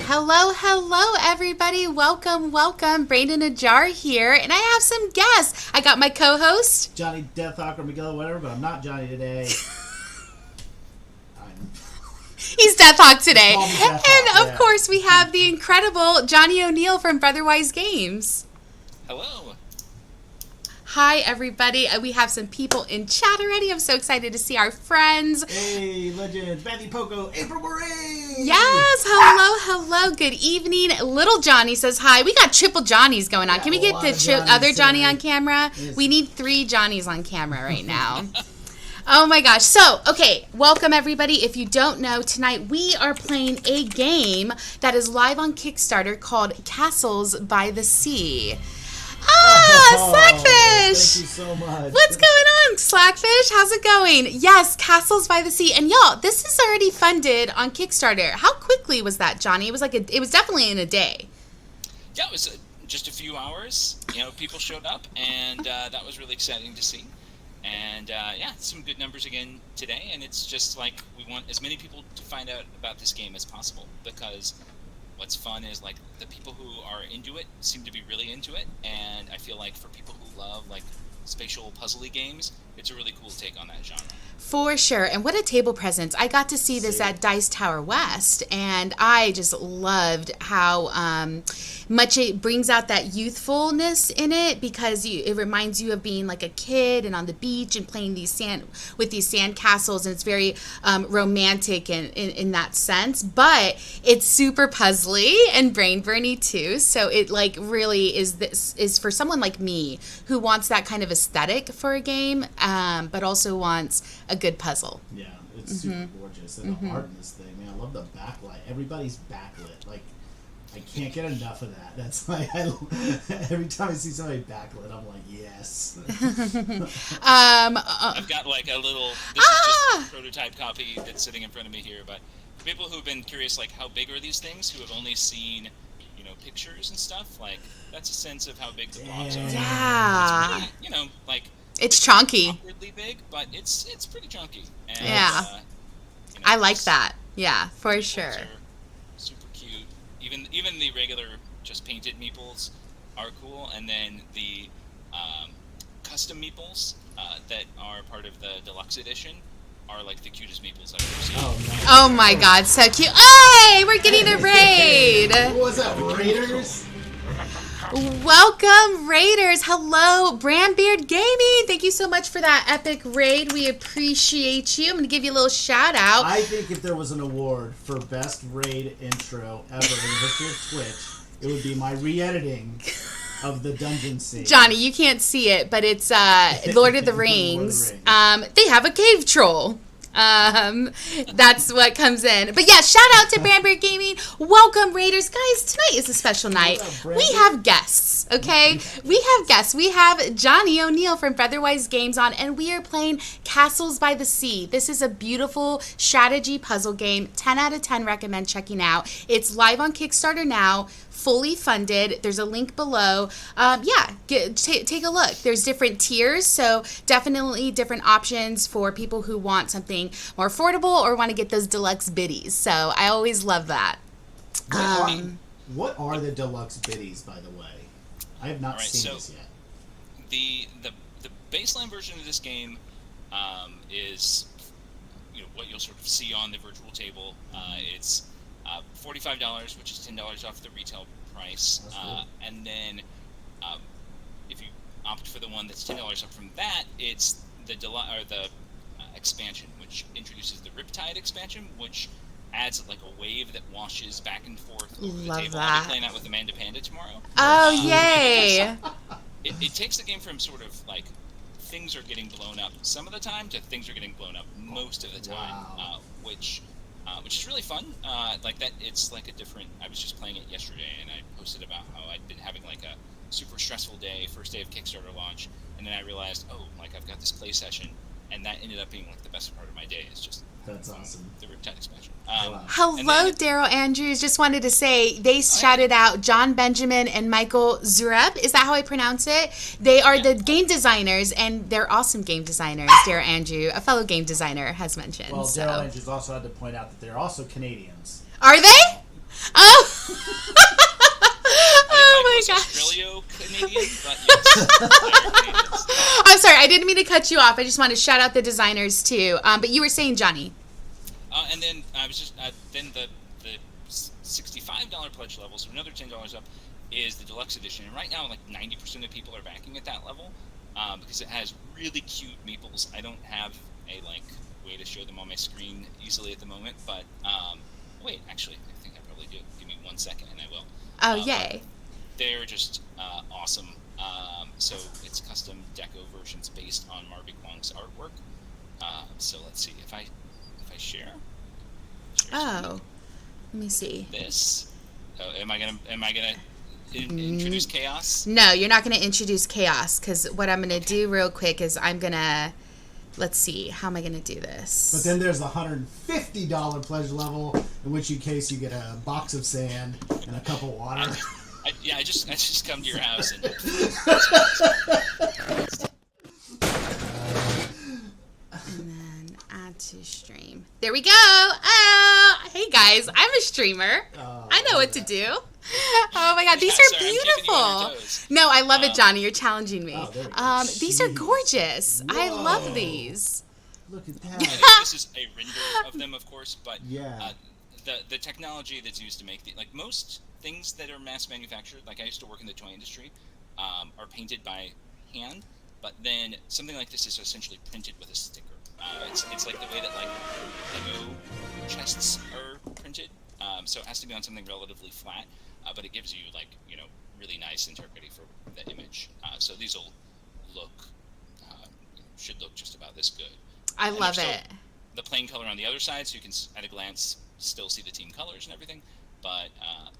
Hello, everybody. Welcome. Brandon Ajar here, and I have some guests. I got my co-host, Johnny Deathhawk or Miguel or whatever, but I'm not Johnny today. He's Deathhawk today. Deathhawk, and, of course, we have the incredible Johnny O'Neill from Brotherwise Games. Hello. Hi, everybody. We have some people in chat already. I'm so excited to see our friends. Hey, legends. Matthew Poco, April Moray. Yes. Hello. Good evening. Little Johnny says hi. We got triple Johnnies going on. Can we get the other Johnny on camera? Yes. We need 3 Johnnies on camera right now. Oh my gosh. So, okay, welcome everybody. If you don't know, tonight we are playing a game that is live on Kickstarter called Castles by the Sea. Slackfish! Thank you so much. What's going on, Slackfish? How's it going? Yes, Castles by the Sea. And y'all, this is already funded on Kickstarter. How quickly was that, Johnny? It was definitely in a day. Yeah, it was just a few hours. People showed up, and that was really exciting to see. And some good numbers again today. And it's just like we want as many people to find out about this game as possible, because what's fun is like the people who are into it seem to be really into it, and I feel like for people who love like spatial puzzly games, it's a really cool take on that genre. For sure. And what a table presence. I got to see this at Dice Tower West, and I just loved how much it brings out that youthfulness in it, because it reminds you of being like a kid and on the beach and playing with these sand castles, and it's very romantic in that sense, but it's super puzzly and brain burny too. So it like really is for someone like me who wants that kind of aesthetic for a game, but also wants a good puzzle. Yeah, it's super gorgeous. And the art in this thing, man, I love the backlight. Everybody's backlit. Like, I can't get enough of that. That's like, every time I see somebody backlit, I'm like, yes. I've got like a little, this is just a prototype copy that's sitting in front of me here, but for people who've been curious, like, how big are these things, who have only seen, pictures and stuff, like, that's a sense of how big the blocks are. Yeah. It's pretty, like, it's chunky. Awkwardly big, but it's pretty chunky. And, yeah. I like that. Yeah, for sure. Super cute. Even the regular just painted meeples are cool, and then the custom meeples that are part of the deluxe edition are like the cutest meeples I've ever seen. Oh my god, so cute. Hey, we're getting a raid. What was that, Raiders? Welcome, Raiders. Hello, Brandbeard Gaming. Thank you so much for that epic raid. We appreciate you. I'm going to give you a little shout out. I think if there was an award for best raid intro ever in the history of Twitch, it would be my re-editing of the dungeon scene. Johnny, you can't see it, but it's Lord of the Rings. They have a cave troll. That's what comes in. But yeah, shout out to Brandbeard Gaming. Welcome, Raiders. Guys, tonight is a special night. We have guests, okay? We have guests. We have Johnny O'Neill from Brotherwise Games on, and we are playing Castles by the Sea. This is a beautiful strategy puzzle game. 10 out of 10 recommend checking out. It's live on Kickstarter now. Fully funded. There's a link below. Take a look. There's different tiers, so definitely different options for people who want something more affordable or want to get those deluxe biddies. So I always love that. What are the deluxe biddies, by the way? I have not seen this yet. The baseline version of this game is what you'll sort of see on the virtual table. It's $45, which is $10 off the retail price, and then if you opt for the one that's $10 up from that, it's the expansion, which introduces the Riptide expansion, which adds like a wave that washes back and forth over the table. I'll be playing that with Amanda Panda tomorrow. Oh, yay! It takes the game from sort of like things are getting blown up some of the time to things are getting blown up most of the time, which is really fun. Like that, it's like a different. I was just playing it yesterday, and I posted about how I'd been having like a super stressful day, first day of Kickstarter launch, and then I realized, like I've got this play session, and that ended up being like the best part of my day. It's just that's awesome. The Riptide expansion. Hello, Daryl Andrews. Just wanted to say they shouted out John Benjamin and Michael Zureb. Is that how I pronounce it? They are the game designers, and they're awesome game designers. Daryl Andrew, a fellow game designer, has mentioned. Well, Daryl Andrews also had to point out that they're also Canadians. Are they? Oh. Oh my gosh. Australia-Canadian, but yes, Canadians. I'm sorry, I didn't mean to cut you off. I just want to shout out the designers too. But you were saying, Johnny. And then I was just then the $65 pledge level, so another $10 up, is the deluxe edition. And right now, like 90% of people are backing at that level because it has really cute meeples. I don't have a way to show them on my screen easily at the moment, but wait, actually, I think I probably do. Give me 1 second, and I will. Oh, yay! They're just awesome. So it's custom deco versions based on Marvin Kwong's artwork. So let's see if I share. Oh, let me see. This. Oh, am I gonna introduce chaos? No, you're not gonna introduce chaos because what I'm gonna do real quick is I'm gonna. Let's see. How am I gonna do this? But then there's the $150 pledge level, in which case you get a box of sand and a cup of water. I just come to your house and. And then add to stream. There we go. Oh, hey guys, I'm a streamer. I know what to do. Oh my god, these are sorry, beautiful. No, I love it, Johnny. You're challenging me. Oh, these are gorgeous. Whoa. I love these. Look at that. This is a render of them, of course, but Yeah. The technology that's used to make most things that are mass manufactured, like I used to work in the toy industry, are painted by hand. But then something like this is essentially printed with a sticker. It's like the way that Lego chests are printed. So it has to be on something relatively flat, but it gives you really nice integrity for the image. So these will should look just about this good. I love it. The plain color on the other side, so you can at a glance still see the team colors and everything. But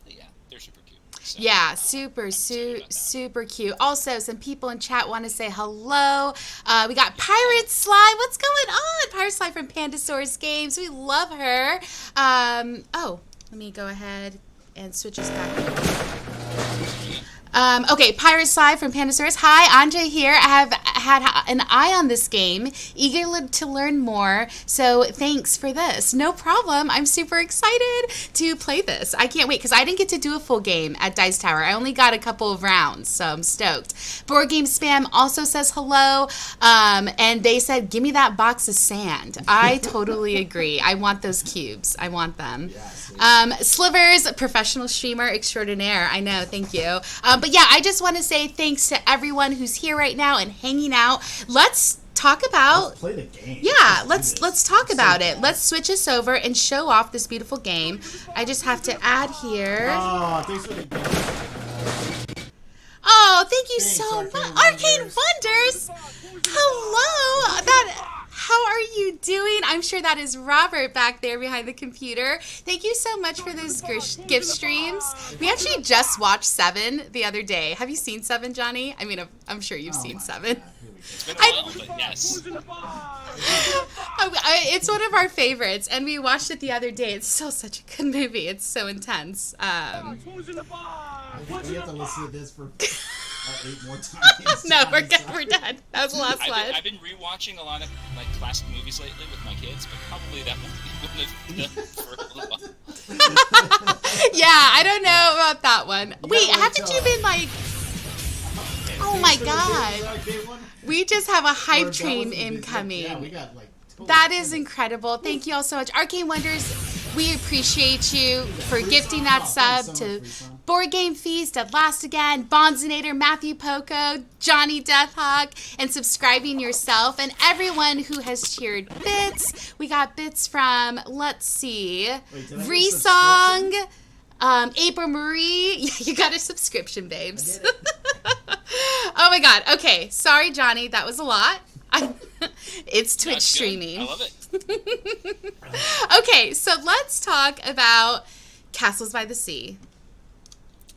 yeah, they're super cute. So, yeah, super cute. Also, some people in chat want to say hello. We got Pirate Sly. What's going on? Pirate Sly from Pandasaurus Games. We love her. Let me go ahead and switch us back. Okay, Pirate Sly from Pandasaurus. Hi, Anja here. I have had an eye on this game, eager to learn more, so thanks for this. No problem. I'm super excited to play this. I can't wait, because I didn't get to do a full game at Dice Tower. I only got a couple of rounds, so I'm stoked. Board Game Spam also says hello, and they said, give me that box of sand. I totally agree. I want those cubes. I want them. Slivers, professional streamer extraordinaire. I know, thank you. But yeah, I just want to say thanks to everyone who's here right now and hanging out. Let's talk about. Let's play the game. Yeah, let's talk about it. Let's switch us over and show off this beautiful game. I just have to add here. Oh, thanks for the game. Oh, thank you so much, Arcane Wonders. Hello. How are you doing? I'm sure that is Robert back there behind the computer. Thank you so much for those gift streams. We actually just watched 7 the other day. Have you seen 7, Johnny? I mean, I'm sure you've seen 7. It's been a while, but yes. It's one of our favorites, and we watched it the other day. It's still such a good movie. It's so intense. We have to listen to this for 8 more times. No, we're done. That was the last one. I've been rewatching a lot of classic movies lately with my kids, but probably that won't be one of them for a little while. Yeah, I don't know about that one. Wait, haven't you been Oh my god. We just have a hype train incoming. Yeah, we got that is incredible. Thank you all so much. Arcane Wonders, we appreciate you for gifting that sub to Board Game Feast, at Last Again, Bonzinator, Matthew Poco, Johnny Deathhawk, and subscribing yourself, and everyone who has cheered bits. We got bits from, let's see, Vrisong, April Marie. You got a subscription, babes. Oh my god. Okay. Sorry, Johnny. That was a lot. It's Twitch streaming. I love it. Okay, so let's talk about Castles by the Sea.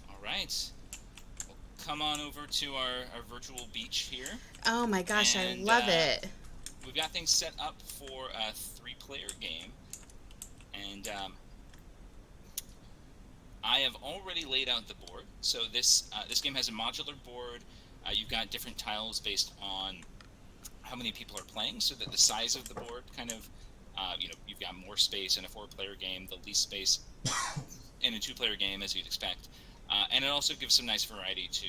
All right. Well, come on over to our virtual beach here. Oh my gosh, I love it. We've got things set up for a 3-player game. And I have already laid out the board. So this game has a modular board. You've got different tiles based on how many people are playing, so that the size of the board kind of, you've got more space in a 4-player game. The least space in a 2-player game, as you'd expect. And it also gives some nice variety to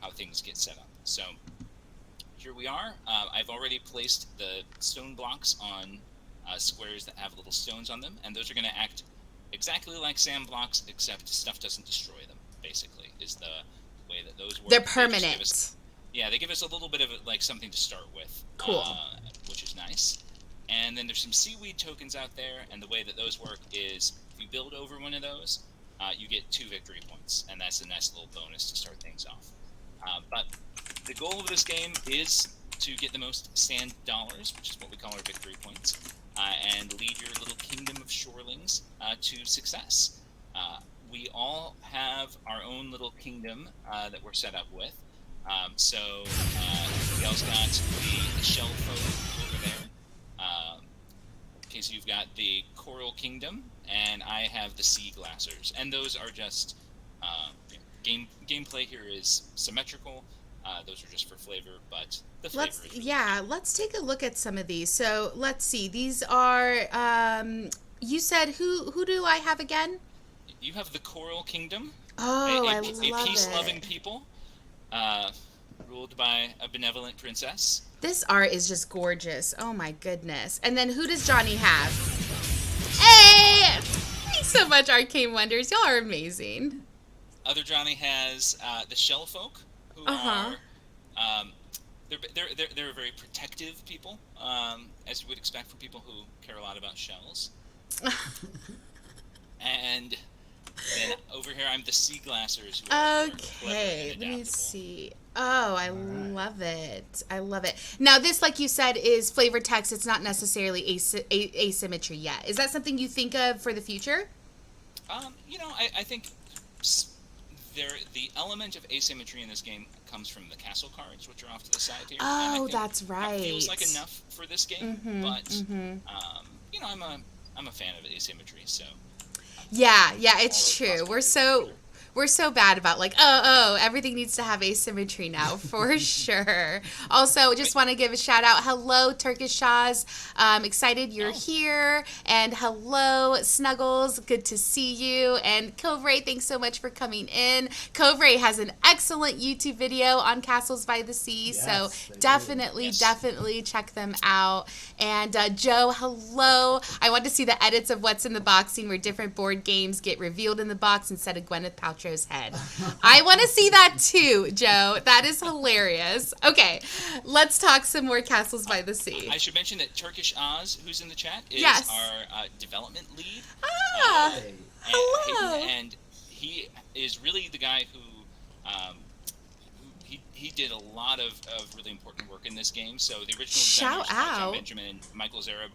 how things get set up. So here we are. I've already placed the stone blocks on squares that have little stones on them, and those are going to act exactly like sand blocks, except stuff doesn't destroy them, basically, is the way that those work. They're permanent. They give us a little bit of like something to start with. Cool. Which is nice. And then there's some seaweed tokens out there, and the way that those work is if you build over one of those, you get 2 victory points, and that's a nice little bonus to start things off. But the goal of this game is to get the most sand dollars, which is what we call our victory points, and lead your little kingdom of shorelings to success. We all have our own little kingdom that we're set up with. So Miguel's got the shell folk over there. Okay, so you've got the Coral Kingdom, and I have the Sea Glassers. And those are just gameplay here is symmetrical. Those are just for flavor, but the flavor is really let's take a look at some of these. So let's see. These are you said who do I have again? You have the Coral Kingdom. Oh, I love a peace-loving people, ruled by a benevolent princess. This art is just gorgeous. Oh my goodness. And then who does Johnny have? Hey! Thanks so much, Arcane Wonders. Y'all are amazing. Other Johnny has the Shell Folk, who are they're very protective people, as you would expect from people who care a lot about shells. And then over here, I'm the Sea Glassers. Okay, let me see. Oh, I love it. I love it. Now, this, like you said, is flavored text. It's not necessarily asymmetry yet. Is that something you think of for the future? I think the element of asymmetry in this game comes from the castle cards, which are off to the side here. Oh, that's right. That feels like enough for this game, I'm a fan of asymmetry, so. Yeah, it's true. We're so bad about like, everything needs to have asymmetry now, for sure. Also, just want to give a shout out. Hello, Turkish Shahs. Excited you're here. And hello, Snuggles. Good to see you. And Kovray, thanks so much for coming in. Kovray has an excellent YouTube video on Castles by the Sea. Yes, so definitely check them out. And Joe, hello. I want to see the edits of What's in the Box scene where different board games get revealed in the box instead of Gwyneth Paltrow's head. I want to see that too, Joe. That is hilarious. Okay, let's talk some more Castles by the Sea. I should mention that Turkish Oz, who's in the chat, is our development lead. Hello. And he is really the guy who he did a lot of really important work in this game. So the original designers, John Benjamin and Michael Zareb,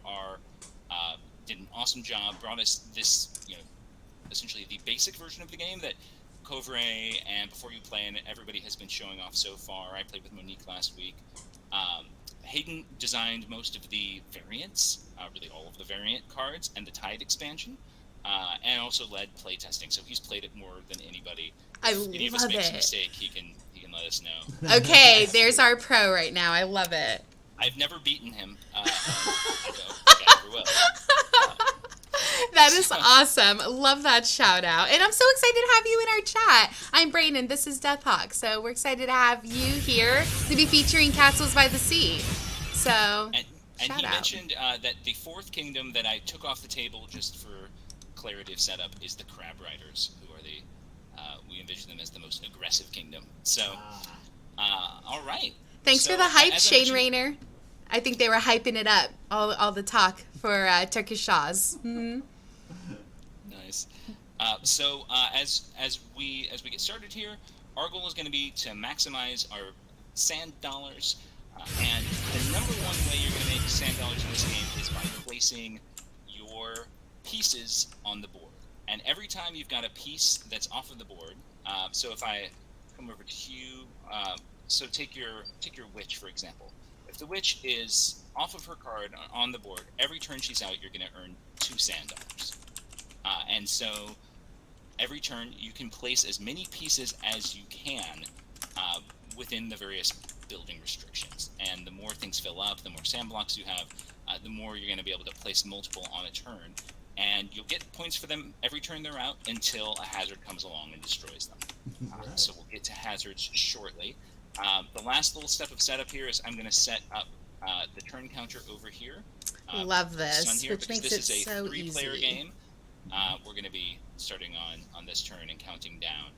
did an awesome job. Brought us this, essentially the basic version of the game that Kovray and Before You Play and everybody has been showing off so far. I played with Monique last week. Hayden designed most of the variants, really all of the variant cards, and the Tide expansion, and also led playtesting. So he's played it more than anybody. If any of us makes a mistake, he can let us know. Okay, there's our pro right now. I love it. I've never beaten him. I never will. That is awesome. Love that shout out. And I'm so excited to have you in our chat. I'm Brain and this is Deathhawk. So we're excited to have you here to be featuring Castles by the Sea. So, and he mentioned that the fourth kingdom that I took off the table just for clarity of setup is the Crab Riders, who are we envision them as the most aggressive kingdom. So, all right. Thanks for the hype, Shane Rayner. I think they were hyping it up, all the talk for Turkish Shahs. Mm-hmm. Nice. As we get started here, our goal is going to be to maximize our sand dollars, and the number one way you're going to make sand dollars in this game is by placing your pieces on the board. And every time you've got a piece that's off of the board, so if I come over to Hugh, so take your witch for example. If the witch is off of her card on the board, every turn she's out, you're going to earn 2 sand dollars. And so every turn you can place as many pieces as you can within the various building restrictions. And the more things fill up, the more sand blocks you have, the more you're going to be able to place multiple on a turn. and you'll get points for them every turn they're out until a hazard comes along and destroys them. Right. So we'll get to hazards shortly. The last little step of setup here is I'm going to set up the turn counter over here. Love this, here, which makes this it is a so 3-player easy. game. We're going to be starting on this turn and counting down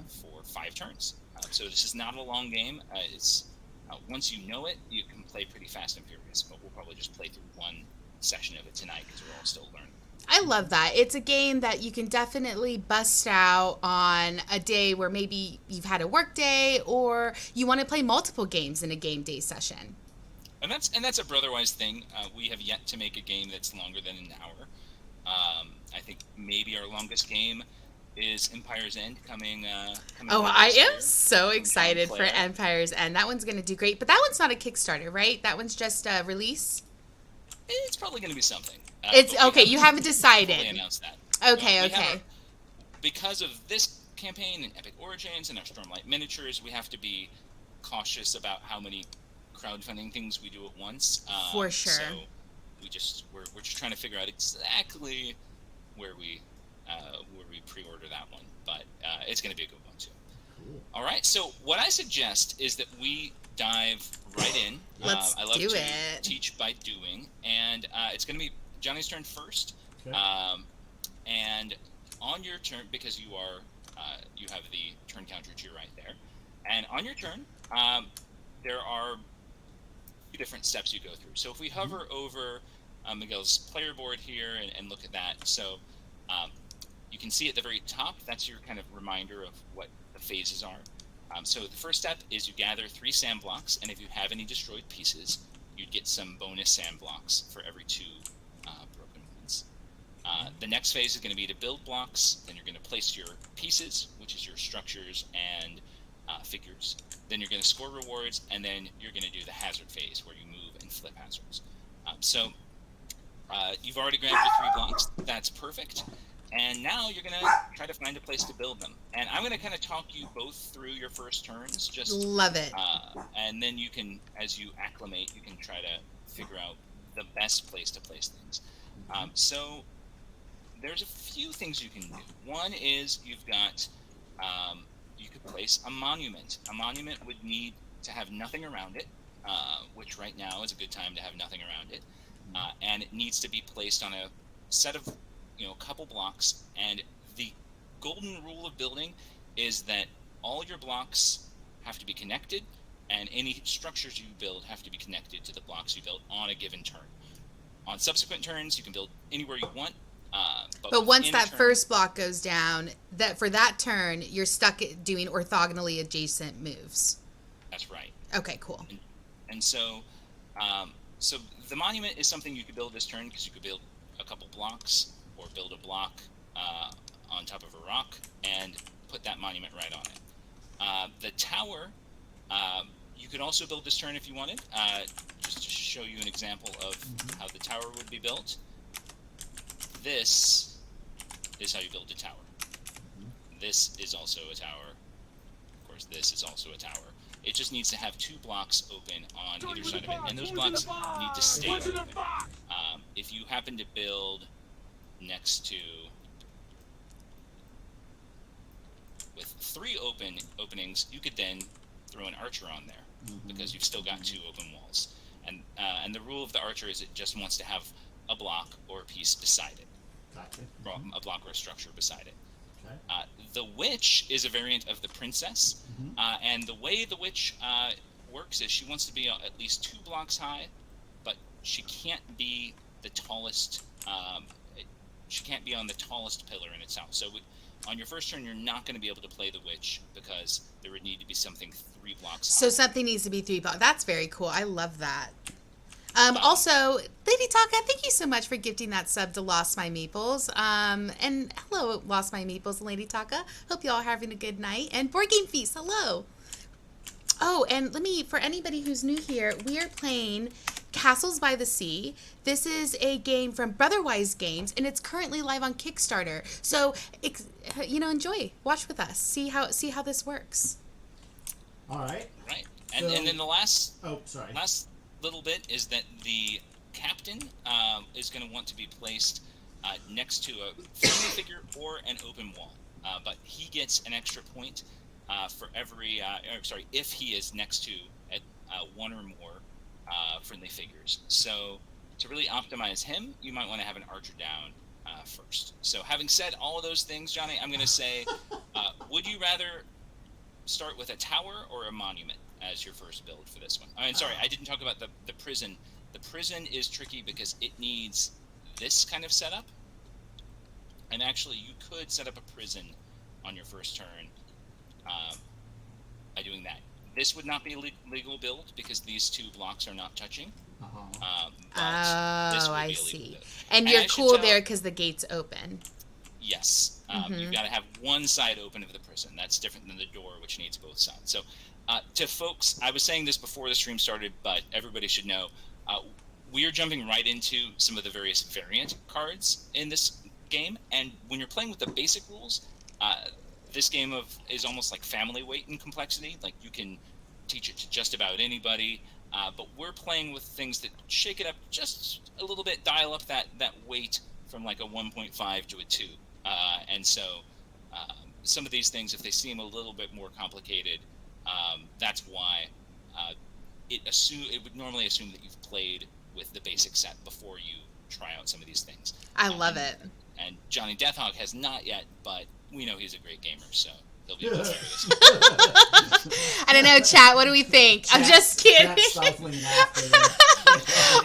for 5 turns. So this is not a long game. It's once you know it, you can play pretty fast and furious. But we'll probably just play through one session of it tonight because we're all still learning. I love that. It's a game that you can definitely bust out on a day where maybe you've had a work day or you want to play multiple games in a game day session. And that's a Brotherwise thing. We have yet to make a game that's longer than an hour. I think maybe our longest game is Empire's End coming I am year. so excited for Empire's End. That one's going to do great. But that one's not a Kickstarter, right? That one's just a release? It's probably going to be something. It's okay. You haven't decided. Announced that. Okay. Because of this campaign and Epic Origins and our Stormlight miniatures, we have to be cautious about how many crowdfunding things we do at once. For sure. So we're just trying to figure out exactly where we pre-order that one, but it's going to be a good one too. Cool. All right. So what I suggest is that we dive right in. Let's I love do to it. teach by doing, and it's going to be Johnny's turn first. Okay. And on your turn, because you have the turn counter to your right there, and on your turn, there are 2 different steps you go through. So if we hover over Miguel's player board here and look at that, so you can see at the very top, that's your kind of reminder of what the phases are. So the first step is you gather 3 sand blocks, and if you have any destroyed pieces, you'd get some bonus sand blocks for every 2 broken ones. The next phase is going to be to build blocks. Then you're going to place your pieces, which is your structures and figures. Then you're going to score rewards, and then you're going to do the hazard phase where you move and flip hazards. So you've already grabbed your 3 blocks. That's perfect. And now you're going to try to find a place to build them. And I'm going to kind of talk you both through your first turns. Just love it. And then you can, as you acclimate, you can try to figure out the best place to place things. So there's a few things you can do. One is you've got, you could place a monument. A monument would need to have nothing around it, which right now is a good time to have nothing around it. And it needs to be placed on a set of, a couple blocks. And the golden rule of building is that all your blocks have to be connected, and any structures you build have to be connected to the blocks you built on a given turn. On subsequent turns, you can build anywhere you want. But once that first block goes down, that for that turn, you're stuck at doing orthogonally adjacent moves. That's right. Okay, cool. And so, so the monument is something you could build this turn because you could build a couple blocks or build a block on top of a rock and put that monument right on it. The tower, you could also build this turn if you wanted. Just to show you an example of how the tower would be built. This is how you build a tower. This is also a tower. Of course, this is also a tower. It just needs to have 2 blocks open on either side of it, and those blocks need to stay open. If you happen to build next to, with 3 openings, you could then throw an archer on there because you've still got 2 open walls. And the rule of the archer is it just wants to have a block or a piece beside it. Gotcha. A block or a structure beside it. Okay. The witch is a variant of the princess, and the way the witch works is she wants to be at least 2 blocks high, but she can't be the tallest. She can't be on the tallest pillar in itself. So on your first turn, you're not going to be able to play the witch because there would need to be something 3 blocks high. So something needs to be 3 blocks. That's very cool. I love that. Also, Lady Taka, thank you so much for gifting that sub to Lost My Meeples. And hello, Lost My Meeples and Lady Taka. Hope you all are having a good night. And Board Game Feast, hello. Oh, and for anybody who's new here, we are playing Castles by the Sea. This is a game from Brotherwise Games, and it's currently live on Kickstarter. So, enjoy. Watch with us. See how this works. All right. Right. And then the last... Oh, sorry. Last little bit is that the captain is going to want to be placed next to a friendly figure or an open wall. But he gets an extra point for every, if he is next to one or more friendly figures. So to really optimize him, you might want to have an archer down first. So having said all of those things, Johnny, I'm going to say, would you rather start with a tower or a monument as your first build for this one? I mean, sorry, I didn't talk about the prison. The prison is tricky because it needs this kind of setup. And actually, you could set up a prison on your first turn by doing that. This would not be a legal build because these two blocks are not touching. I see. And you're cool there because the gate's open. Yes. You've got to have one side open of the prison. That's different than the door, which needs both sides. So to folks, I was saying this before the stream started, but everybody should know, we are jumping right into some of the various variant cards in this game. And when you're playing with the basic rules, this game is almost like family weight in complexity. Like you can teach it to just about anybody. But we're playing with things that shake it up just a little bit, dial up that weight from like a 1.5 to a 2. And so some of these things, if they seem a little bit more complicated, that's why it would normally assume that you've played with the basic set before you try out some of these things. I love it. And Johnny Deathhawk has not yet, but we know he's a great gamer, so he'll be hilarious. I don't know, chat. What do we think? I'm just kidding.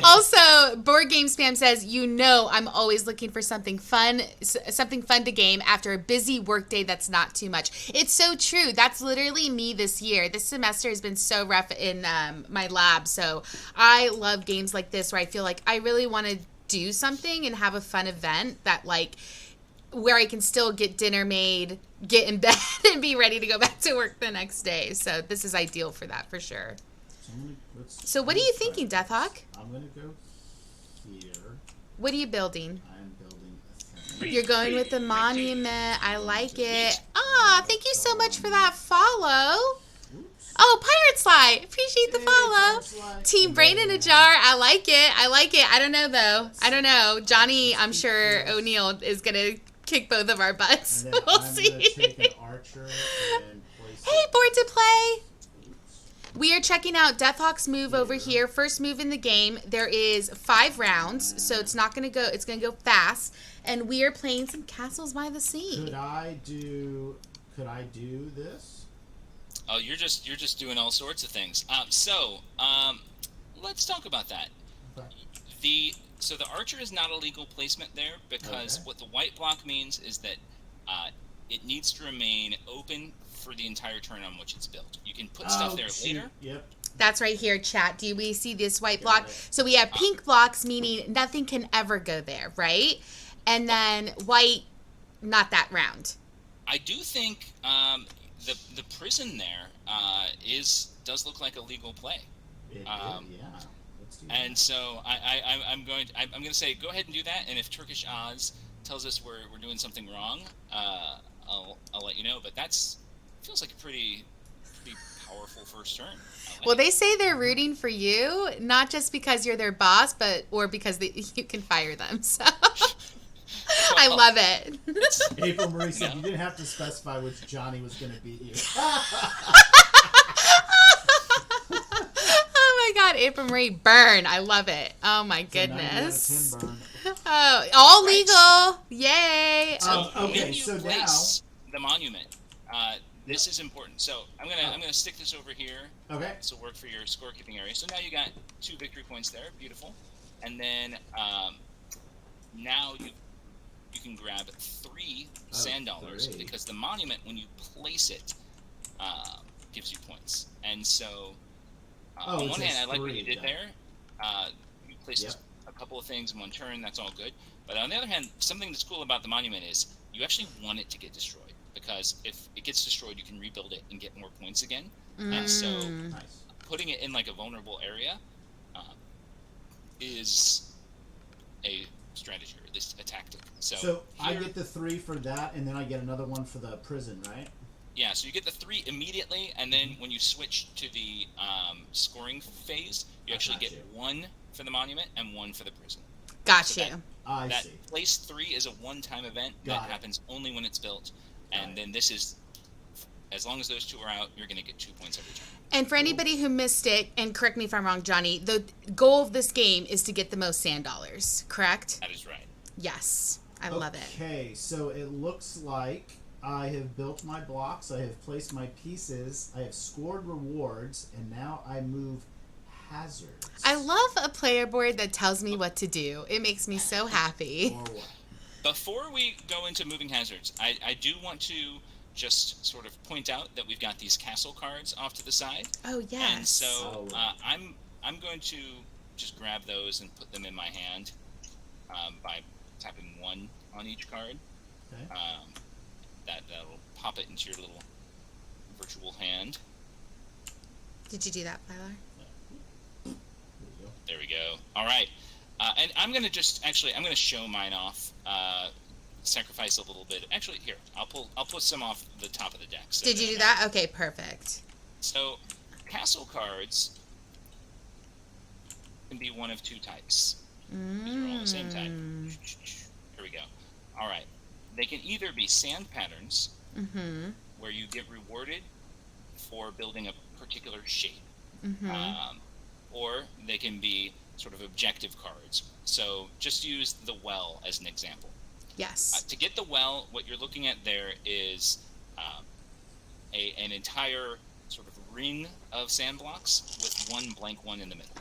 Also, Board Game Spam says, I'm always looking for something fun to game after a busy workday that's not too much. It's so true. That's literally me this year. This semester has been so rough in my lab, so I love games like this where I feel like I really want to do something and have a fun event that where I can still get dinner made, get in bed, and be ready to go back to work the next day. So this is ideal for that, for sure. So what are you thinking, Deathhawk? I'm going to go here. What are you building? I'm building a thing. You're going with the monument. I like it. Thank you so much for that follow. Oh, Pirate Sly. Appreciate the follow. Team Brain in a Jar. I like it. I don't know, though. I don't know. Johnny, I'm sure O'Neill is going to kick both of our butts. We'll see. Take an archer and place hey, Board to Play. We are checking out Deathhawk's move over here. First move in the game. There is 5 rounds, so it's not going to go. It's going to go fast. And we are playing some Castles by the Sea. Could I do this? Oh, you're just doing all sorts of things. Let's talk about that. Okay. So the archer is not a legal placement there because what the white block means is that it needs to remain open for the entire turn on which it's built. You can put stuff there later. Yep. That's right here, chat. Do we see this white block? So we have pink blocks, meaning nothing can ever go there, right? And then white, not that round. I do think the prison there does look like a legal play. Yeah. Let's do that. And so I'm going to say go ahead and do that. And if Turkish Oz tells us we're doing something wrong, I'll let you know. But feels like a pretty powerful first turn. Well, they say they're rooting for you, not just because you're their boss, or because you can fire them. So I love it. April Marie said you didn't have to specify which Johnny was going to beat you. Oh my God, April Marie, burn! I love it. Oh my goodness. So burn. Oh, all legal! Yay! Okay, so place the monument. This is important. So I'm gonna stick this over here. Okay. This will work for your scorekeeping area. So now you got 2 victory points there. Beautiful. And then now you can grab 3 sand dollars because the monument, when you place it, gives you points. And so on one hand, I like what you did there. You placed a couple of things in one turn. That's all good. But on the other hand, something that's cool about the monument is you actually want it to get destroyed. Because if it gets destroyed, you can rebuild it and get more points again. And so putting it in like a vulnerable area is a strategy, or at least a tactic. So I get the 3 for that, and then I get another one for the prison, right? Yeah, so you get the 3 immediately, and then when you switch to the scoring phase, you actually get 1 for the monument and 1 for the prison. Gotcha. I that see. place 3 is a one-time event that happens only when it's built, and then this is, as long as those 2 are out, you're going to get 2 points every turn. And for anybody who missed it, and correct me if I'm wrong, Johnny, the goal of this game is to get the most sand dollars, correct? That is right. Yes. I love it. Okay, so it looks like I have built my blocks, I have placed my pieces, I have scored rewards, and now I move hazards. I love a player board that tells me what to do. It makes me so happy. Or what? Before we go into moving hazards, I do want to just sort of point out that we've got these castle cards off to the side. Oh, yes. And so I'm going to just grab those and put them in my hand by tapping 1 on each card. Okay. That'll pop it into your little virtual hand. Did you do that, Pilar? There we go. All right. And I'm going to show mine off. Sacrifice a little bit. Actually, here, I'll put some off the top of the deck. So did you do that? Okay, perfect. So, castle cards can be one of 2 types. These are all the same type. Here we go. All right. They can either be sand patterns, where you get rewarded for building a particular shape, or they can be sort of objective cards. So just use the well as an example. Yes. To get the well, what you're looking at there is an entire sort of ring of sand blocks with 1 blank one in the middle.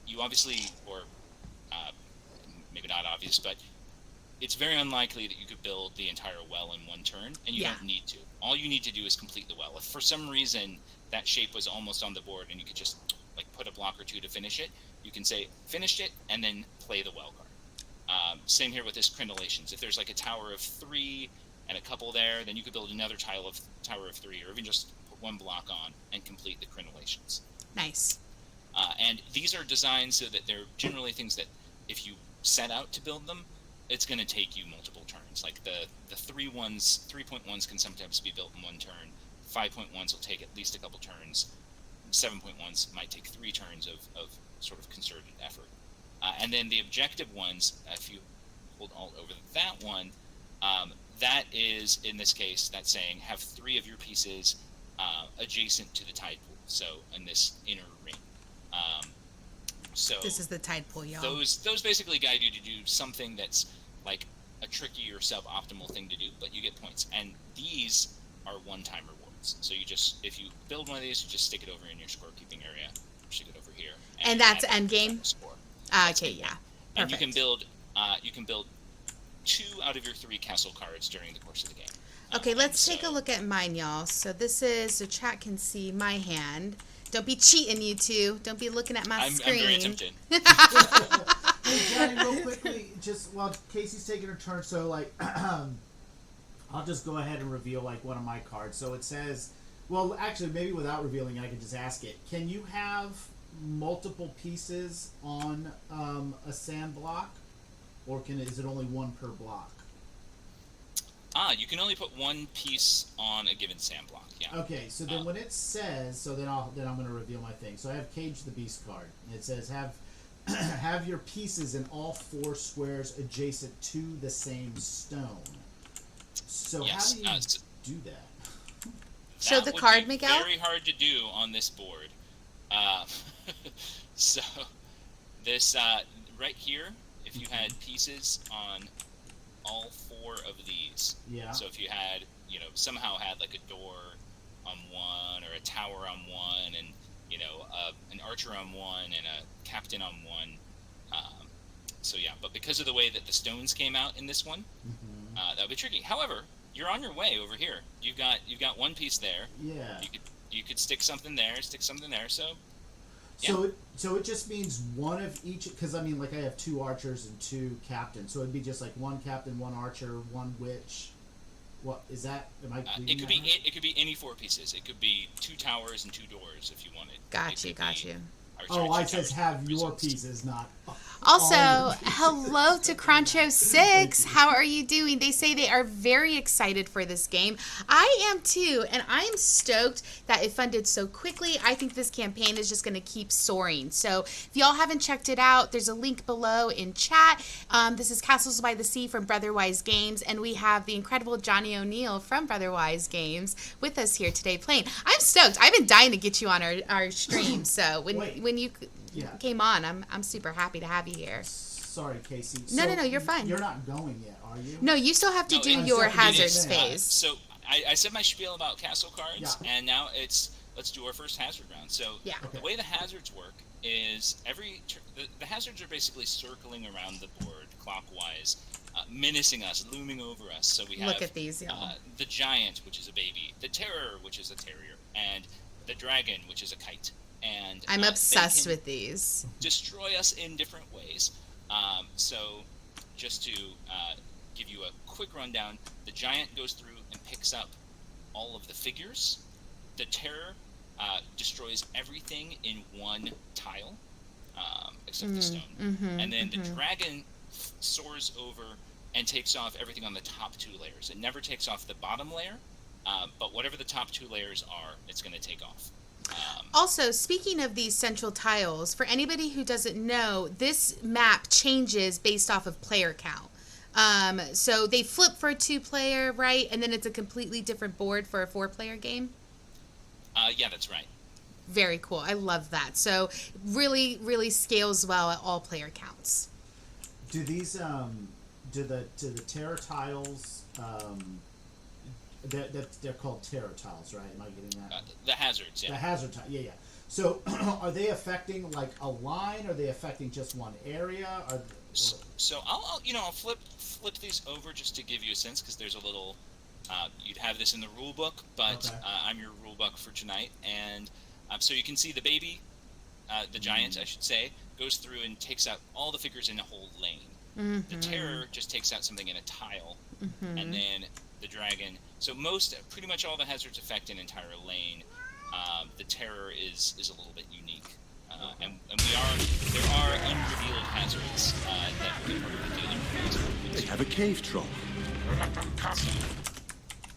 You obviously, or maybe not obvious, but it's very unlikely that you could build the entire well in 1 turn, and you don't need to. All you need to do is complete the well. If for some reason that shape was almost on the board and you could just like put a block or 2 to finish it, you can say finished it and then play the well card. Same here with this crenellations. If there's like a tower of 3 and a couple there, then you could build another tower of 3, or even just put 1 block on and complete the crenellations. Nice. And these are designed so that they're generally things that if you set out to build them, it's going to take you multiple turns. Like the 3.1s can sometimes be built in 1 turn. 5.1s will take at least a couple turns. 7.1s might take 3 turns of sort of concerted effort. And then the objective ones, if you hold Alt over that one, that is, in this case, that's saying have 3 of your pieces adjacent to the tide pool. So in this inner ring. So this is the tide pool, y'all. Those basically guide you to do something that's like a tricky or suboptimal thing to do, but you get points. And these are one-time rewards. So you just, if you build one of these, you just stick it over in your scorekeeping area, stick it over here. And that's end game? Okay, yeah. And you can build 2 out of your 3 castle cards during the course of the game. Okay, let's take a look at mine, y'all. So this is, so chat can see my hand. Don't be cheating, you two. Don't be looking at my screen. I'm very tempted. Hey, Johnny, real quickly, just while Casey's taking her turn, so like, I'll just go ahead and reveal like one of my cards. So it says, well, actually, maybe without revealing, I could just ask it. Can you have multiple pieces on a sand block, or is it only 1 per block? You can only put 1 piece on a given sand block. Yeah. Okay, so then when it says, so then I'm going to reveal my thing. So I have Cage the Beast card, and it says have your pieces in all 4 squares adjacent to the same stone. So yes, how do you do that? Show the card, Miguel. Very hard to do on this board. So this right here, if you had pieces on all 4 of these. Yeah. So if you had, somehow had like a door on one, or a tower on one, and an archer on one, and a captain on one. So yeah, but because of the way that the stones came out in this one, that would be tricky. However, you're on your way over here. You've got 1 piece there. Yeah. You could stick something there, So. Yeah. So it just means 1 of each, because I mean, like I have 2 archers and 2 captains, so it'd be just like 1 captain, 1 archer, 1 witch. What is that? Am I? It could be right? It could be any 4 pieces. It could be 2 towers and 2 doors if you wanted. Got you. Oh, I says have your pieces, not. Also, hello to Cruncho6. How are you doing? They say they are very excited for this game. I am too, and I am stoked that it funded so quickly. I think this campaign is just going to keep soaring. So if y'all haven't checked it out, there's a link below in chat. This is Castles by the Sea from Brotherwise Games, and we have the incredible Johnny O'Neill from Brotherwise Games with us here today playing. I'm stoked. I've been dying to get you on our stream. So when you came on, I'm super happy to have you here. Sorry, Casey. No, you're fine. You're not going yet, are you? No, you still have to do your hazards phase. So I said my spiel about castle cards, and now let's do our first hazard round. So the way the hazards work is the hazards are basically circling around the board clockwise, menacing us, looming over us. So we have look at these, the giant, which is a baby, the terror, which is a terrier, and the dragon, which is a kite. And I'm obsessed with these. Destroy us in different ways. So just to give you a quick rundown, the giant goes through and picks up all of the figures. The terror destroys everything in one tile, except the stone. And then the dragon soars over and takes off everything on the top two layers. It never takes off the bottom layer, but whatever the top two layers are, it's going to take off. Also, speaking of these central tiles, for anybody who doesn't know, this map changes based off of player count. So they flip for a 2-player, right? And then it's a completely different board for a 4-player game? Yeah, that's right. Very cool. I love that. So really, really scales well at all player counts. Do these, do the terror tiles, they're called terror tiles, right? Am I getting that? The hazards, yeah. The hazard tile, yeah. So, are they affecting like a line? Are they affecting just one area? So I'll flip these over just to give you a sense, because there's a little. You'd have this in the rule book, but I'm your rule book for tonight, and so you can see the baby, the giant, I should say, goes through and takes out all the figures in a whole lane. The terror just takes out something in a tile, and then the dragon. So pretty much all the hazards affect an entire lane. The terror is a little bit unique, and there are unrevealed hazards that we can probably deal with. They have a cave troll.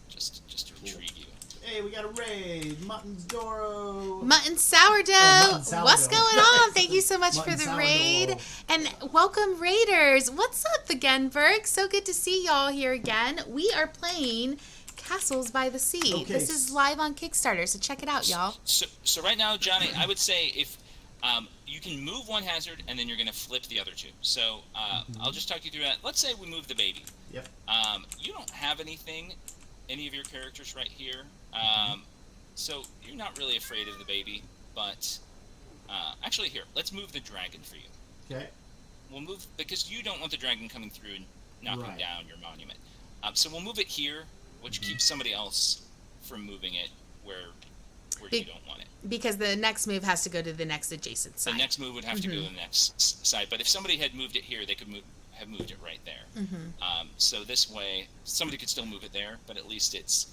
Just to intrigue you. Hey, we got a raid. Mutton's Doro. Mutton sourdough. Mutton sourdough. What's going on? Thank you so much for the raid. And welcome, Raiders. What's up, the Genberg? So good to see y'all here again. We are playing Castles by the Sea. Okay. This is live on Kickstarter, so check it out, y'all. So right now, Johnny, I would say if you can move one hazard and then you're going to flip the other two. So I'll just talk you through that. Let's say we move the baby. Yep. You don't have any of your characters right here. So you're not really afraid of the baby, but actually here, let's move the dragon for you. Okay. We'll move, because you don't want the dragon coming through and knocking down your monument. So we'll move it here, which keeps somebody else from moving it where you don't want it. Because the next move has to go to the next adjacent side. The next move would have to go to the next side, but if somebody had moved it here, they could have moved it right there. So this way, somebody could still move it there, but at least it's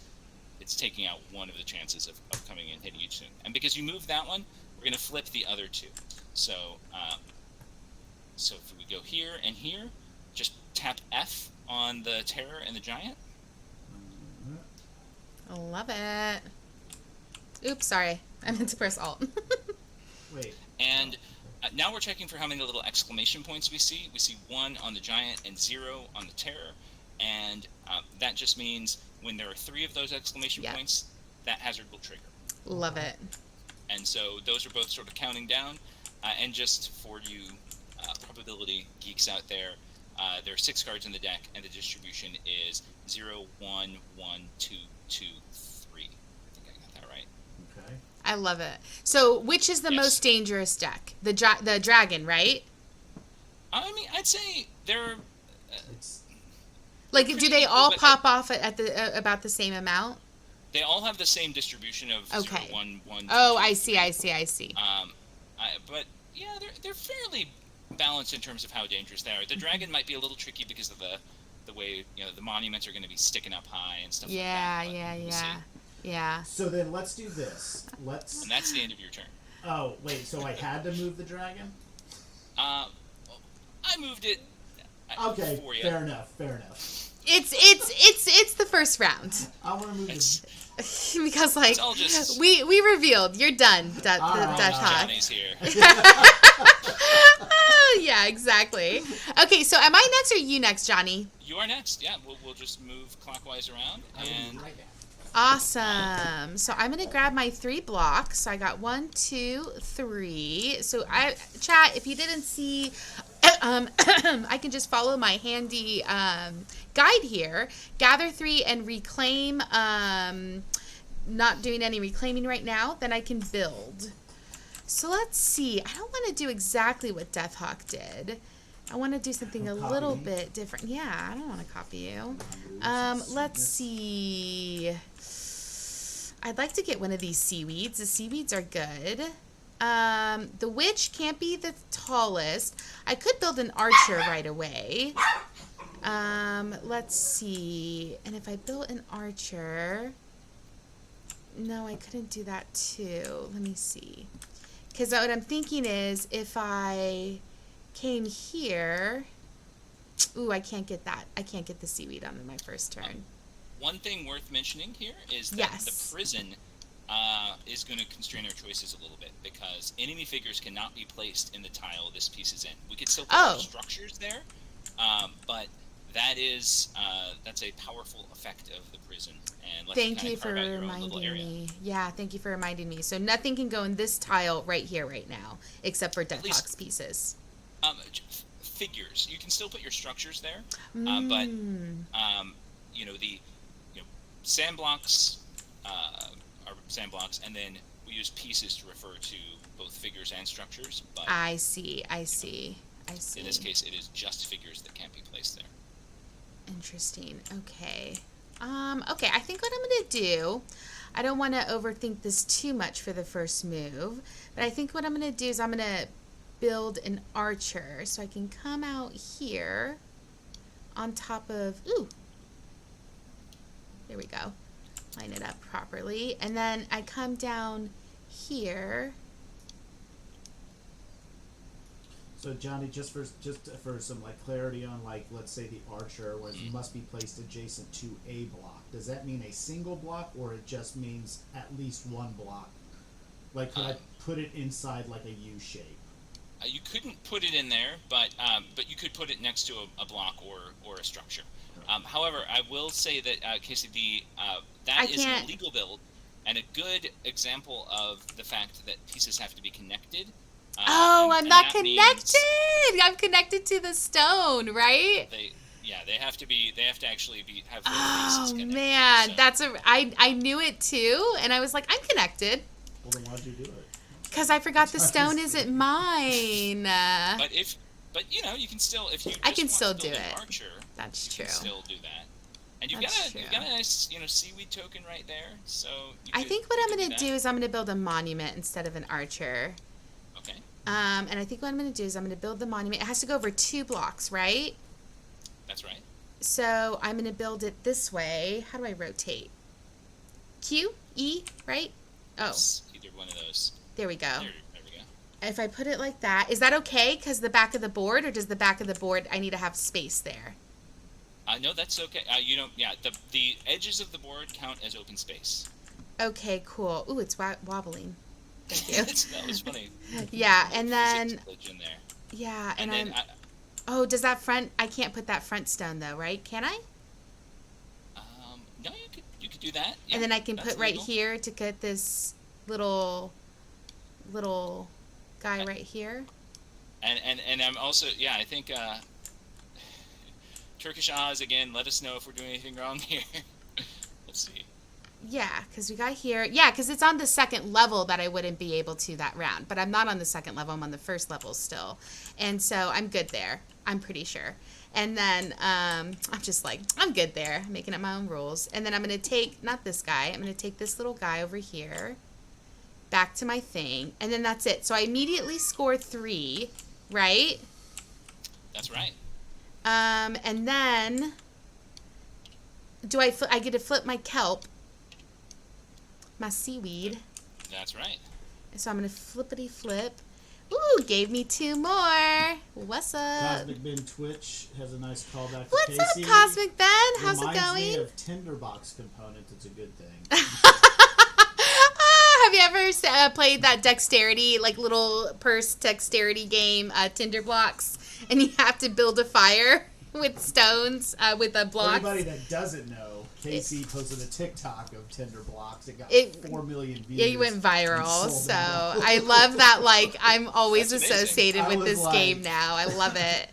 taking out one of the chances of coming and hitting you soon. And because you moved that one, we're going to flip the other two. So so if we go here and here, just tap F on the terror and the giant. I love it. Oops, sorry. I meant to press Alt. Wait. And now we're checking for how many little exclamation points we see. We see 1 on the giant and 0 on the terror. And that just means when there are 3 of those exclamation points, that hazard will trigger. Love it. And so those are both sort of counting down. And just for you probability geeks out there, there are 6 cards in the deck, and the distribution is 0, 1, 1, 2, 2, 3. I think I got that right. Okay. I love it. So, which is the most dangerous deck? The dragon, right? I mean, I'd say they're... like, do they all pop off at the about the same amount? They all have the same distribution of 0, 1, 1, 2, oh, 2, I 3. see. But yeah, they're fairly balanced in terms of how dangerous they are. The dragon might be a little tricky because of the way the monuments are going to be sticking up high and stuff like that. Yeah. So then let's do this. And that's the end of your turn. Oh wait, so I had to move the dragon? I moved it Okay, for you. fair enough. It's the first round. I want to move it. Because like just... we revealed you're done. Dutch Hawk. Johnny's here. Oh, yeah, exactly. Okay, so am I next or you next, Johnny? You are next. Yeah, we'll just move clockwise around and. Right now. Awesome. So I'm gonna grab my 3 blocks. So I got 1, 2, 3. So chat, if you didn't see, I can just follow my handy guide here. Gather 3 and reclaim. Not doing any reclaiming right now. Then I can build. So let's see. I don't want to do exactly what Deathhawk did. I want to do something a little bit different. Yeah, I don't want to copy you. Let's see. I'd like to get one of these seaweeds. The seaweeds are good. The witch can't be the tallest. I could build an archer right away. Let's see. And if I built an archer... No, I couldn't do that too. Let me see. Because what I'm thinking is if I came here... Ooh, I can't get that. I can't get the seaweed on my first turn. One thing worth mentioning here is that the prison is going to constrain our choices a little bit because enemy figures cannot be placed in the tile this piece is in. We could still put our structures there, but that's a powerful effect of the prison. And thank you for reminding me. Yeah, thank you for reminding me. So nothing can go in this tile right here, right now, except for Deathhawk's pieces. Figures. You can still put your structures there, but the sand blocks are sand blocks, and then we use pieces to refer to both figures and structures. But I see. In this case, it is just figures that can't be placed there. Interesting. Okay. Okay, I think what I'm going to do, I don't want to overthink this too much for the first move, but I think what I'm going to do is I'm going to build an archer so I can come out here on top of, ooh, there we go, line it up properly, and then I come down here. So Johnny, just for some clarity on let's say the archer must be placed adjacent to a block. Does that mean a single block, or it just means at least one block? Like, could I put it inside like a U shape? You couldn't put it in there, but you could put it next to a block or a structure. However, I will say that Casey, that is an illegal build, and a good example of the fact that pieces have to be connected. I'm not connected. I'm connected to the stone, right? They have to actually have. Oh man, so. I knew it too, and I was like, I'm connected. Well, then why'd you do it? Because I forgot the stone isn't mine. But you can still, if you just I can still do it. Archer, that's true. You can still do that. And you've got a nice seaweed token right there. So I think what I'm gonna do is I'm gonna build a monument instead of an archer. Okay. And I think what I'm going to do is I'm going to build the monument. It has to go over 2 blocks, right? That's right. So I'm going to build it this way. How do I rotate? Q? E? Right? Oh. It's either one of those. There we go. There we go. If I put it like that, is that okay? Because the back of the board, or does the back of the board, I need to have space there? No, that's okay. The edges of the board count as open space. Okay, cool. Ooh, it's wobbling. Thank you. That was funny. Yeah, and then... In there. Yeah, and then... does that front... I can't put that front stone, though, right? Can I? No, you could do that. Yeah, and then I can put right here to get this little guy right here. And I'm also... Yeah, I think... Turkish Oz, again, let us know if we're doing anything wrong here. Let's see. Yeah, because we got here. Yeah, because it's on the second level that I wouldn't be able to that round. But I'm not on the second level. I'm on the first level still. And so I'm good there. I'm pretty sure. And then I'm just like, I'm good there. I'm making up my own rules. And then I'm going to take, not this guy, I'm going to take this little guy over here. Back to my thing. And then that's it. So I immediately score 3, right? That's right. And then, I get to flip my kelp. My seaweed. That's right. So I'm going to flippity flip. Ooh, gave me 2 more. What's up? Cosmic Ben Twitch has a nice callback to What's Casey. up, Cosmic Ben? How's it Reminds me going? of Tinderbox components. It's a good thing. Have you ever played that dexterity, like little purse dexterity game, Tinder Blocks, and you have to build a fire with stones, with a block? For anybody that doesn't know, Casey posted a TikTok of Tinder Blocks. It got 4 million views. Yeah, you went viral. So out. I love that. Like, I'm always That's amazing. associated with this like- game now. I love it.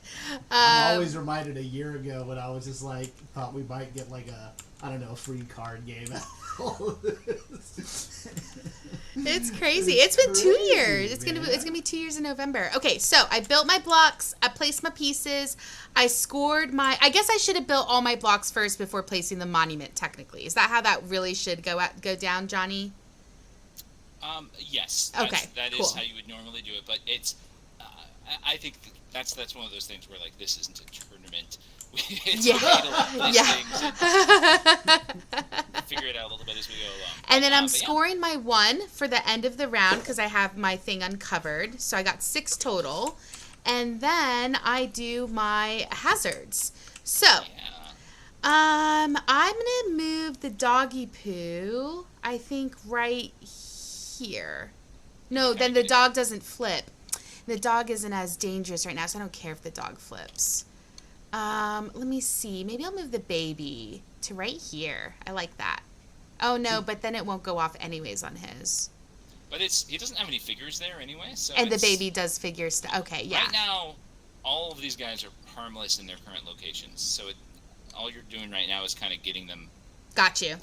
I'm always reminded a year ago when I was just like, thought we might get like a, I don't know, free card game out of all of this. It's crazy. It's been 2 years. It's man. gonna be 2 years in November. Okay, so I built my blocks. I placed my pieces. I scored my. I guess I should have built all my blocks first before placing the monument. Technically, is that how that really should go down, Johnny? Yes. Okay, That cool. is how you would normally do it, but it's. I think that's one of those things where like this isn't a tournament. It's Yeah. a way to like, place things and figure it out a little bit as we go along. And then I'm But yeah. scoring my 1 for the end of the round because I have my thing uncovered. So I got 6 total. And then I do my hazards. So, Yeah. I'm going to move the doggy poo, I think, right here. No, then the dog doesn't flip. The dog isn't as dangerous right now, so I don't care if the dog flips. Let me see. Maybe I'll move the baby to right here. I like that. Oh, no, but then it won't go off anyways on his. But he doesn't have any figures there anyway, so And the it's- baby does figure stuff. Okay, yeah. Right now, all of these guys are harmless in their current locations, so all you're doing right now is kind of getting them Got you.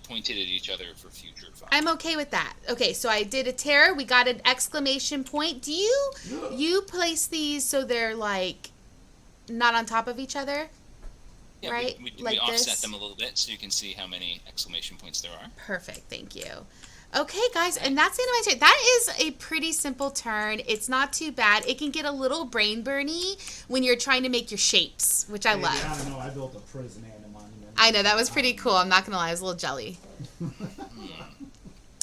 pointed at each other for future fun. I'm okay with that. Okay, so I did a terror. We got an exclamation point. Do you place these so they're like not on top of each other? Yeah, right? we Like offset this? them a little bit so you can see how many exclamation points there are. Perfect. Thank you. Okay, guys, and that's the end of my turn. That is a pretty simple turn. It's not too bad. It can get a little brain burny when you're trying to make your shapes, which I Maybe, love. I don't know. I built a prison and a monument. I know, that was pretty cool. I'm not going to lie. I was a little jelly.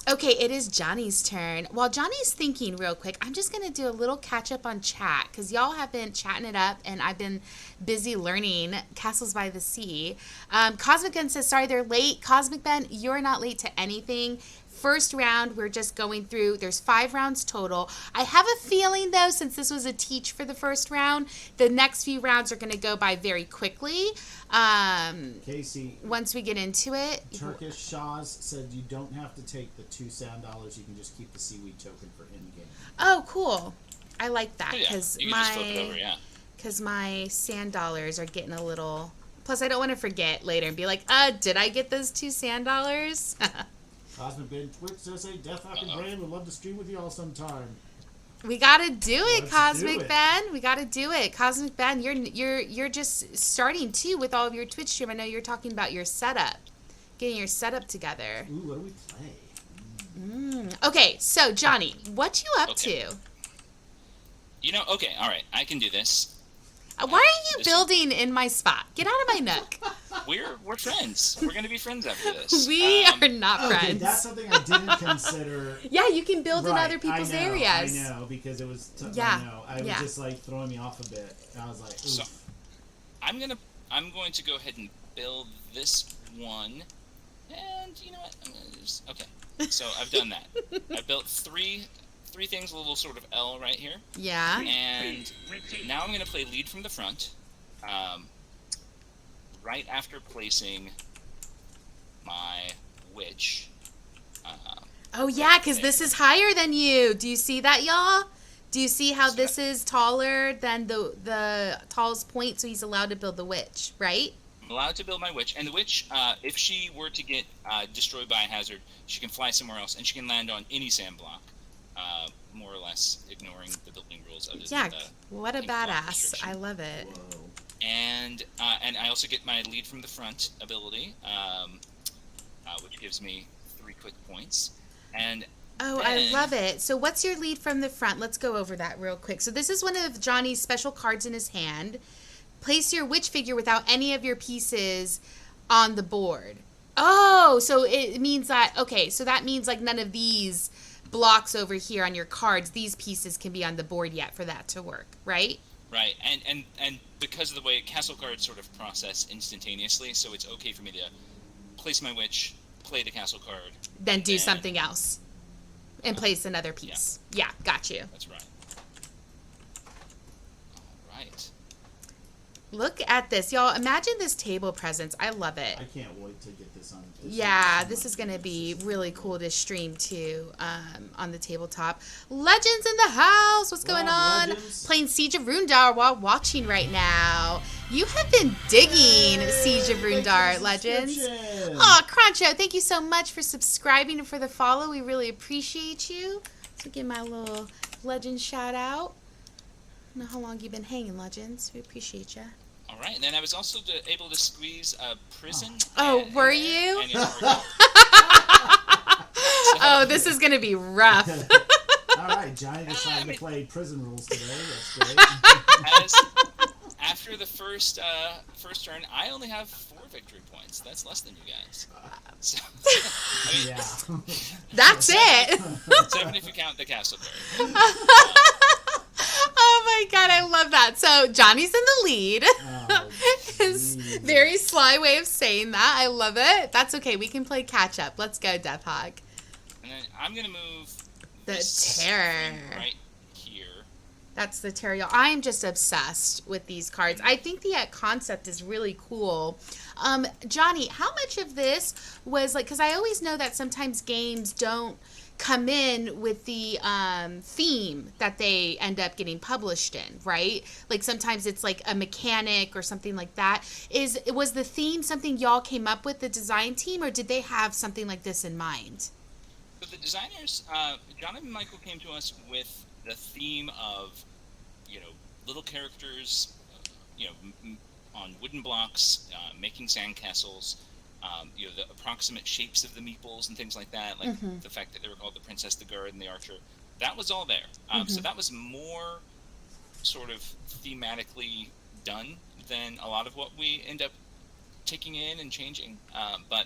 Okay, it is Johnny's turn. While Johnny's thinking real quick, I'm just going to do a little catch up on chat because y'all have been chatting it up and I've been busy learning Castles by the Sea. Cosmic Ben says, sorry, they're late. Cosmic Ben, you're not late to anything. First round, we're just going through. There's 5 rounds total. I have a feeling, though, since this was a teach for the first round, the next few rounds are going to go by very quickly. Casey, Once we get into it. Turkish Shaw's said you don't have to take the 2 sand dollars. You can just keep the seaweed token for in-game. Oh, cool. I like that Oh, yeah. because You can just flip it over, yeah. my sand dollars are getting a little. Plus, I don't want to forget later and be like, did I get those 2 sand dollars? Cosmic Ben Twitch says, hey, Death Hawk and Brand would love to stream with y'all sometime. We gotta do it, Let's Cosmic do it. Ben. We gotta do it, Cosmic Ben. You're just starting too with all of your Twitch stream. I know you're talking about your setup, getting your setup together. Ooh, what do we play? Okay, so Johnny, what you up Okay. to? You know, okay, all right, I can do this. Why are you This- building in my spot? Get out of my nook. We're friends. We're gonna be friends after this. We are not Okay, friends. that's something I didn't consider. Yeah, you can build in Right, other people's I know, areas. I know, because it was. Yeah, I know. I yeah. was just like throwing me off a bit. I was like, oof. So- I'm going to go ahead and build this one, and you know what? I'm gonna just okay. So I've done that. I built three things, a little sort of L right here, Yeah. and now I'm going to play lead from the front. Right after placing my witch. Oh yeah, because this is higher than you. Do you see that, y'all? Do you see how this is taller than the tallest point? So he's allowed to build the witch, right? I'm allowed to build my witch, and the witch, if she were to get destroyed by a hazard, she can fly somewhere else, and she can land on any sand block, more or less ignoring the building rules. Other Yeah. than What a ink block badass! restriction. I love it. Whoa. And I also get my lead from the front ability, which gives me 3 quick points. And Oh, I then- love it. So what's your lead from the front? Let's go over that real quick. So this is one of Johnny's special cards in his hand. Place your witch figure without any of your pieces on the board. Oh, so it means that, okay, so that means like none of these blocks over here on your cards, these pieces can be on the board yet for that to work, right? Right, and because of the way castle cards sort of process instantaneously, so it's okay for me to place my witch, play the castle card, Then do something else and place another piece. Yeah, got you. That's right. All right. Look at this, y'all. Imagine this table presence. I love it. I can't wait to get this on. Yeah, this is going to be really cool to stream too, on the tabletop. Legends in the house. What's going on? Legends. Playing Siege of Rundar while watching right now. You have been digging Siege of Rundar, Legends. Oh, Cruncho, thank you so much for subscribing and for the follow. We really appreciate you. So give my little Legends shout out. I don't know how long you've been hanging, Legends. We appreciate you. All right, and then I was also able to squeeze a prison. Oh, were you? Oh, this is going to be rough. All right, Johnny decided to play prison rules today. That's great. After the first turn, I only have 4 victory points. That's less than you guys. So, I mean, Yeah. That's it. 7 if you count the castle card. Oh my god, I love that. So Johnny's in the lead. Oh, His geez. very sly way of saying that. I love it. That's okay. We can play catch up. Let's go, Death Hawk. And then I'm gonna move The this terror. thing right here. That's the terror. I am just obsessed with these cards. I think the concept is really cool. Johnny, how much of this was like, because I always know that sometimes games don't come in with the theme that they end up getting published in, right? Like sometimes it's like a mechanic or something like that. Was the theme something y'all came up with, the design team, or did they have something like this in mind? So the designers, John and Michael, came to us with the theme of, little characters, on wooden blocks, making sandcastles. The approximate shapes of the meeples and things like that, like the fact that they were called the princess, the guard, and the archer. That was all there. So that was more sort of thematically done than a lot of what we end up taking in and changing. But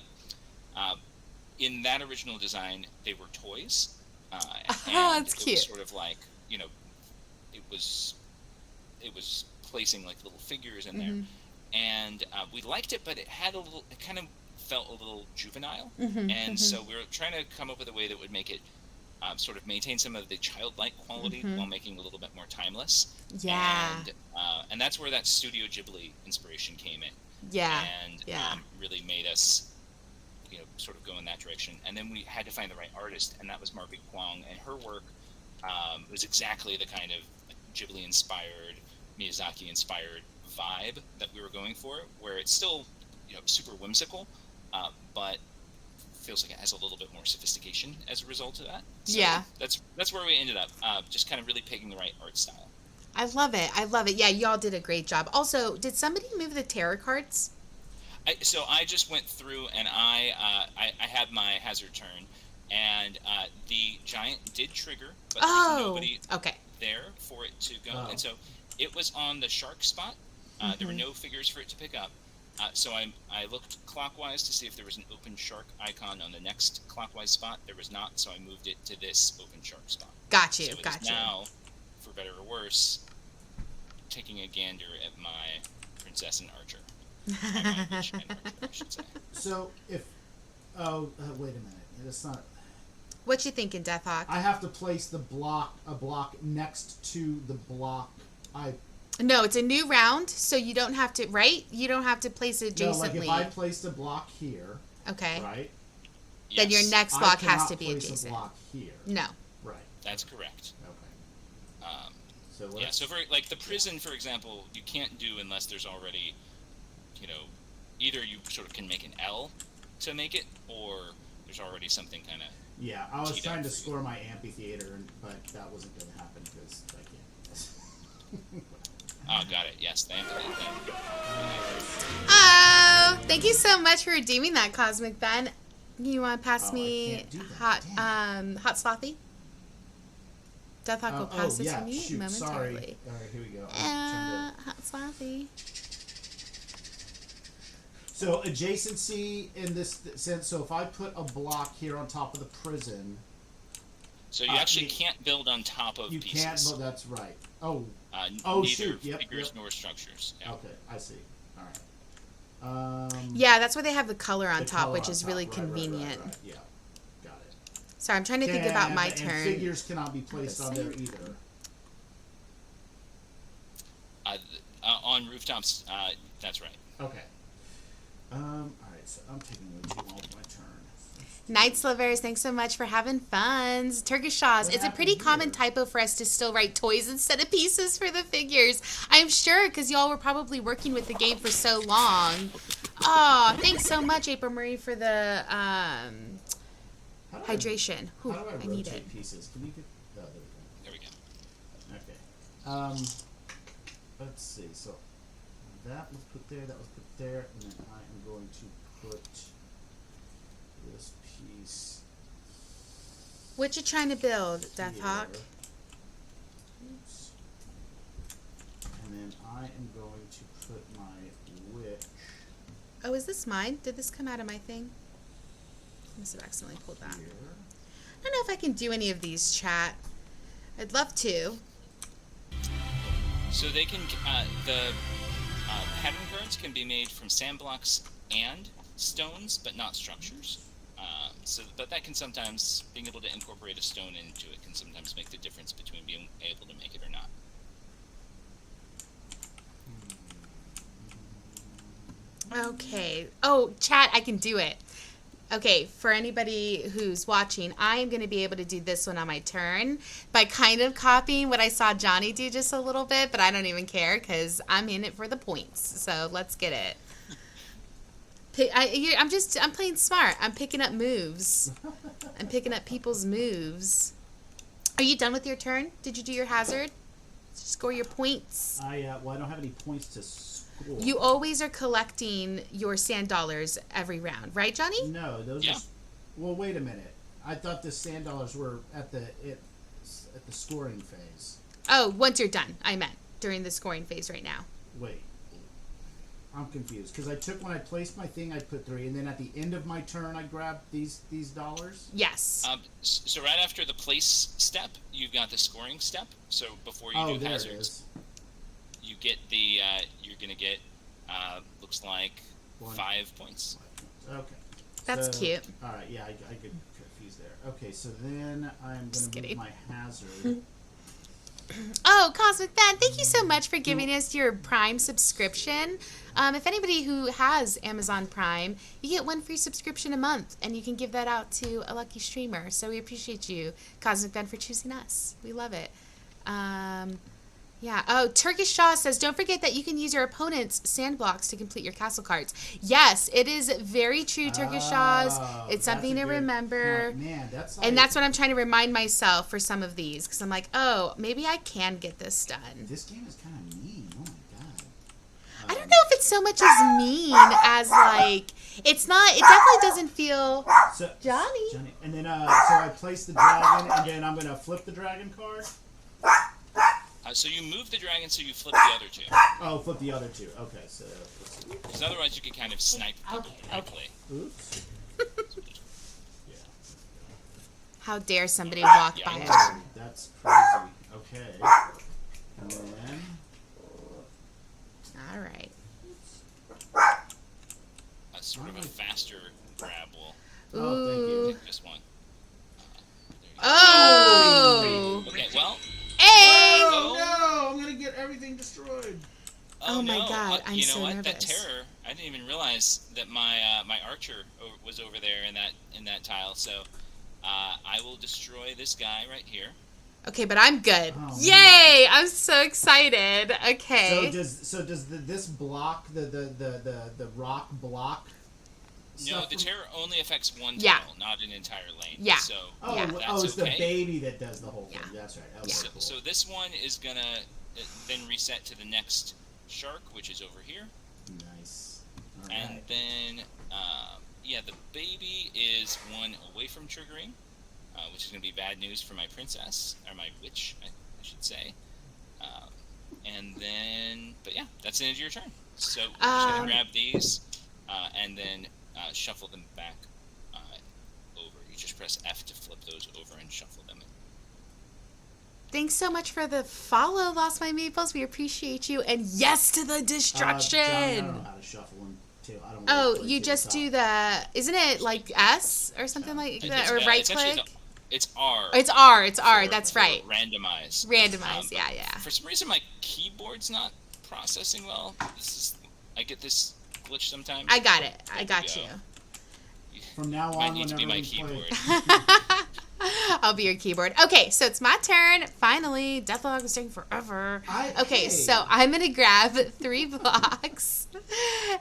in that original design, they were toys. And that's cute. It was sort of like, it was placing like little figures in there. And we liked it, but it kind of felt a little juvenile. So we were trying to come up with a way that would make it sort of maintain some of the childlike quality while making it a little bit more timeless. Yeah. And that's where that Studio Ghibli inspiration came in. Yeah. And really made us, sort of go in that direction. And then we had to find the right artist, and that was Margaret Kwong. And her work was exactly the kind of Ghibli-inspired, Miyazaki-inspired vibe that we were going for, where it's still super whimsical, but feels like it has a little bit more sophistication as a result of that. So that's where we ended up, just kind of really picking the right art style. I love it. Yeah, y'all did a great job. Also, did somebody move the tarot cards? So I just went through and I had my hazard turn, and the giant did trigger, but there was nobody there for it to go, and so it was on the shark spot. There were no figures for it to pick up. So I looked clockwise to see if there was an open shark icon on the next clockwise spot. There was not, so I moved it to this open shark spot. Got you. So it is now, for better or worse, taking a gander at my princess and archer. My witch and archer, I should say. So if... wait a minute. It's not... What you thinking, Death Hawk? I have to place a block next to the block No, it's a new round, so you don't have to, right? You don't have to place it adjacently. No, like if I placed a block here, right? Then your next block has to be place adjacent. A block here. No. Right. That's correct. Okay. So for like the prison, for example, you can't do unless there's already, either you sort of can make an L to make it, or there's already something kind of. Yeah, I was trying to score my amphitheater, but that wasn't going to happen because I can't. Oh, got it. Yes, the amphitheater. Oh, thank you so much for redeeming that, Cosmic Ben. You want to pass me hot slothy? Death Hawk will pass it to me momentarily. Sorry. All right, here we go. Hot slothy. So adjacency in this sense. So if I put a block here on top of the prison, So you actually can't build on top of you pieces. You can't, that's right. Neither shoot. Yep, figures nor structures. Yeah. Okay, I see. All right. Yeah, that's why they have the color on top, which is really convenient. Right. Yeah, got it. Sorry, I'm trying to think about my turn. And figures cannot be placed on there either. On rooftops, that's right. Okay. All right, so I'm taking way too long with my turn. Night Slivers, thanks so much for having fun. Turkish Shaws, it's a pretty common typo for us to still write toys instead of pieces for the figures. I'm sure, because y'all were probably working with the game for so long. Oh, thanks so much, April Marie, for the hydration. Whew, how do I need rotate it. pieces? Can you get... Oh, There we go. Okay. Let's see. So that was put there, that was put there, and then I am going to put this piece. What you trying to build, Deathhawk? Oops. And then I am going to put my witch. Oh, is this mine? Did this come out of my thing? I must have accidentally pulled that. Here. I don't know if I can do any of these, chat. I'd love to. So they can, the pattern cards can be made from sand blocks and stones, but not structures. But that can sometimes, being able to incorporate a stone into it can sometimes make the difference between being able to make it or not. Okay. Oh, chat, I can do it. Okay, for anybody who's watching, I am going to be able to do this one on my turn by kind of copying what I saw Johnny do just a little bit, but I don't even care because I'm in it for the points. So let's get it. I'm playing smart. I'm picking up moves. I'm picking up people's moves. Are you done with your turn? Did you do your hazard? Score your points. Well, I don't have any points to score. You always are collecting your sand dollars every round, right, Johnny? No, those are... Well, wait a minute. I thought the sand dollars were at the scoring phase. Oh, once you're done, I meant. During the scoring phase right now. Wait. I'm confused. Because when I placed my thing, I put 3, and then at the end of my turn, I grabbed these dollars? Yes. So right after the place step, you've got the scoring step. So before you do hazards, you get the... you're going to get, looks like, 5 points. Okay. That's cute. All right, yeah, I get confused there. Okay, so then I'm going to move my hazard. Oh, Cosmic Fan, thank you so much for giving us your Prime subscription. If anybody who has Amazon Prime, you get 1 free subscription a month, and you can give that out to a lucky streamer. So we appreciate you, Cosmic Fan, for choosing us. We love it. Yeah. Oh, Turkish Shaw says, don't forget that you can use your opponent's sand blocks to complete your castle cards. Yes, it is very true, Turkish Shaws. It's something to remember. Man, that's and that's what I'm trying to remind myself for some of these. Because I'm like, oh, maybe I can get this done. This game is kind of mean. Oh, my God. I don't know if it's so much as mean as, like, it's not, it definitely doesn't feel... Johnny. And then, so I place the dragon, and then I'm going to flip the dragon card. So you move the dragon, so you flip the other 2. Oh, flip the other 2. Okay, so... Because otherwise you could kind of snipe people when play. Oops. Yeah. How dare somebody walk by us. That's crazy. Okay. And then... All right. Sort of a faster grab will... Oh, thank you. Just one. Oh! Okay, well... Hey! Oh, no! I'm going to get everything destroyed. Oh my God, I'm you know so what? nervous. That terror! I didn't even realize that my my archer was over there in that tile. So I will destroy this guy right here. Okay, but I'm good. Oh, Yay! I'm so excited. Okay. So does this block the rock block? No, the terror only affects one tile, Yeah. not an entire lane. Yeah. So it's that's the okay. baby that does the whole thing. Yeah. That's right. Okay, Yeah. cool. So this one is gonna then reset to the next shark, which is over here. Nice. All And right. then, the baby is one away from triggering, which is going to be bad news for my princess, or my witch, I should say. And then, but yeah, that's the end of your turn. So we're just going to grab these, and then shuffle them back over. You just press F to flip those over and shuffle them Thanks so much for the follow, Lost My Meeples. We appreciate you. And yes to the destruction. Johnny, I don't know how to shuffle one too. I don't. Oh, really you just do the. Isn't it like S or something like that, or right click? It's R. It's R. It's R. That's right. Randomize. Randomize. Yeah. For some reason, my keyboard's not processing well. I get this glitch sometimes. I got it. I got you. From now on, might need to be my keyboard. I'll be your keyboard. Okay, so it's my turn. Finally, Deathlog was taking forever. So I'm going to grab 3 blocks.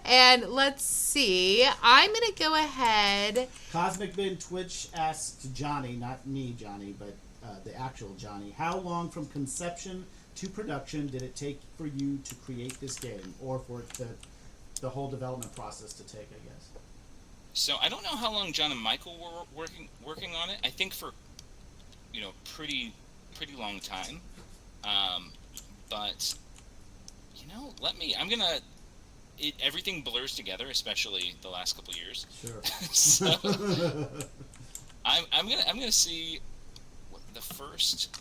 And let's see. I'm going to go ahead. Cosmic Bin Twitch asks Johnny, not me, Johnny, but the actual Johnny, how long from conception to production did it take for you to create this game, or for the whole development process to take, I guess? So I don't know how long John and Michael were working on it. I think for pretty long time. But everything blurs together, especially the last couple years. Sure. So I'm gonna see what the first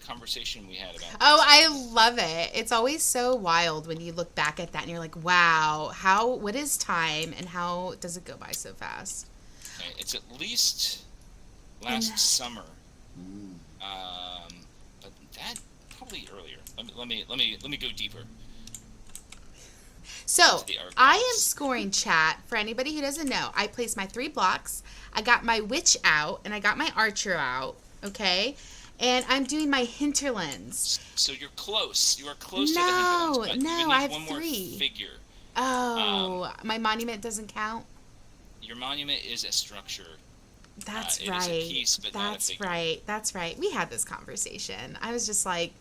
conversation we had about. Oh, I love it. It's always so wild when you look back at that and you're like, wow, what is time and how does it go by so fast? Okay, it's at least last summer. But that probably earlier. Let me go deeper. So I am scoring, chat. For anybody who doesn't know, I placed my 3 blocks. I got my witch out and I got my archer out. Okay. And I'm doing my hinterlands. So you're close. You are close to the hinterlands. But No, I have one 3. More figure. Oh, my monument doesn't count? Your monument is a structure. That's it right. Is a piece, but not a figure. That's right. We had this conversation. I was just like,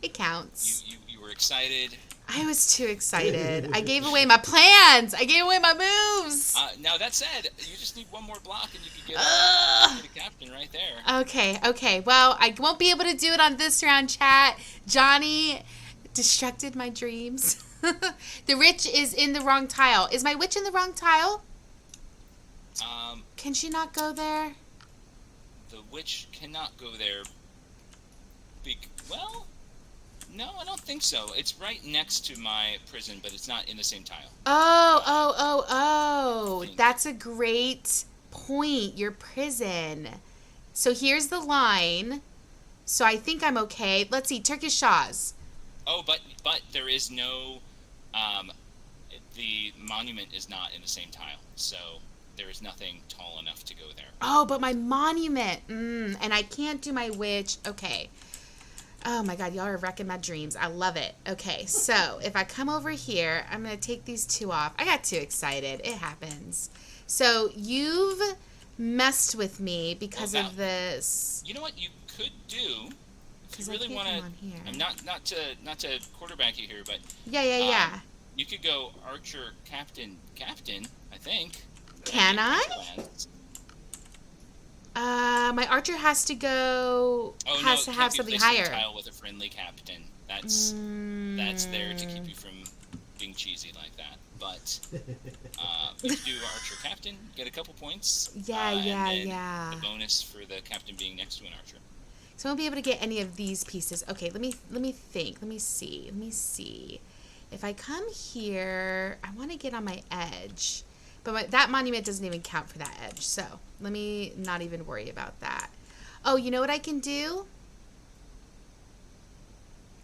it counts. You were excited. I was too excited. I gave away my plans. I gave away my moves. Now that said, you just need one more block and you can get a captain right there. Okay. Well, I won't be able to do it on this round, chat. Johnny destructed my dreams. The witch is in the wrong tile. Is my witch in the wrong tile? Can she not go there? The witch cannot go there. No, I don't think so. It's right next to my prison, but it's not in the same tile. Oh. That's a great point. Your prison. So here's the line. So I think I'm okay. Let's see. Turkish Shahs. Oh, but there is no... the monument is not in the same tile, so there is nothing tall enough to go there. Oh, but my monument. And I can't do my witch. Okay. Oh my God, y'all are wrecking my dreams. I love it. Okay, so if I come over here, I'm going to take these 2 off. I got too excited. It happens. So you've messed with me because of this. You know what you could do? If you really want to... I'm not to quarterback you here, but... Yeah. You could go archer, captain, I think. Can I? My archer has to go. Has to have something higher. Tile with a friendly captain. That's there to keep you from being cheesy like that. But you can do archer captain, get a couple points. Yeah. The bonus for the captain being next to an archer. So I won't be able to get any of these pieces. Okay, let me think. Let me see. If I come here, I want to get on my edge. But that monument doesn't even count for that edge, so let me not even worry about that. Oh, you know what I can do?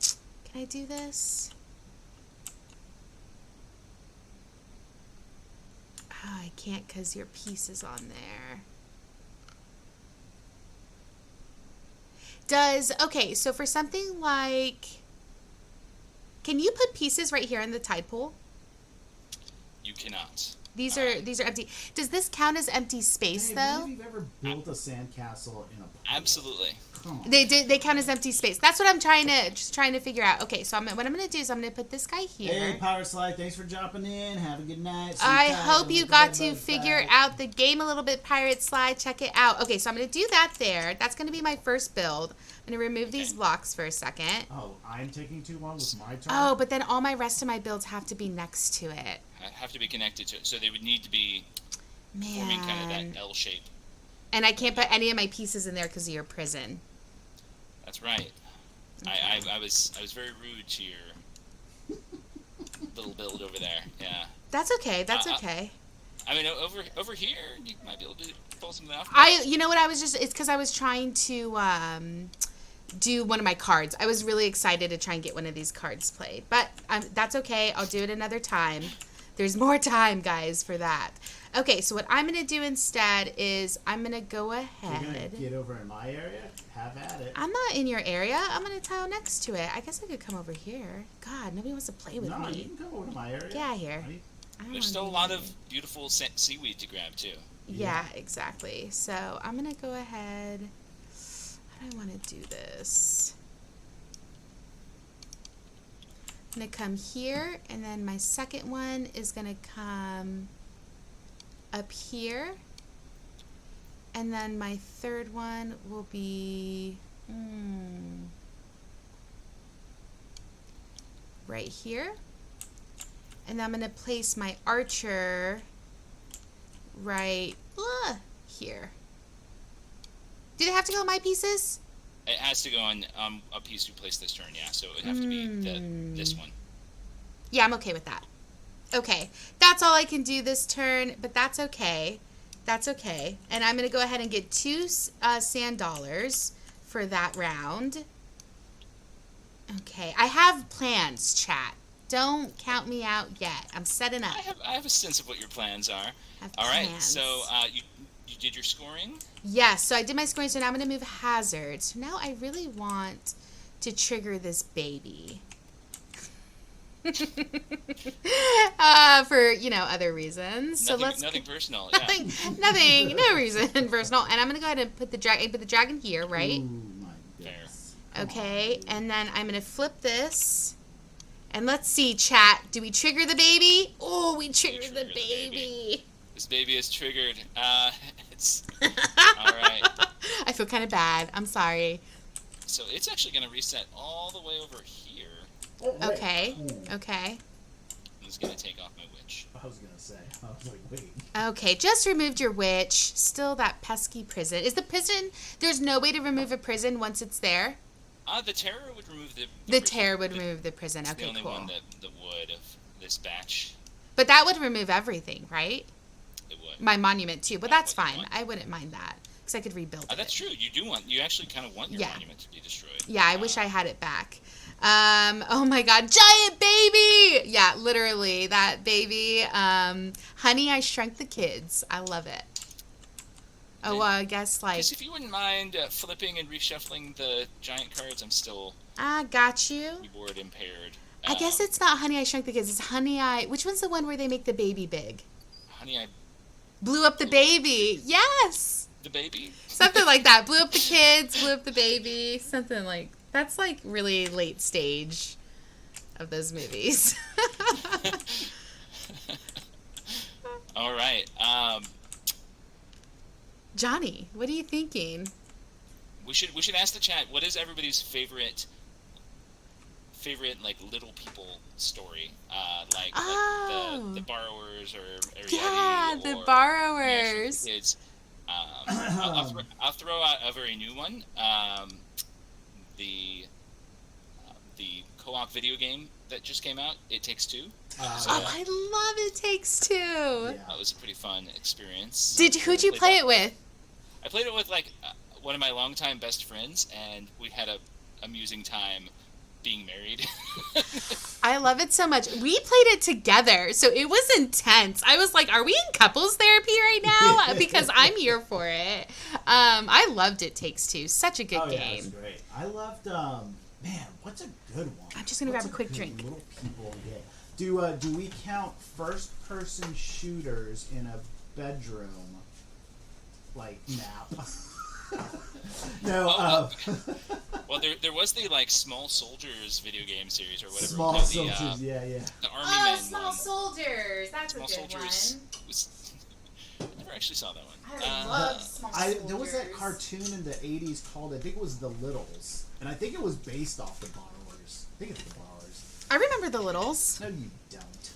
Can I do this? Oh, I can't because your piece is on there. Okay, so for something like... Can you put pieces right here in the tide pool? You cannot. These are empty. Does this count as empty space, though? Have you ever built a sandcastle in a pool? Absolutely. Come on. They count as empty space. That's what I'm trying to figure out. Okay, so what I'm going to do is I'm going to put this guy here. Hey, Power Slide, thanks for dropping in. Have a good night. I hope you got to figure out the game a little bit, Pirate Slide. Check it out. Okay, so I'm going to do that there. That's going to be my first build. I'm going to remove these blocks for a second. Oh, I'm taking too long with my turn? Oh, but then all my rest of my builds have to be next to it. Have to be connected to it, so they would need to be forming kind of that L shape. And I can't put any of my pieces in there because of your prison. That's right. Okay. I was very rude to your little build over there. Yeah. That's okay. That's okay. I mean, over here, you might be able to pull something off. You know what? It's because I was trying to do one of my cards. I was really excited to try and get one of these cards played, but that's okay. I'll do it another time. There's more time, guys, for that. Okay, so what I'm going to do instead is I'm going to go ahead. You're going to get over in my area? Have at it. I'm not in your area. I'm going to tile next to it. I guess I could come over here. God, nobody wants to play with me. No, you can come over to my area. Get out of here. There's still a lot of beautiful seaweed to grab, too. Yeah, exactly. So I'm going to go ahead. How do I want to do this? I'm going to come here, and then my second one is going to come up here. And then my third one will be right here. And then I'm going to place my archer right here. Do they have to go on my pieces? It has to go on a piece you place this turn, yeah. So it would have to be this one. Yeah, I'm okay with that. Okay, that's all I can do this turn, but that's okay. That's okay. And I'm going to go ahead and get 2 sand dollars for that round. Okay, I have plans, chat. Don't count me out yet. I'm setting up. I have a sense of what your plans are. All right, so you did your scoring? Yes, so I did my scoring, so now I'm going to move hazard. So now I really want to trigger this baby. For, other reasons. Nothing personal. Nothing, no reason personal. And I'm going to go ahead and put the dragon here, right? Ooh, my goodness. Okay, and then I'm going to flip this. And let's see, chat. Do we trigger the baby? Oh, we triggered the baby. This baby is triggered. It's all right. I feel kind of bad. I'm sorry. So it's actually going to reset all the way over here. Oh, right. Okay. Okay. I'm just going to take off my witch. I was going to say. I was like, wait. Okay, just removed your witch. Still that pesky prison. Is the prison... There's no way to remove a prison once it's there? The terror would remove the prison. Terror would remove the prison. Okay, the only cool. one that would of this batch. But that would remove everything, right? It would. My monument too, but that's fine. I wouldn't mind that because I could rebuild it. That's true. You actually kind of want your monument to be destroyed. Yeah, I wish I had it back. Oh my God, giant baby! Yeah, literally that baby. Honey, I Shrunk the Kids. I love it. Oh, well, I guess like. Because if you wouldn't mind flipping and reshuffling the giant cards, I'm still. I got you. Keyboard impaired. I guess it's not Honey, I Shrunk the Kids. It's Honey, I. Which one's the one where they make the baby big? Honey, I. Blew up the baby. Yes. The baby. Something like that. Blew up the kids. Blew up the baby. Something like that's like really late stage of those movies. All right. Johnny, what are you thinking? We should ask the chat, what is everybody's favorite like little people story? Like the borrowers or Ariadne the or borrowers. Kids. I'll throw out a very new one. The co-op video game that just came out, It Takes Two. I love It Takes Two. Yeah. That was a pretty fun experience. Who'd you play it with? I played it with like one of my longtime best friends, and we had a amusing time being married. I love it so much. We played it together, so it was intense. I was like, are we in couples therapy right now? Because I'm here for it. I loved It Takes Two. Such a good game. Yeah, it's great. I loved, man, what's a good one? I'm just going to grab a quick drink. Little people game. Do we count first-person shooters in a bedroom, like, map? No. Well, there was the like Small Soldiers video game series or whatever. Small Soldiers, yeah. The Army Men Small one. Soldiers. That's Small a good Soldiers one. I never actually saw that one. I love Small Soldiers. There was that cartoon in the 80s called, I think it was The Littles, and I think it was based off the Borrowers. I think it's the Borrowers. I remember the Littles. No, you don't.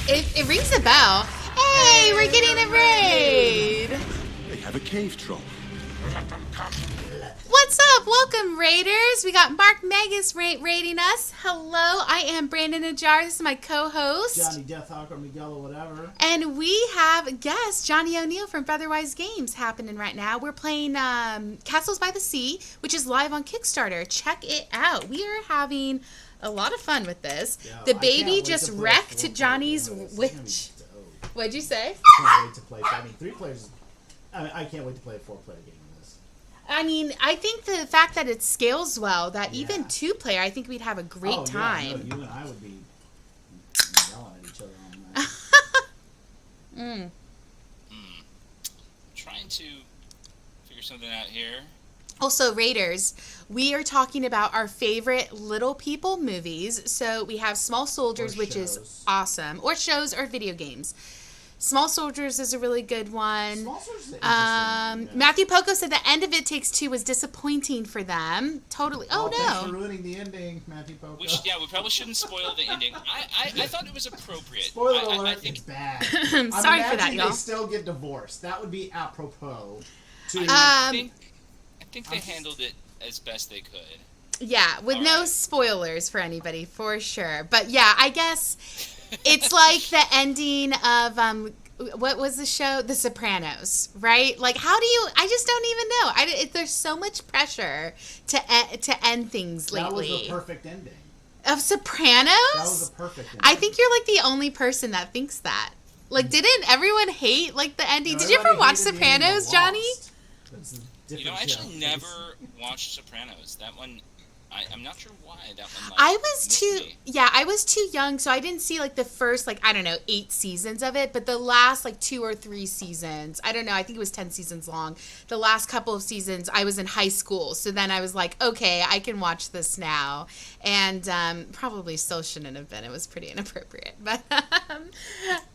It rings a bell. Hey, we're getting a raid. They have a cave troll. What's up, Welcome, Raiders. We got Mark Megas rating us. Hello, I am Brandon Ajar. This is my co-host. Johnny Deathhawk or Miguel or whatever. And we have guest Johnny O'Neill from Brotherwise Games happening right now. We're playing Castles by the Sea, which is live on Kickstarter. Check it out. We are having a lot of fun with this. Yeah, the baby just wrecked Johnny's witch. What'd you say? Can't wait to play. I mean, 3 players. I can't wait to play a 4-player game in this. I mean, I think the fact that it scales well, that even 2-player, I think we'd have a great time. Yeah, no, you and I would be yelling at each other on that. Trying to figure something out here. Also, Raiders, we are talking about our favorite little people movies. So we have Small Soldiers, which is awesome, or shows or video games. Small Soldiers is a really good one. Small Soldiers is interesting. Matthew Poco said the end of It Takes Two was disappointing for them. Totally. Oh, no. Thanks for ruining the ending, Matthew Poco. We probably shouldn't spoil the ending. I thought it was appropriate. Spoiler alert, I think it's bad. I'm sorry for that, y'all. They still get divorced. That would be apropos. I think they handled it as best they could. Yeah, with no spoilers for anybody, for sure. But yeah, I guess it's like the ending of what was the show? The Sopranos, right? Like, how do you? I just don't even know. There's so much pressure to end things lately. That was the perfect ending. Of Sopranos? That was a perfect ending. I think you're like the only person that thinks that. Like, didn't everyone hate like the ending? No, Did you ever watch hated the ending of Sopranos, Johnny? Lost. I actually never watched Sopranos. That one, I'm not sure why that one. I was too young, so I didn't see like the first 8 seasons of it, but the last 2 or 3 seasons, I don't know, I think it was 10 seasons long. The last couple of seasons, I was in high school, so then I was like, okay, I can watch this now, and probably still shouldn't have been. It was pretty inappropriate, but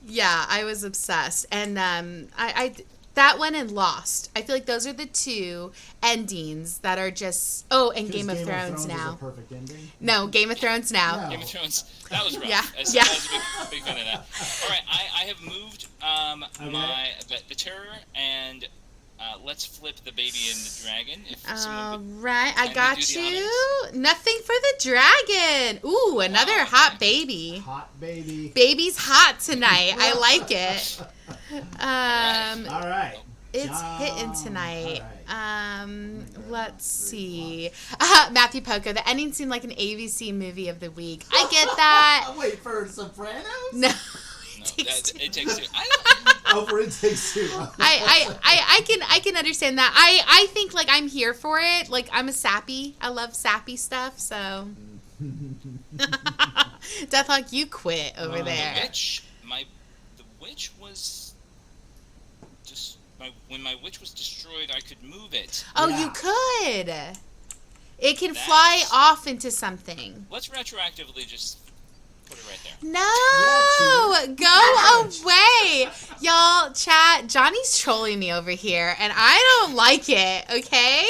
yeah, I was obsessed, and I that one and Lost. I feel like those are the 2 endings that are just... Oh, and Game of Thrones now. Is a perfect ending? No, Game of Thrones now. No. Game of Thrones. That was rough. Yeah. I was a big fan of that. All right, I have moved the terror and let's flip the baby and the dragon. All right, I got you. Nothing for the dragon. Ooh, another hot baby. Hot baby. Baby's hot tonight. I like it. All right. It's hitting tonight. All Let's see. Matthew Poco, the ending seemed like an ABC movie of the week. I get that. Wait, for Sopranos? No. It takes 2. For It Takes Two. I can understand that. I think I'm here for it. I'm a sappy. I love sappy stuff. So Deathhawk, you quit over there. The witch was just when my witch was destroyed, I could move it. Oh, yeah. You could. It can fly off into something. Let's retroactively just put it right there. No! Go away! Y'all, chat, Johnny's trolling me over here, and I don't like it, okay?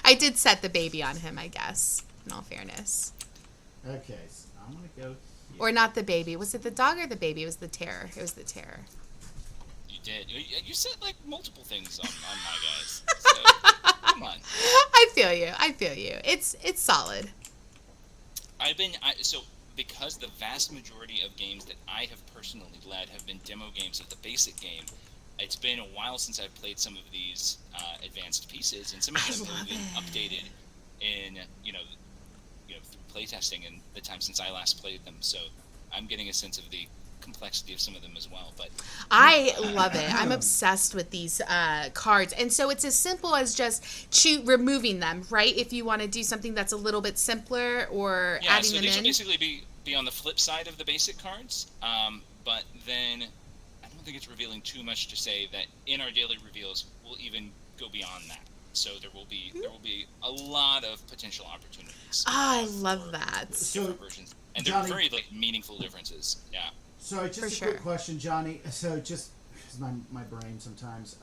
I did set the baby on him, I guess, in all fairness. Okay, so I'm going to go here. Or not the baby. Was it the dog or the baby? It was the terror. It was the terror. You did. You said, multiple things on my guys. So, come on. I feel you. It's solid. Because the vast majority of games that I have personally led have been demo games of the basic game, it's been a while since I've played some of these advanced pieces, and some of them have been updated in through playtesting and the time since I last played them. So I'm getting a sense of the complexity of some of them as well. But I love it. I'm obsessed with these cards, and so it's as simple as just removing them, right? If you want to do something that's a little bit simpler or adding them in. Yeah, so these will basically be on the flip side of the basic cards, but then I don't think it's revealing too much to say that in our daily reveals we'll even go beyond that. So there will be a lot of potential opportunities. I love that. Different versions, and they're very meaningful differences. Yeah. So just a quick question, Johnny. So just my brain sometimes.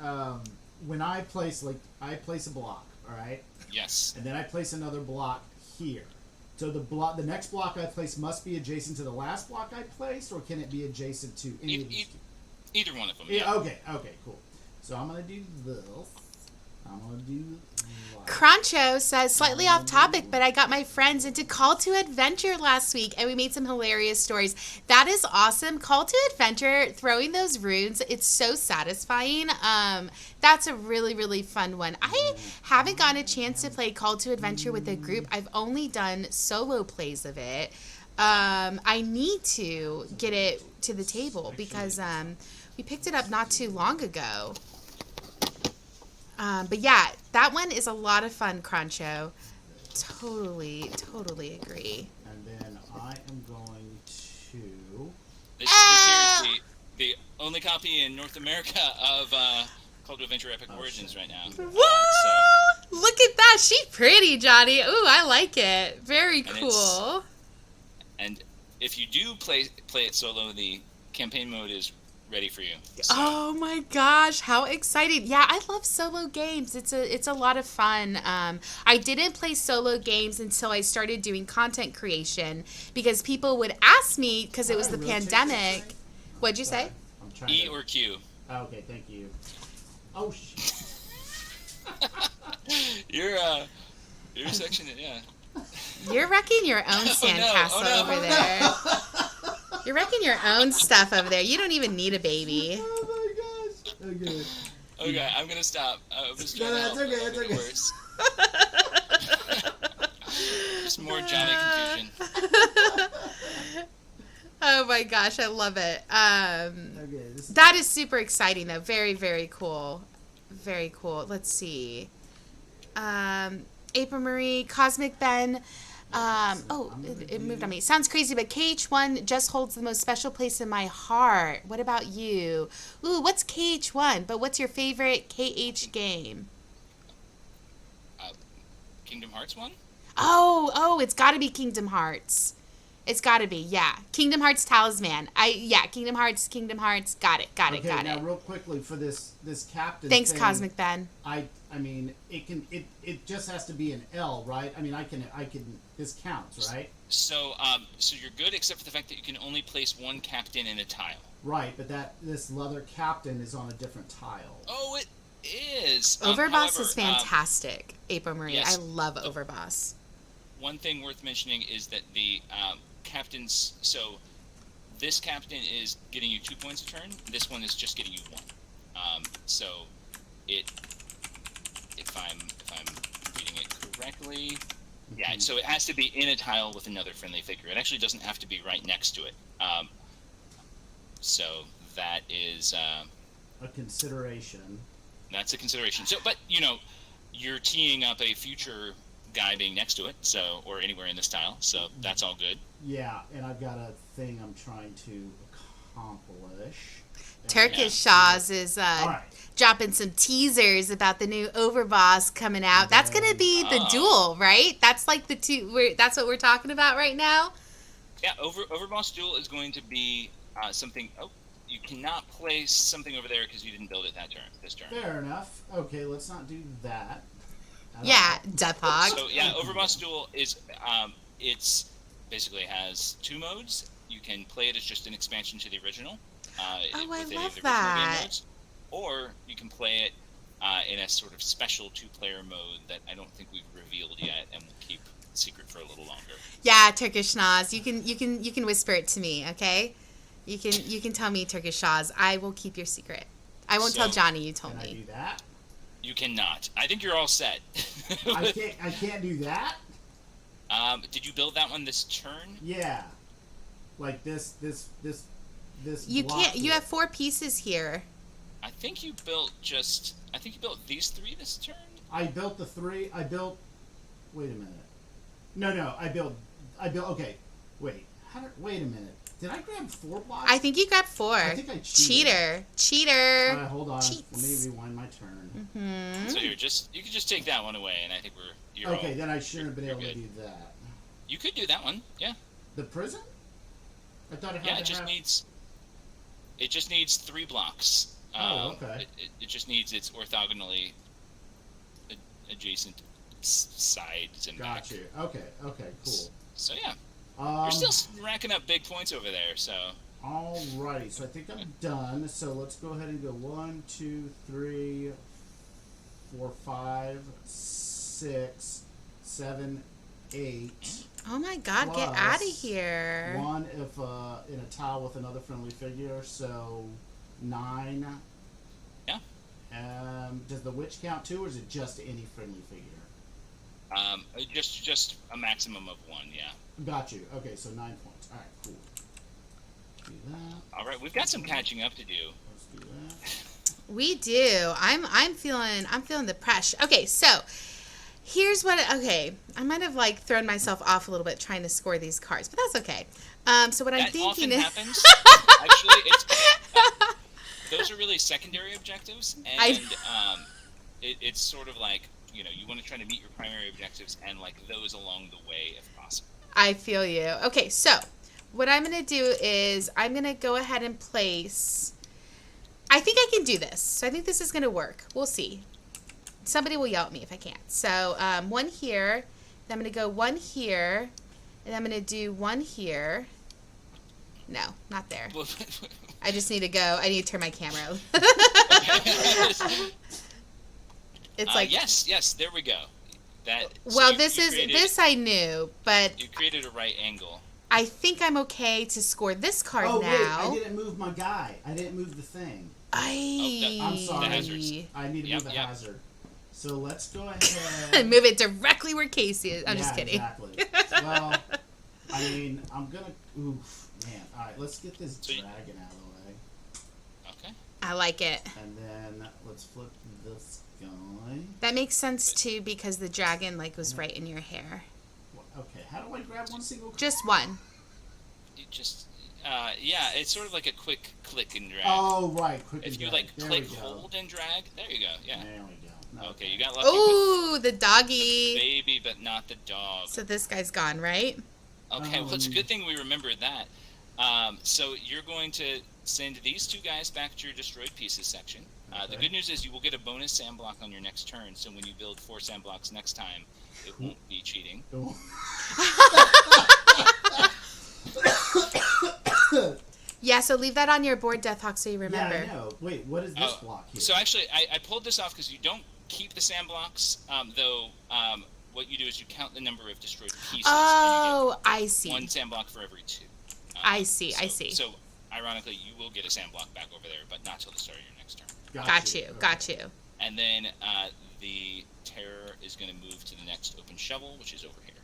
When I place a block, all right? Yes. And then I place another block here. So the next block I place must be adjacent to the last block I placed, or can it be adjacent to any of these? Either one of them. Yeah. Okay. Cool. So I'm gonna do this. I'm gonna do. Cruncho says, slightly off topic, but I got my friends into Call to Adventure last week, and we made some hilarious stories. That is awesome. Call to Adventure, throwing those runes, it's so satisfying. That's a really, really fun one. I haven't gotten a chance to play Call to Adventure with a group. I've only done solo plays of it. I need to get it to the table because we picked it up not too long ago. But yeah, that one is a lot of fun, Cruncho. Totally agree. And then I am going to. This here is the only copy in North America of Call to Adventure Epic Origins right now. Whoa! Look at that. She's pretty, Johnny. Ooh, I like it. Very cool. And if you do play it solo, the campaign mode is ready for you. So. Oh my gosh, how exciting. Yeah, I love solo games. It's a lot of fun. I didn't play solo games until I started doing content creation because people would ask me because it was the pandemic. What'd you say? I'm trying E or Q? Oh, okay, thank you. Oh, shit. Your section, yeah. You're wrecking your own sandcastle over there. You're wrecking your own stuff over there. You don't even need a baby. Oh my gosh. Okay. Okay, I'm gonna stop. I was trying to help. It's okay. Worse. Just more Johnny confusion. Oh my gosh, I love it. Okay, that is super exciting though. Very, very cool. Very cool. Let's see. April Marie, Cosmic Ben. It moved on me. Sounds crazy, but KH1 just holds the most special place in my heart. What about you? Ooh, what's KH1? But what's your favorite KH game? Kingdom Hearts 1? Oh, it's got to be Kingdom Hearts. It's got to be, yeah. Kingdom Hearts Talisman. Kingdom Hearts. Got it. Okay, now real quickly for this captain. Thanks, thing, Cosmic Ben. I mean, it just has to be an L, right? I mean, I can. This counts, right? So you're good, except for the fact that you can only place one captain in a tile. Right, but this leather captain is on a different tile. Oh, it is. Overboss is fantastic, April Marie. Yes. I love Overboss. One thing worth mentioning is that the captains. So this captain is getting you 2 points a turn. This one is just getting you 1. So if I'm reading it correctly, yeah. So it has to be in a tile with another friendly figure. It actually doesn't have to be right next to it. So that is a consideration. That's a consideration. So, but you're teeing up a future guy being next to it, so or anywhere in this tile. So that's all good. Yeah, and I've got a thing I'm trying to accomplish. Turkish Shaw's is dropping some teasers about the new Overboss coming out. That's going to be the duel, right? That's like the two. That's what we're talking about right now. Yeah, Overboss duel is going to be something. Oh, you cannot place something over there because you didn't build it this turn. Fair enough. Okay, let's not do that. Yeah, Death Hog. So yeah, Overboss duel is it's basically has 2 modes. You can play it as just an expansion to the original. I love game that. modes, or you can play it in a sort of special 2-player mode that I don't think we've revealed yet, and we'll keep secret for a little longer. Yeah, Turkish Naz, you can whisper it to me, okay? You can tell me Turkish Shaw's. I will keep your secret. I won't tell Johnny you told me. Can I do that? You cannot. I think you're all set. I can't do that. Did you build that one this turn? Yeah. Like this. You can't. You have 4 pieces here. I think you built these 3 this turn. I built the 3. Wait a minute. No. I built. Okay. Wait. Wait a minute. Did I grab 4 blocks? I think you grabbed 4. I think I cheated. Cheater. All right, hold on. Cheats. Let me rewind my turn. Mm-hmm. So you can just take that one away, and I think you're okay. Then I shouldn't have been able to do that. You could do that one. Yeah. The prison? I thought it had yeah, it just needs 3 blocks. Okay. It just needs its orthogonally adjacent sides and back. Got you. Okay, cool. So yeah, you're still racking up big points over there. So. Alrighty, so I think I'm done. So let's go ahead and go 1, 2, 3, 4, 5, 6, 7, 8. Oh my God! Get out of here. 1 if in a tile with another friendly figure, so 9. Yeah. Does the witch count too, or is it just any friendly figure? Just a maximum of 1. Yeah. Got you. Okay, so 9 points. All right, cool. Do that. All right, we've got some catching up to do. Let's do that. We do. I'm feeling the pressure. Okay, so here's what. Okay, I might have like thrown myself off a little bit trying to score these cards, but that's okay. So what I'm thinking often is, happens. Actually, those are really secondary objectives, and it's sort of like you want to try to meet your primary objectives and like those along the way if possible. I feel you. Okay, so what I'm going to do is I'm going to go ahead and place. I think I can do this. So I think this is going to work. We'll see. Somebody will yell at me if I can't. So 1 here. Then I'm going to go 1 here. And I'm going to do 1 here. No, not there. I just need to go. I need to turn my camera. It's like yes, there we go. This I knew, but you created a right angle. I think I'm okay to score this card now. Wait, I didn't move my guy. I didn't move the thing. I'm sorry. I need to move the hazard. So let's go ahead. Move it directly where Casey is. I'm just kidding. Exactly. Well, I mean, I'm gonna. Oof, man. All right, let's get this dragon out of the way. Okay. I like it. And then let's flip this guy. That makes sense too because the dragon was right in your hair. Okay, how do I grab one single card? Just one. You just it's sort of like a quick click and drag. Oh right, quick if and you drag. click, hold, and drag, there you go. Yeah. There we go. No, okay, you got lucky. Ooh, the doggy. The baby, but not the dog. So this guy's gone, right? Okay, well it's a good thing we remembered that. So you're going to send these 2 guys back to your destroyed pieces section. The good news is you will get a bonus sand block on your next turn, so when you build 4 sand blocks next time, it won't be cheating. Yeah, so leave that on your board, Deathhawk, so you remember. Yeah, I know. Wait, what is this block here? So actually, I pulled this off because you don't keep the sand blocks, though what you do is you count the number of destroyed pieces. Oh, and you get I see. 1 sand block for every 2. I see. So ironically, you will get a sand block back over there, but not till the start of your next turn. Got you. And then the terror is going to move to the next open shovel, which is over here.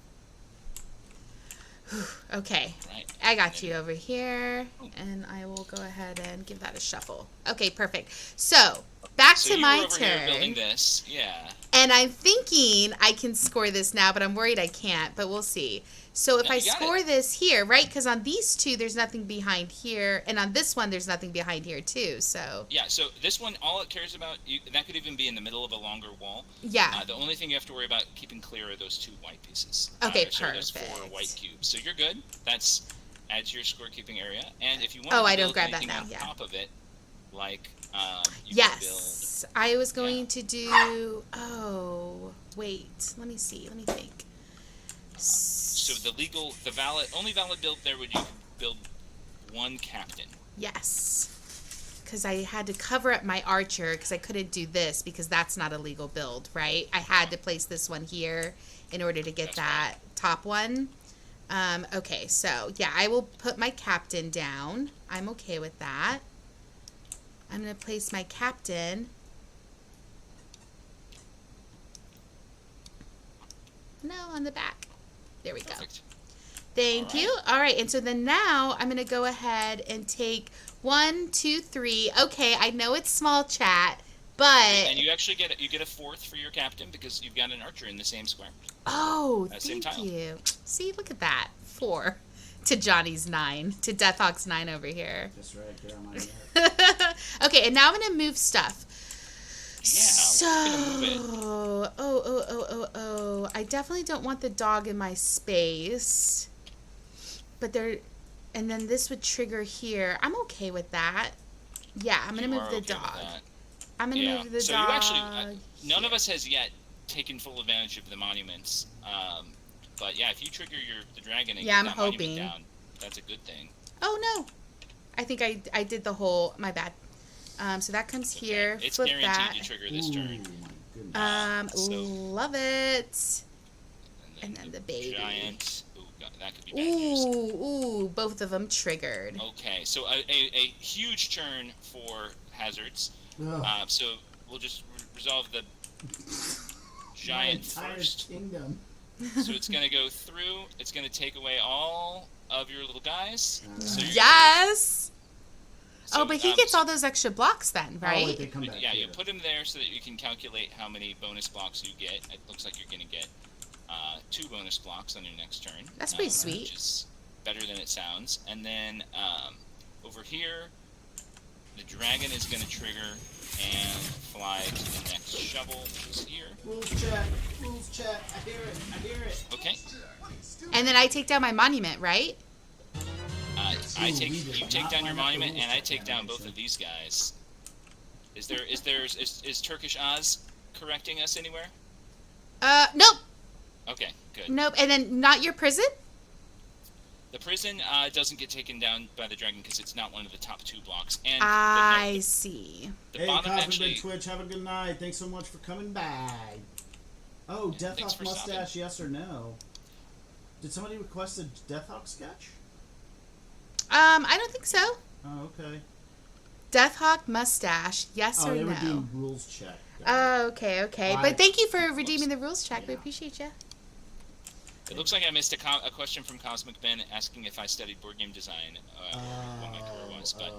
Okay. Right. I got you over here, and I will go ahead and give that a shuffle. Okay, perfect. So, back to my over turn. Here building this, yeah. And I'm thinking I can score this now, but I'm worried I can't, but we'll see. So if I score this here, right, because on these 2, there's nothing behind here, and on this one, there's nothing behind here, too, so. Yeah, so this one, all it cares about, that could even be in the middle of a longer wall. Yeah. The only thing you have to worry about keeping clear are those 2 white pieces. Okay, so perfect. There's 4 white cubes. So you're good. That's adds to your scorekeeping area. And if you want I to don't build grab that anything now, on yeah. top of it, like you yes, I was going to do. Oh, wait. Let me see. Let me think. So only valid build there would you build 1 captain. Yes, because I had to cover up my archer because I couldn't do this because that's not a legal build, right? I had to place this one here in order to get that top one. Okay, so yeah, I will put my captain down. I'm okay with that. I'm going to place my captain. No, on the back. There we go. Perfect. Thank you. All right, and so then now I'm going to go ahead and take 1, 2, 3. Okay, I know it's small, chat, but... And you actually get a 4th for your captain because you've got an archer in the same square. Oh, thank you. See, look at that. 4 to Johnny's 9, to Deathhawk's 9 over here. That's right, get on my neck. Okay, and now I'm going to move stuff. Yeah, So, move it. I definitely don't want the dog in my space. But and then this would trigger here. I'm okay with that. Yeah, I'm going to move the dog. I'm going to move the dog. So you actually, none of us has yet taken full advantage of the monuments. But yeah, if you trigger the dragon and get that monument down, that's a good thing. Oh no, I think I did the whole. My bad. So that comes here. It's flip guaranteed that. to trigger this turn. My Love it. And then the baby. Giant. Ooh, God, that could be bad news. Ooh, both of them triggered. Okay, so a huge turn for hazards. So we'll just resolve the giant first. Kingdom. So it's going to go through. It's going to take away all of your little guys. So Yes! So, but he gets all those extra blocks then, right? Oh, wait, they come back. Yeah, you put him there so that you can calculate how many bonus blocks you get. It looks like you're going to get 2 bonus blocks on your next turn. That's pretty sweet. Which is better than it sounds. And then over here, the dragon is going to trigger and fly to the next shovel, which is here. Rules chat. I hear it. Okay. And then I take down my monument, right? You take down your monument, and I take down both of these guys. Is Turkish Oz correcting us anywhere? Nope. Okay, good. Nope. And then not your prison? The prison doesn't get taken down by the dragon because it's not one of the top 2 blocks. And I see. Hey, Cosmic Twitch, have a good night. Thanks so much for coming by. Oh, Yeah, Deathhawk mustache, yes or no? Did somebody request a Deathhawk sketch? I don't think so. Oh, okay. Deathhawk mustache, yes or they no? were doing rules check. Oh, okay. Right. But thank you for redeeming the rules check. We appreciate you. It looks like I missed a question from Cosmic Ben asking if I studied board game design, what my career was, but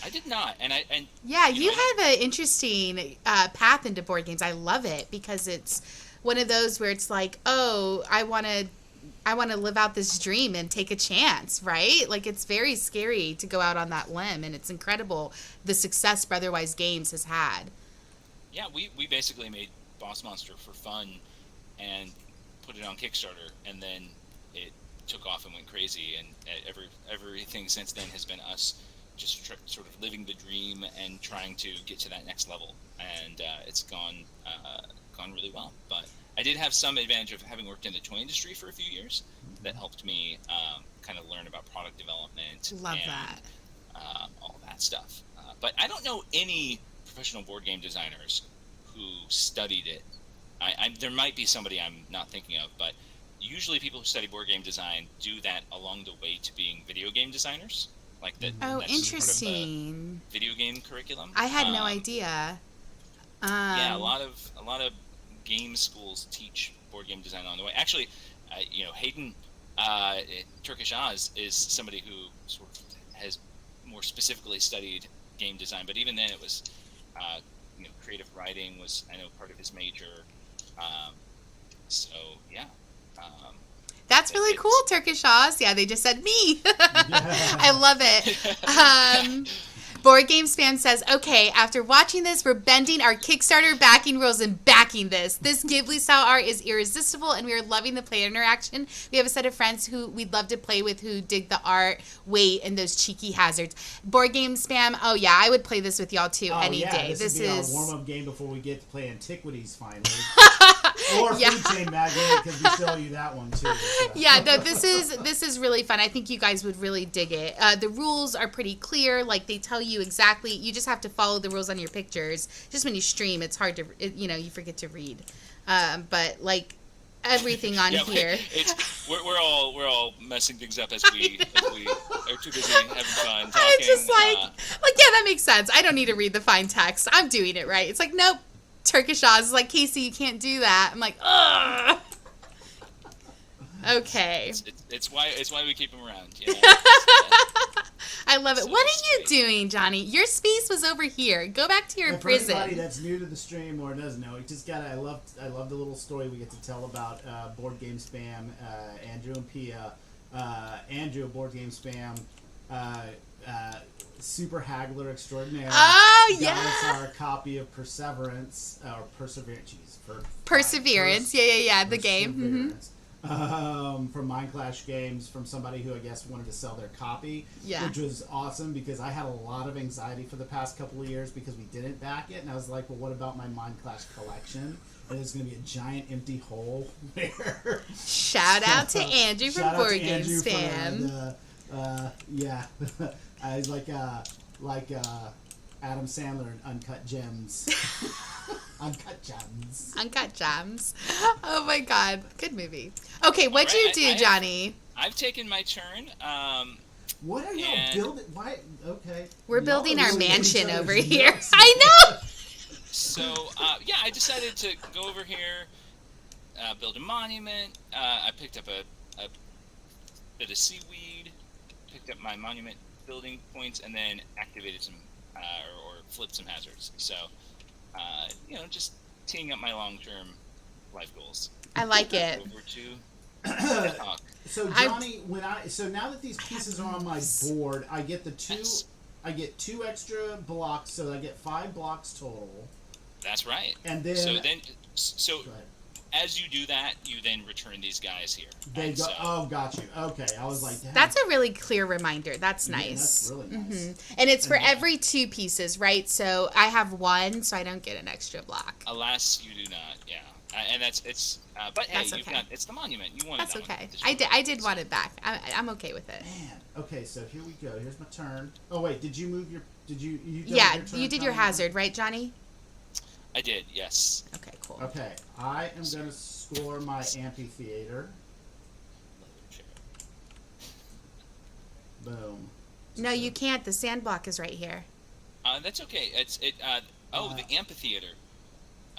I did not. You have an interesting path into board games. I love it because it's one of those where it's like, oh, I want to live out this dream and take a chance, right? Like, it's very scary to go out on that limb, and it's incredible the success Brotherwise Games has had. Yeah, we basically made Boss Monster for fun and put it on Kickstarter, and then it took off and went crazy, and everything since then has been us just sort of living the dream and trying to get to that next level, and it's gone really well. But I did have some advantage of having worked in the toy industry for a few years that helped me kind of learn about product development. Love and, that. all that stuff. But I don't know any professional board game designers who studied it. There might be somebody I'm not thinking of, but usually people who study board game design do that along the way to being video game designers. Like that. Oh, that's interesting. Part of the video game curriculum. I had no idea. Yeah, a lot of game schools teach board game design on the way. Actually, Hayden Turkish Oz is somebody who sort of has more specifically studied game design, but even then it was creative writing was, I know, part of his major. So yeah. That's really cool, Turkish Oz. Yeah, they just said me. I love it. Board Game Spam says, okay, after watching this, we're bending our Kickstarter backing rules and backing this. This Ghibli-style art is irresistible, and we are loving the player interaction. We have a set of friends who we'd love to play with who dig the art, weight, and those cheeky hazards. Board Game Spam, oh yeah, I would play this with y'all too any day. This would be our warm-up game before we get to play Antiquities finally. Or Yeah. Food Chain Magnate, because we show you that one too. So. Yeah, no, this is really fun. I think you guys would really dig it. The rules are pretty clear. Like, they tell you exactly. You just have to follow the rules on your pictures. Just when you stream, it's hard to, you forget to read. But like everything on here, we're all messing things up as we are too busy having fun talking. I'm just like yeah, that makes sense. I don't need to read the fine text. I'm doing it right. It's like, nope. Turkish Oz is like, Casey, you can't do that. I'm like, ugh. Okay. It's why we keep him around. I love it. What are you doing, Johnny? Your space was over here. Go back to your prison. For anybody that's new to the stream or doesn't know, I love the little story we get to tell about Board Game Spam, Andrew and Pia. Andrew, Board Game Spam, super haggler extraordinaire. Oh, yeah. Got us our copy of Perseverance, or Perseverance. Perseverance. Yeah. The game. Mm-hmm. From Mind Clash Games, from somebody who I guess wanted to sell their copy, which was awesome because I had a lot of anxiety for the past couple of years because we didn't back it, and I was like, well, what about my Mind Clash collection? And it's going to be a giant empty hole there. Shout out to Andrew from Board Game Spam. Yeah. I was like, Adam Sandler in Uncut Gems. Uncut Gems. Uncut Gems. Oh my God, good movie. Okay, what'd All right, you do, Johnny? I've taken my turn. What are y'all building? Why? Okay. We're building our really mansion over nuts, here. man. I know. So, yeah, I decided to go over here, build a monument. I picked up a bit of seaweed, picked up my monument building points, and then activated some, or flipped some hazards. So, just teeing up my long-term life goals. I like it. Over to talk. So Johnny, so now that these pieces are on my board, I get Yes. I get 2 extra blocks, so I get 5 blocks total. That's right. And then so go ahead. as you do that, you then return these guys here. They And go. so- Oh, got you. Okay, I was like, damn. That's a really clear reminder. That's Yeah, nice. that's really nice. And it's for And that- every 2 pieces, right? So I have 1, so I don't get an extra block. Alas, you do not. Yeah, and but hey, That's you've okay. got it's the monument. You wanted That's that okay. one. I did want it back. I'm okay with it. Man. Okay, so here we go. Here's my turn. Oh wait, did you move your? Did you? Yeah, your turn, you did your Johnny? hazard, right, Johnny? I did. Yes. Okay, cool. Okay, I am gonna score my amphitheater. Boom. No, you can't. The sand block is right here. That's okay. The amphitheater.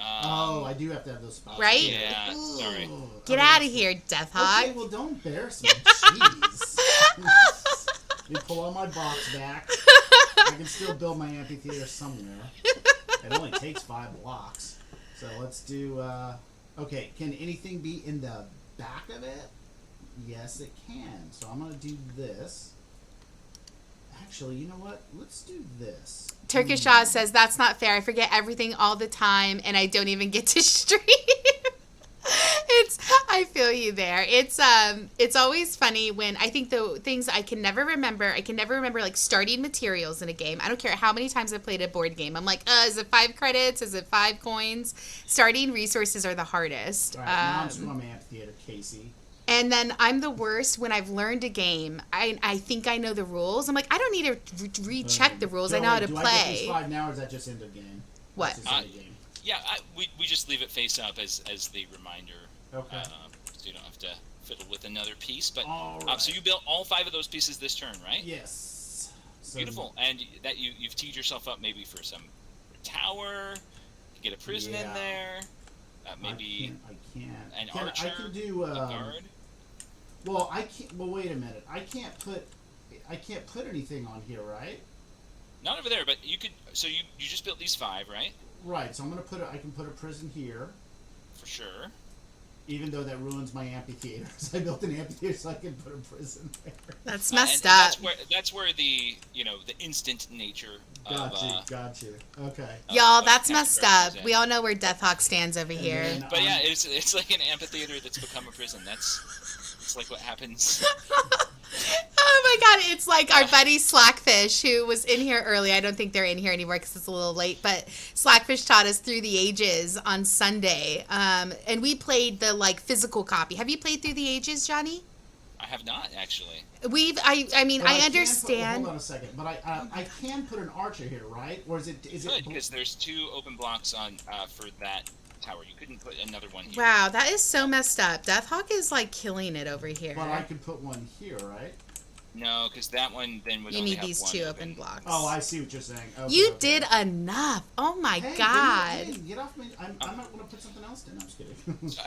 Oh, I do have to have those spots. Right? Yeah. Sorry. Get out of here, Death Hawk. Okay, well, don't embarrass me. Jeez. You pull all my box back. I can still build my amphitheater somewhere. It only takes 5 blocks. So let's do, okay, can anything be in the back of it? Yes, it can. So I'm going to do this. Actually, you know what? Let's do this. Turkish Oz says, that's not fair. I forget everything all the time, and I don't even get to stream. I feel you there. It's always funny when I think the things I can never remember like starting materials in a game. I don't care how many times I played a board game. I'm like, is it 5 credits? Is it 5 coins? Starting resources are the hardest. All right, now I'm just going to my amphitheater, Casey. And then I'm the worst when I've learned a game. I think I know the rules. I'm like, I don't need to recheck the rules. I know how to do I get play. these 5 now, or is that just end of game? What? That's just end of game. Yeah, we just leave it face up as the reminder. Okay. So you don't have to fiddle with another piece. But All right. so you built all 5 of those pieces this turn, right? Yes. So, Beautiful. And that you've teed yourself up maybe for some tower. Get a prison in Yeah. there. Maybe I can't. an archer. I can do. a guard. Well, I can't. Well, wait a minute. I can't put anything on here, right? Not over there, but you could. So you just built these 5, right? Right. So I'm gonna put. I can put a prison here, For sure. even though that ruins my amphitheater. So I built an amphitheater so I can put a prison there. That's And messed up. That's where the the instant nature of Got you. Okay. Y'all, what that's the messed character up. is in. We all know where Death Hawk stands over here. then- But yeah, it's like an amphitheater that's become a prison. It's like what happens. Oh my god, it's like our buddy Slackfish, who was in here early. I don't think they're in here anymore because it's a little late, but Slackfish taught us Through the Ages on Sunday. And we played the physical copy. Have you played Through the Ages, Johnny? I have not actually. I mean, But I can understand. hold on a second. But I can put an archer here, right? Or is it? Good, because there's 2 open blocks on for that tower. You couldn't put another one here. Wow, that is so messed up. Death Hawk is killing it over here. But I could put one here, right? No, because that one then would You only need have these one 2 open blocks. Oh, I see what you're saying. Okay, You okay. did enough. Oh my Hey, god. Hey, get off me! I'm not gonna put something else in. I'm just kidding.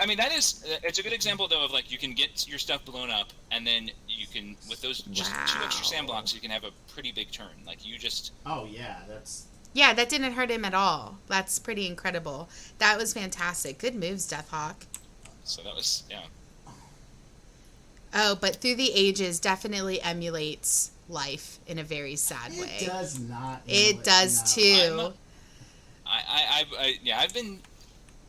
I mean, it's a good example though of you can get your stuff blown up, and then you can with those just 2 extra sand blocks, you can have a pretty big turn. You just Oh yeah, that's. Yeah, that didn't hurt him at all. That's pretty incredible. That was fantastic. Good moves, Death Hawk. so that was yeah. Oh, but Through the Ages definitely emulates life in a very sad way. It does not. It does too. I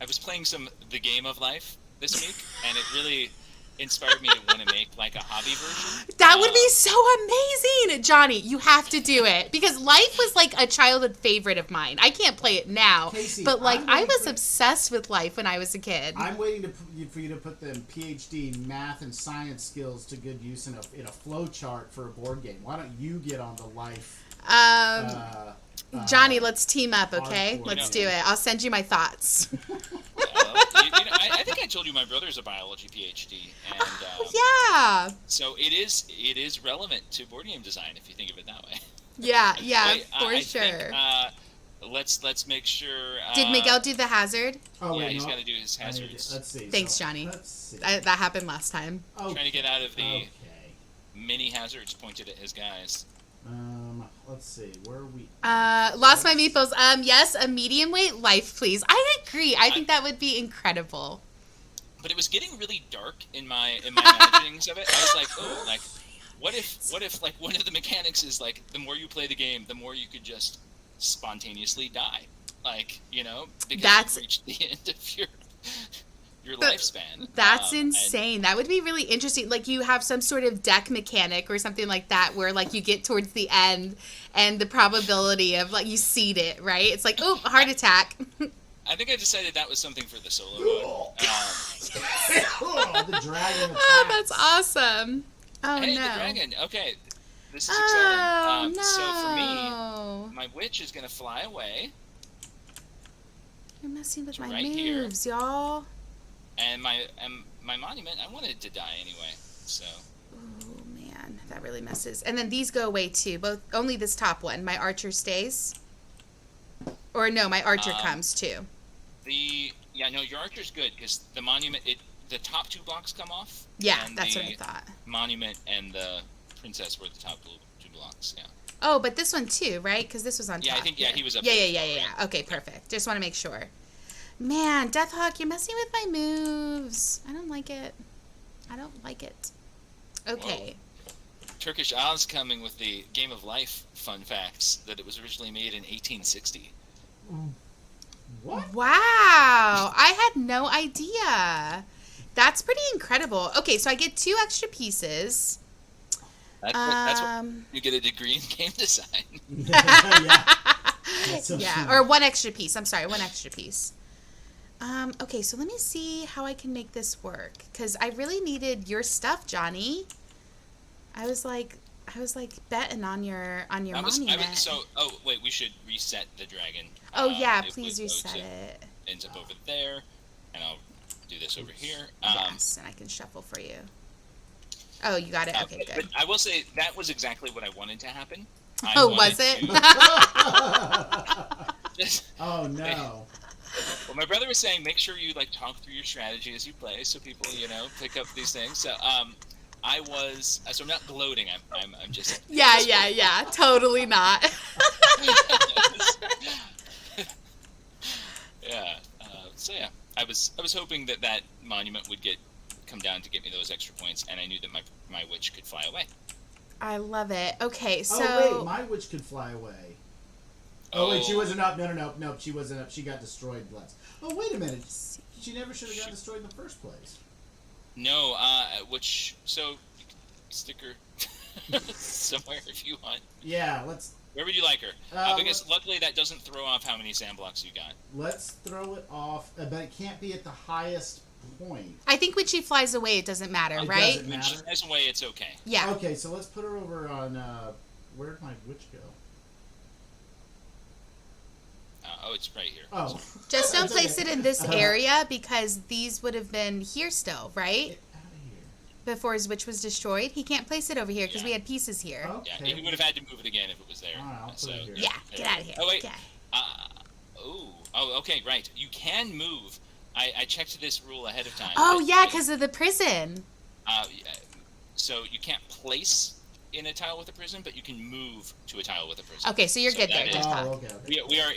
was playing the game of life this week, and it really inspired me to want to make a hobby version. That would be so amazing, Johnny. You have to do it because life was a childhood favorite of mine. I can't play it now, Casey, but I'm I waiting was for- obsessed with life when I was a kid. I'm waiting for you to put the PhD math and science skills to good use in a flow chart for a board game. Why don't you get on the life? Johnny, let's team up, okay? hardcore Let's game. do it. I'll send you my thoughts. I think I told you my brother's a biology PhD, and Yeah. so it is relevant to board game design if you think of it that way. Yeah, Wait, for I sure. Think, let's make sure. Did Miguel do the hazard? Oh, Yeah, wait, he's no. got to do his hazards. Let's see. Thanks, So, Johnny. Let's see. That happened last time. Okay. Trying to get out of the Okay. mini hazards pointed at his guys. Let's see. Where are we? Lost my meatballs. Yes, a medium weight life, please. I agree. I think that would be incredible. But it was getting really dark in my imaginings of it. I was like, oh, like, what if like one of the mechanics is like the more you play the game, the more you could just spontaneously die, like, you know, because you've reached the end of your lifespan. That's insane. That would be really interesting. Like you have some sort of deck mechanic or something like that where like you get towards the end and the probability of like you seed it, right? It's like, oh, heart attack. I think I decided that was something for the solo mode. The dragon attack. Oh, that's awesome. Oh, Hey, no. the dragon. Okay, this is Oh, exciting. no. So for me, my witch is gonna fly away, You're messing with my right here. moves, y'all. and my monument, I wanted to die anyway. So Oh, man. That really messes. And then these go away, too. Only this top one. My archer stays. Or no, my archer comes, too. your archer's good because the monument, the top two blocks come off. Yeah, and that's the what I thought. Monument and the princess were the top two blocks. Yeah. Oh, but this one too, right? Because this was on top. Yeah, I think he was up Yeah, there yeah, as yeah, well, yeah. Okay, perfect. Just want to make sure. Man, Deathhawk, you're messing with my moves. I don't like it. I don't like it. Okay. Turkish Oz coming with the Game of Life fun facts that it was originally made in 1860. What? Wow. I had no idea. That's pretty incredible. Okay, so I get 2 extra pieces. That's what you get a degree in game design. Yeah. That's so Yeah, funny. or 1 extra piece. I'm sorry, 1 extra piece. Okay, so let me see how I can make this work because I really needed your stuff, Johnny. I was like betting on your monument. Wait, we should reset the dragon. Oh yeah, It please would go reset to- it. Ends up over there, and I'll do this over here. Yes, and I can shuffle for you. Oh, you got it. Okay, but good. I will say that was exactly what I wanted to happen. I Oh, wanted was it? to- Oh no. Well, my brother was saying, make sure you like talk through your strategy as you play, so people, pick up these things. So, so I'm not gloating. I'm just. Yeah. Totally not. Yeah. So yeah, I was hoping that monument would come down to get me those extra points, and I knew that my witch could fly away. I love it. Okay, so Oh wait, my witch could fly away. Oh wait, she wasn't up. No, she wasn't up. She got destroyed. Oh wait a minute. She never should have got destroyed in the first place. No, so you can stick her somewhere if you want. Yeah, let's. Where would you like her? Because luckily that doesn't throw off how many sand blocks you got. Let's throw it off, but it can't be at the highest point. I think when she flies away, it doesn't matter, It right? doesn't When she matter. flies away, it's okay. Yeah. Okay, so let's put her over on. Where'd my witch go? It's right here. Oh. Just don't It's place okay. it in this area because these would have been here still, right? Get out of here. Before his witch was destroyed. He can't place it over here because Yeah. we had pieces here. Okay. Yeah, he would have had to move it again if it was there. Alright, I'll put so it here. Yeah, get out of here. Oh wait. Get- Okay, right. You can move. I checked this rule ahead of time. Oh, but- yeah, because of the prison. So you can't place in a tile with a prison, but you can move to a tile with a prison. Okay, so you're good there. that Just is- talk. Oh, okay.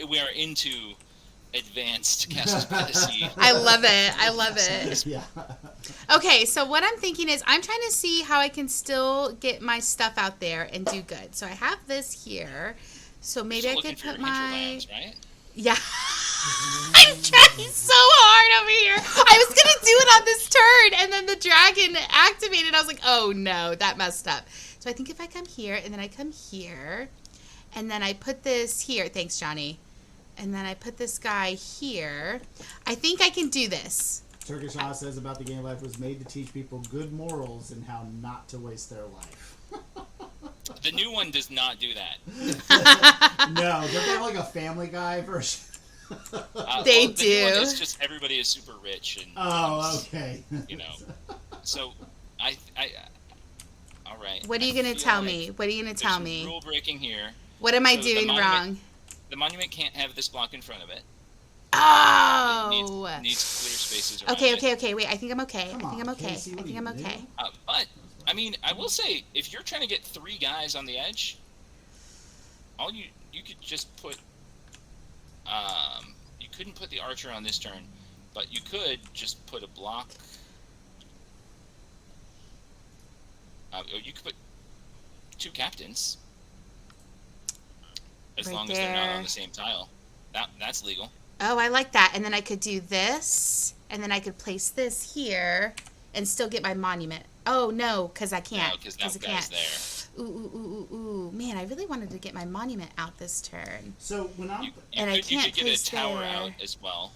We are into advanced Castles by the Sea. I love it. I love it. Yeah. Okay, so what I'm thinking is I'm trying to see how I can still get my stuff out there and do good. So I have this here. So maybe Still I looking could for your put my... hinterlands, right? Yeah. I'm trying so hard over here. I was going to do it on this turn, and then the dragon activated. I was like, oh, no, that messed up. So I think if I come here, and then I come here, and then I put this here. Thanks, Johnny. And then I put this guy here. I think I can do this. Turkish Oz says about the game life was made to teach people good morals and how not to waste their life. The new one does not do that. No, don't they have like a Family Guy version? They The new one do. is just everybody is super rich and Okay. you know. So I all right. What are you going to tell me? What are you going to tell me? Rule breaking here. What am I So the doing monument- wrong? The monument can't have this block in front of it. Oh. It needs clear spaces around Okay, it. okay, okay. Wait, I think I'm okay. Come I think I'm on, okay. Casey, I what think are I'm you, okay. new? But I mean, I will say, if you're trying to get 3 guys on the edge, all you could just put. You couldn't put the archer on this turn, but you could just put a block. Or you could put 2 captains, as Right long as they're not there. on the same tile. That's legal. Oh, I like that. And then I could do this, and then I could place this here, and still get my monument. Oh no, because I can't. No, because that I guy's can't. there. Ooh. Man, I really wanted to get my monument out this turn. So when I'm You I could can't get a place tower there. out as well.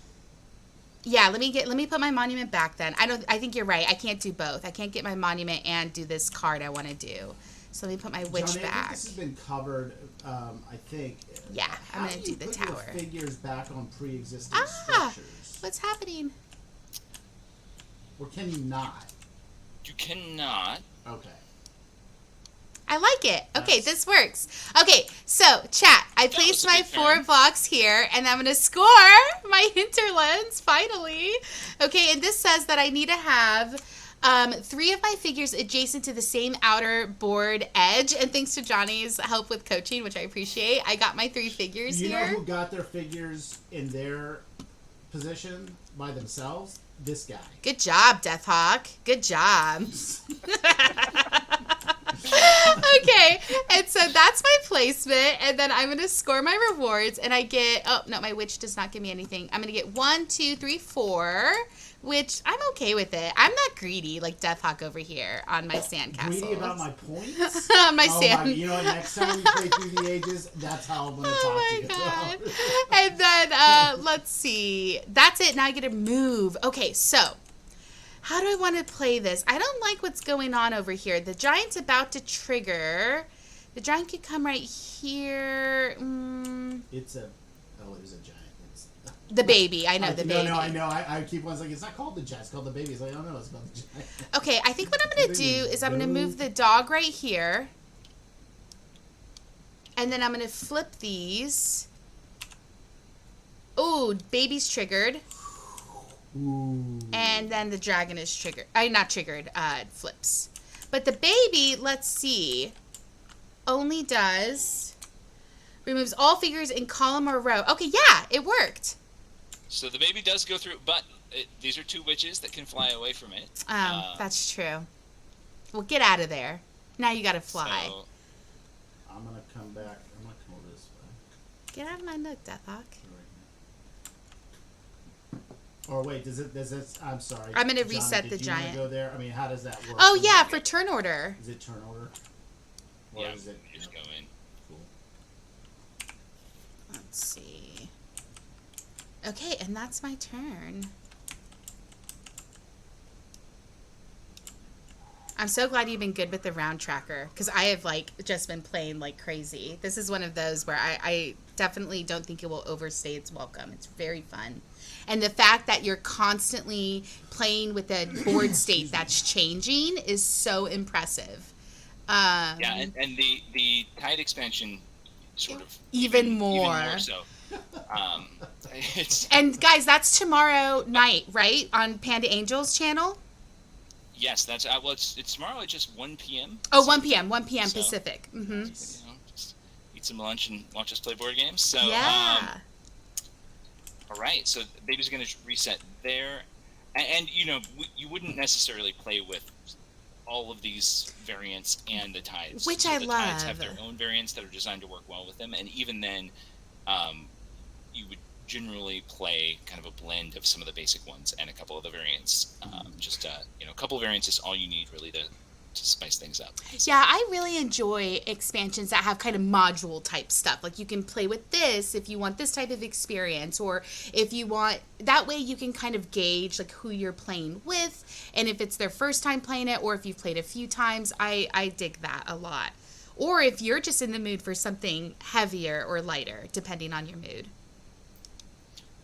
Yeah, let me put my monument back then. I think you're right. I can't do both. I can't get my monument and do this card I want to do. So let me put my witch Johnny, I think back. this has been covered. I think. Yeah, I'm How gonna do do you the put tower. Your figures back on pre-existing Ah! structures, What's happening? or can you not? You cannot. Okay. I like it. Okay, That's- this works. Okay, so chat, I That placed was a my good 4 turn. blocks here, and I'm gonna score my hinterlands finally. Okay, and this says that I need to have 3 of my figures adjacent to the same outer board edge. And thanks to Johnny's help with coaching, which I appreciate, I got my 3 figures You know here. who got their figures in their position by themselves? This guy. Good job, Deathhawk. Good job. Okay, and so that's my placement, and then I'm gonna score my rewards, and I get, oh no, my witch does not give me anything. I'm gonna get 1, 2, 3, 4, which I'm okay with it. I'm not greedy like Deathhawk over here on my sandcastle. Greedy about my points? On my Oh sand. you know what? Next time we play through the ages, that's how I'm going to Oh talk my to you. god. And then let's see. That's it. Now I get to move. Okay, so how do I want to play this? I don't like what's going on over here. The giant's about to trigger. The giant could come right here. It's a. Oh, it is a giant. It's, The baby. I know the baby. No, I know. I keep one like it's not called the giant. It's called the baby. It's like, oh no, it's called the giant. Okay, I think what I'm going to do is I'm going to move the dog right here. And then I'm going to flip these. Ooh, baby's triggered. Ooh. And then the dragon is triggered. Not triggered, it flips. But the baby, let's see, only does, removes all figures in column or row. Okay, yeah, it worked. So the baby does go through, but these are 2 witches that can fly away from it. That's true. Well, get out of there. Now you gotta fly. So, I'm going to come back. I'm going to come over this way. Get out of my nook, Deathhawk. Or wait, does it? I'm sorry. I'm gonna Johnny, reset the did you wanna giant. Go there. I mean, how does that work? Oh, yeah, for turn order. Is it turn order? Or yeah, is it? you just go in. Cool. Let's see. Okay, and that's my turn. I'm so glad you've been good with the round tracker, because I have just been playing like crazy. This is one of those where I definitely don't think it will overstay its welcome. It's very fun. And the fact that you're constantly playing with a board state that's changing is so impressive. Yeah, and the Tide expansion sort of Even Even more more so. It's And guys, that's tomorrow night, right? On Panda Angel's channel? yes, that's well. It's tomorrow at just 1 p.m. Oh, 1 p.m. 1 p.m. So- Pacific. Mm-hmm. Just eat some lunch and watch us play board games. So Yeah. all right, so baby's going to reset there, and you wouldn't necessarily play with all of these variants and the tides, Which so I the tides love. have their own variants that are designed to work well with them, and even then, you would generally play kind of a blend of some of the basic ones and a couple of the variants. Just a couple of variants is all you need really to spice things up. Yeah, I really enjoy expansions that have kind of module type stuff. Like you can play with this if you want this type of experience, or if you want, that way you can kind of gauge like who you're playing with, and if it's their first time playing it or if you've played a few times. I dig that a lot. or if you're just in the mood for something heavier or lighter, depending on your mood.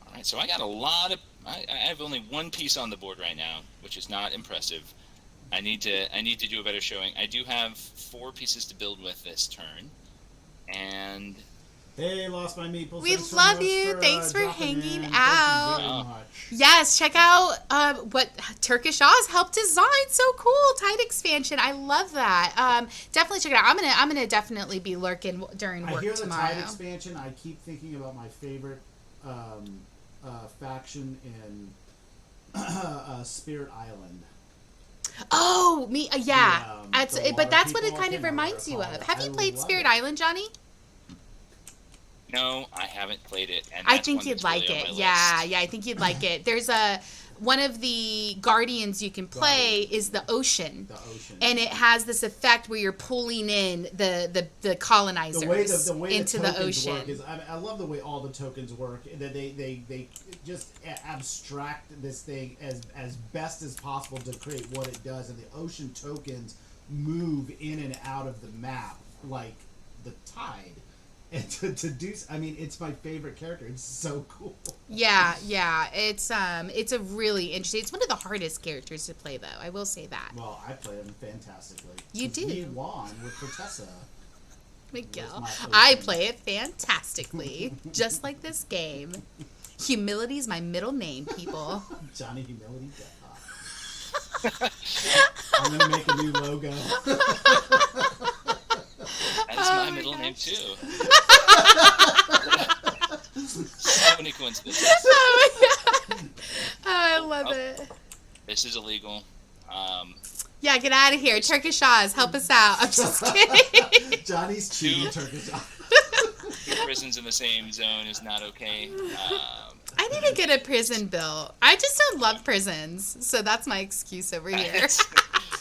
All right, so I got a lot of. I have only one piece on the board right now, which is not impressive. I need to do a better showing. I do have 4 pieces to build with this turn, and Hey, Lost My Meeples. We Thanks so love much you. Thanks for dropping hanging in. out. Thank you very much. Yes, check out what Turkish Oz helped design. So cool, Tide expansion. I love that. Definitely check it out. I'm gonna definitely be lurking during work I hear tomorrow. the Tide expansion. I keep thinking about my favorite faction in Spirit Island. Oh, me, yeah. But that's what it people, kind of reminds you of. Have you played Spirit it. Island, Johnny? no, I haven't played it. And I that's think one you'd that's like really on it. my Yeah, list. yeah, I think you'd like it. There's one of the guardians you can play is the ocean. The ocean. And it has this effect where you're pulling in the colonizers the way into the the tokens ocean. work is, I love the way all the tokens work. That they just abstract this thing as best as possible to create what it does, and the ocean tokens move in and out of the map like the tide. And to do, I mean, it's my favorite character. It's so cool. Yeah, it's a really interesting. It's one of the hardest characters to play, though. I will say that. Well, I play him fantastically. You do. Me won with Cortessa. Miguel, my I ocean. play it fantastically, just like this game. Humility's my middle name, people. Johnny Humility Deathhawk. I'm gonna make a new logo. That's my middle name too. So many coincidences. Oh my god! Oh, I love it. This is illegal. Yeah, get out of here. Turkish Oz, help us out. I'm just kidding. Johnny's cheating Turkish. 2 prisons in the same zone is not okay. I need to get a prison built. I just don't love prisons, so that's my excuse over here.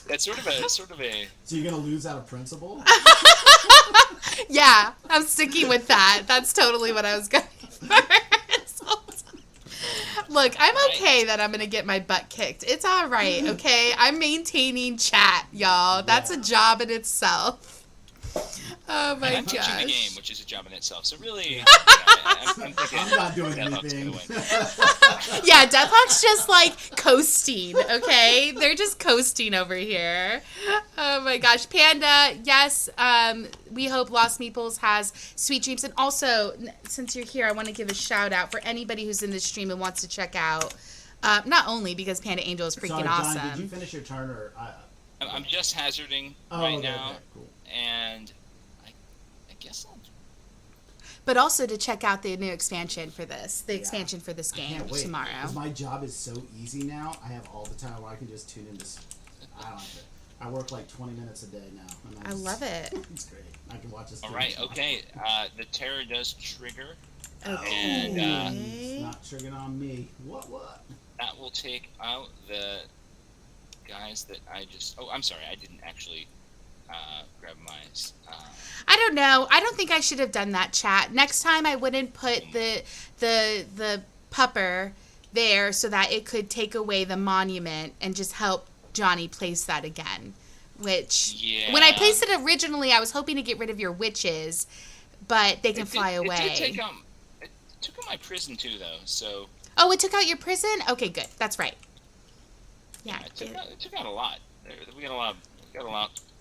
That's sort of a. So you're gonna lose out of principle? Yeah, I'm sticking with that. That's totally what I was going for. Look, I'm okay that I'm going to get my butt kicked. It's all right, okay? I'm maintaining chat, y'all. That's a job in itself. Oh, my I'm teaching the gosh. game, which is a job in itself. So really, I'm thinking I'm not doing Deathhawk's anything. gonna win. Yeah, Deathhawk's just like coasting, okay? They're just coasting over here. Oh my gosh. Panda, yes, we hope Lost Meeples has sweet dreams. And also, since you're here, I want to give a shout out for anybody who's in this stream and wants to check out, not only because Panda Angel is freaking Sorry, John, awesome. did you finish your turn or? I'm just hazarding okay, now, okay, cool. and I guess I'll. But also to check out the new expansion for this, expansion for this I game can't wait. tomorrow. 'Cause my job is so easy now. I have all the time where I can just tune into. I don't have to. I work like 20 minutes a day now. And I love it. It's great. I can watch this. All right, okay. The terror does trigger, Okay. and It's not triggering on me. What? that will take out the guys that I just. Oh, I'm sorry, I didn't actually grab my. I don't know. I don't think I should have done that, chat. Next time I wouldn't put the pupper there so that it could take away the monument and just help Johnny place that again. Which, when I placed it originally, I was hoping to get rid of your witches, but they can fly away. It took out my prison too, though. So. Oh, it took out your prison? Okay, good. That's right. Yeah, it took out a lot. We got a lot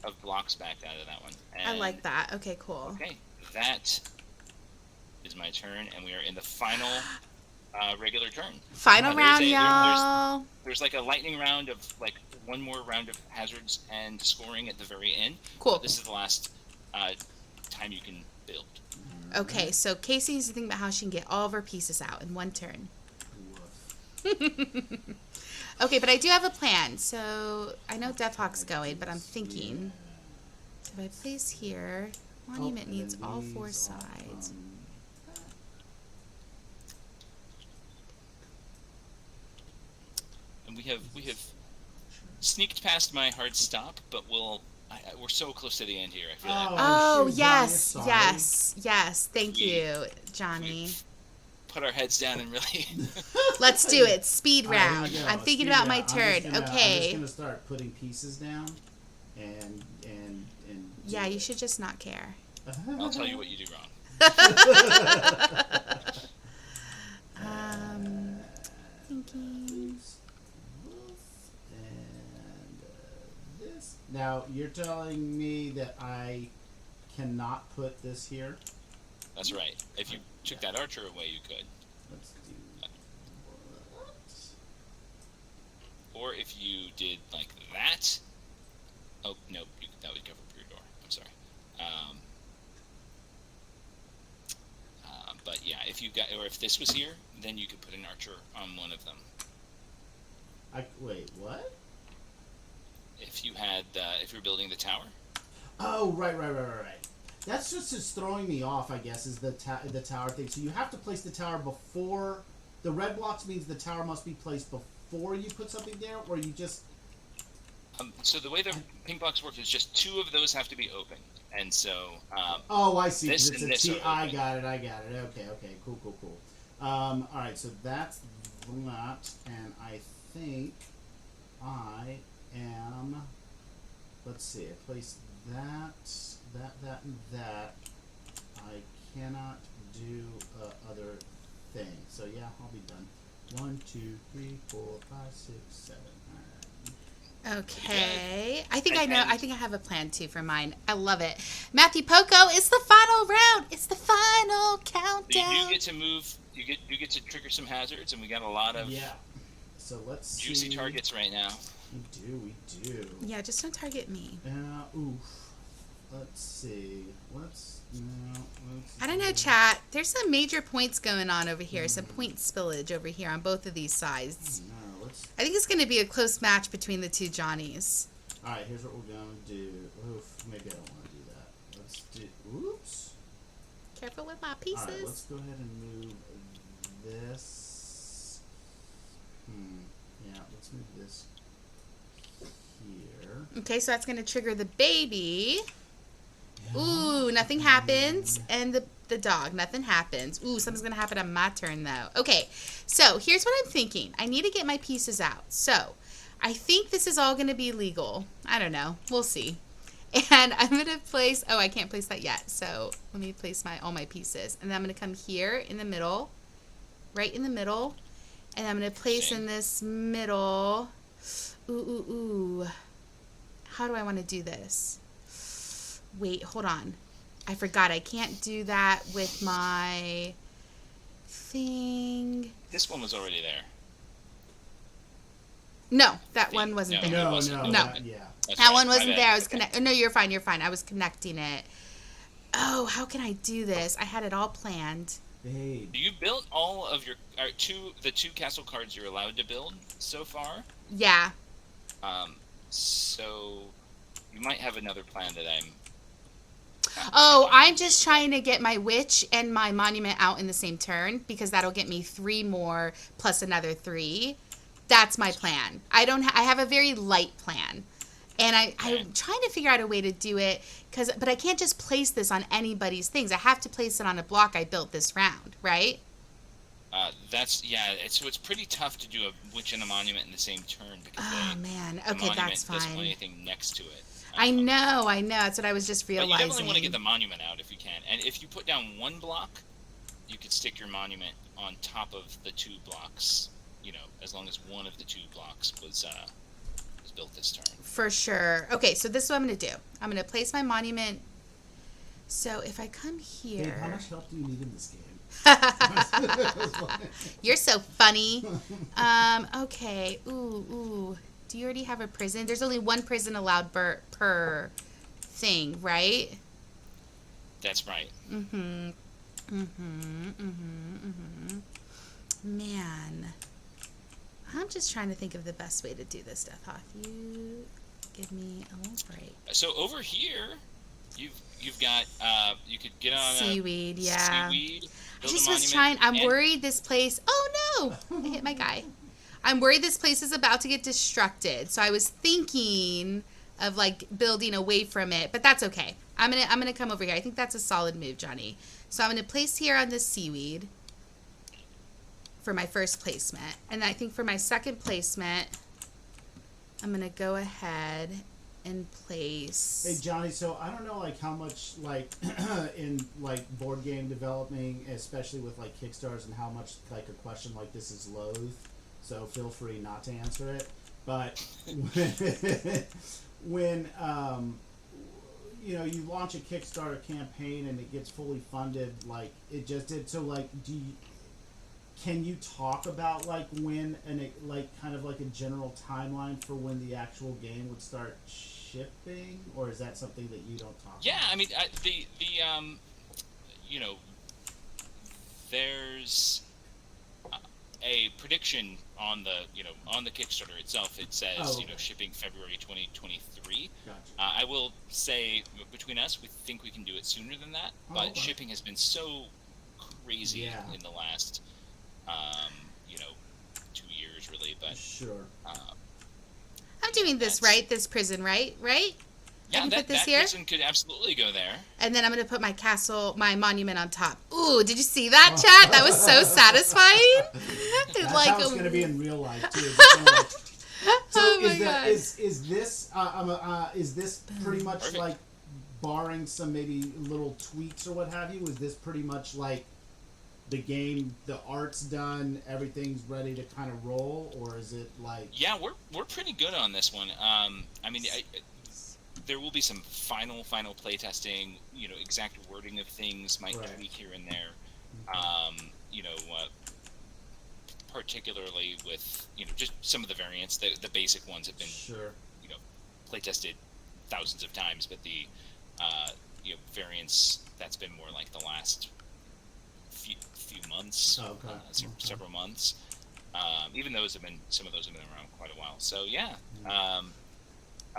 of blocks back out of that one. And, I like that. Okay, cool. Okay, that is my turn, and we are in the final regular turn. Final round, y'all. There's like a lightning round of like one more round of hazards and scoring at the very end. Cool. But this is the last time you can build. Okay, so Casey needs to think about how she can get all of her pieces out in one turn. Okay, but I do have a plan. So I know Deathhawk's going, but I'm thinking if I place here, monument needs all 4 sides. And we have sneaked past my hard stop, but we're so close to the end here. I feel like Oh, shoot, yes, Johnny, yes. Thank you, Johnny. put our heads down and really. Let's do it. Speed All right, here we round. go. I'm thinking Speed about my round. turn. I'm just Okay. gonna start putting pieces down, and Yeah, you should just not care. I'll tell you what you do wrong. Thinking. And this. Now, you're telling me that I cannot put this here? That's right. If you took that archer away, you could. Let's do what? Or if you did like that. Oh, no, that would cover your door. I'm sorry. But yeah, if you got, or if this was here, then you could put an archer on one of them. Wait, what? If you had, if you're building the tower. Oh, right. That's just throwing me off, I guess, is the tower thing. So you have to place the tower before... The red blocks means the tower must be placed before you put something there, or you just... So the way the pink box works is just 2 of those have to be open. And so... oh, I see. This It's and a this T. are I open. got it. Okay. Cool. Alright, so that's that, and I think I am... Let's see, I placed that, and that. I cannot do other thing. So yeah, I'll be done. 1, 2, 3, 4, 5, 6, 7. Alright. Okay. I think I know. I think I have a plan too for mine. I love it. Matthew Poco, it's the final round. It's the final countdown. You do get to move. You get to trigger some hazards, and we got a lot of So let's juicy see. targets right now. We do. Yeah, just don't target me. Oof. Let's see. I don't know, chat. There's some major points going on over here. Some point spillage over here on both of these sides. No, I think it's going to be a close match between the two Johnnies. Alright, here's what we're going to do. Oof, maybe I don't want to do that. Let's do... Oops. Careful with my pieces. Alright, let's go ahead and move this. Yeah, let's move this here. Okay, so that's going to trigger the baby. Ooh, nothing happens. And the dog, nothing happens. Ooh, something's going to happen on my turn, though. Okay, so here's what I'm thinking. I need to get my pieces out. So I think this is all going to be legal. I don't know. We'll see. And I'm going to place... Oh, I can't place that yet. So let me place all my pieces. And then I'm going to come here in the middle. Right in the middle. And I'm going to place in this middle... Ooh. How do I want to do this? Wait, hold on. I forgot. I can't do that with my thing. This one was already there. No, that one wasn't there. No. That one wasn't there. I was No, you're fine. I was connecting it. Oh, how can I do this? I had it all planned. Babe. You built all of your the 2 castle cards you're allowed to build so far. Yeah. So you might have another plan that I'm... Oh, I'm just trying to get my witch and my monument out in the same turn because that'll get me 3 more plus another 3. That's my plan. I have a very light plan. And I'm trying to figure out a way to do it but I can't just place this on anybody's things. I have to place it on a block I built this round, right? So it's pretty tough to do a witch and a monument in the same turn because man. the Okay, monument that's doesn't fine. want anything next to it. I know. That's what I was just But realizing. you definitely want to get the monument out if you can. And if you put down 1 block, you could stick your monument on top of the 2 blocks, as long as one of the 2 blocks was built this turn. For sure. Okay, so this is what I'm going to do. I'm going to place my monument. So if I come here... Babe, how much help do you need in this game? You're so funny. Okay. Ooh. Do you already have a prison? There's only 1 prison allowed per thing, right? That's right. Man. I'm just trying to think of the best way to do this stuff, Hoth. You give me a little break. So over here, you've got you could get on seaweed, seaweed. I just was trying. I'm worried this place. Oh no! I hit my guy. I'm worried this place is about to get destructed. So I was thinking of building away from it, but that's okay. I'm gonna come over here. I think that's a solid move, Johnny. So I'm gonna place here on the seaweed for my first placement, and I think for my second placement, I'm gonna go ahead in place. Hey Johnny, so I don't know like how much like in like board game developing, especially with like Kickstarters, and how much like a question like this is loathed. So feel free not to answer it. But when you know, you launch a Kickstarter campaign and it gets fully funded, like it just did. So like, can you talk about like when and like kind of like a general timeline for when the actual game would start shipping, or is that something that you don't talk about? Yeah, I mean, you know, there's a prediction on the Kickstarter itself. It says shipping February 2023. Gotcha. I will say between us, we think we can do it sooner than that, but shipping has been so crazy in the last 2 years really. But sure. I'm doing this right. This prison, right? Yeah, I can put this that here. prison could absolutely go there. And then I'm going to put my monument on top. Ooh, did you see that, chat? That was so satisfying. That's like how it's going to be in real life, too. So oh my God. Is this pretty much Perfect. like, barring some maybe little tweaks or what have you, is this pretty much like the game, the art's done, everything's ready to kind of roll, or is it like... Yeah, we're pretty good on this one. I mean, there will be some final playtesting. Exact wording of things might tweak here and there. Particularly with just some of the variants. The basic ones have been playtested thousands of times, but the variants, that's been more like the last few months, several months. Even some of those have been around quite a while. So yeah.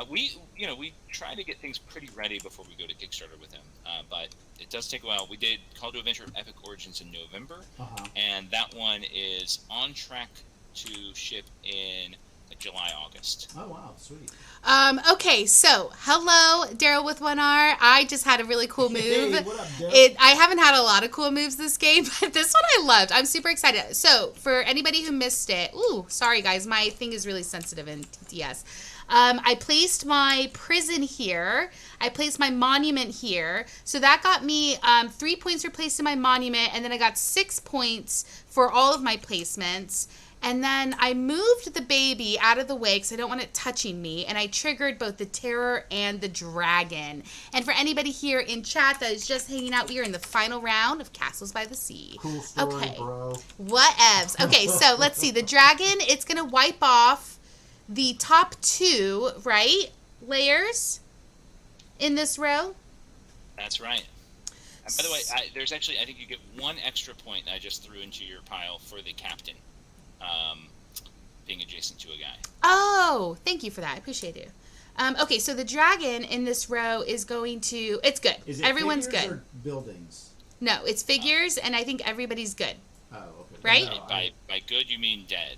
We try to get things pretty ready before we go to Kickstarter with him, but it does take a while. We did Call to Adventure Epic Origins in November, and that one is on track to ship in July, August. Oh wow, sweet. Okay, so hello, Daryl with 1R. I just had a really cool move. Hey, what up, Daryl? I haven't had a lot of cool moves this game, but this one I loved. I'm super excited. So for anybody who missed it, sorry guys, my thing is really sensitive in TTS. I placed my prison here. I placed my monument here. So that got me 3 points for placing my monument, and then I got 6 points for all of my placements. And then I moved the baby out of the way because I don't want it touching me. And I triggered both the terror and the dragon. And for anybody here in chat that is just hanging out, we are in the final round of Castles by the Sea. Cool story, bro. Whatevs. Okay, so let's see. The dragon, it's going to wipe off the top 2, right, layers in this row. That's right. And by the way, there's actually, I think you get 1 extra point I just threw into your pile for the captain, being adjacent to a guy. Oh, thank you for that. I appreciate you. Okay, so the dragon in this row is going to... It's good. Is it Everyone's figures good. Or buildings? No, it's figures, and I think everybody's good. Oh, okay. Right? No, By good, you mean dead.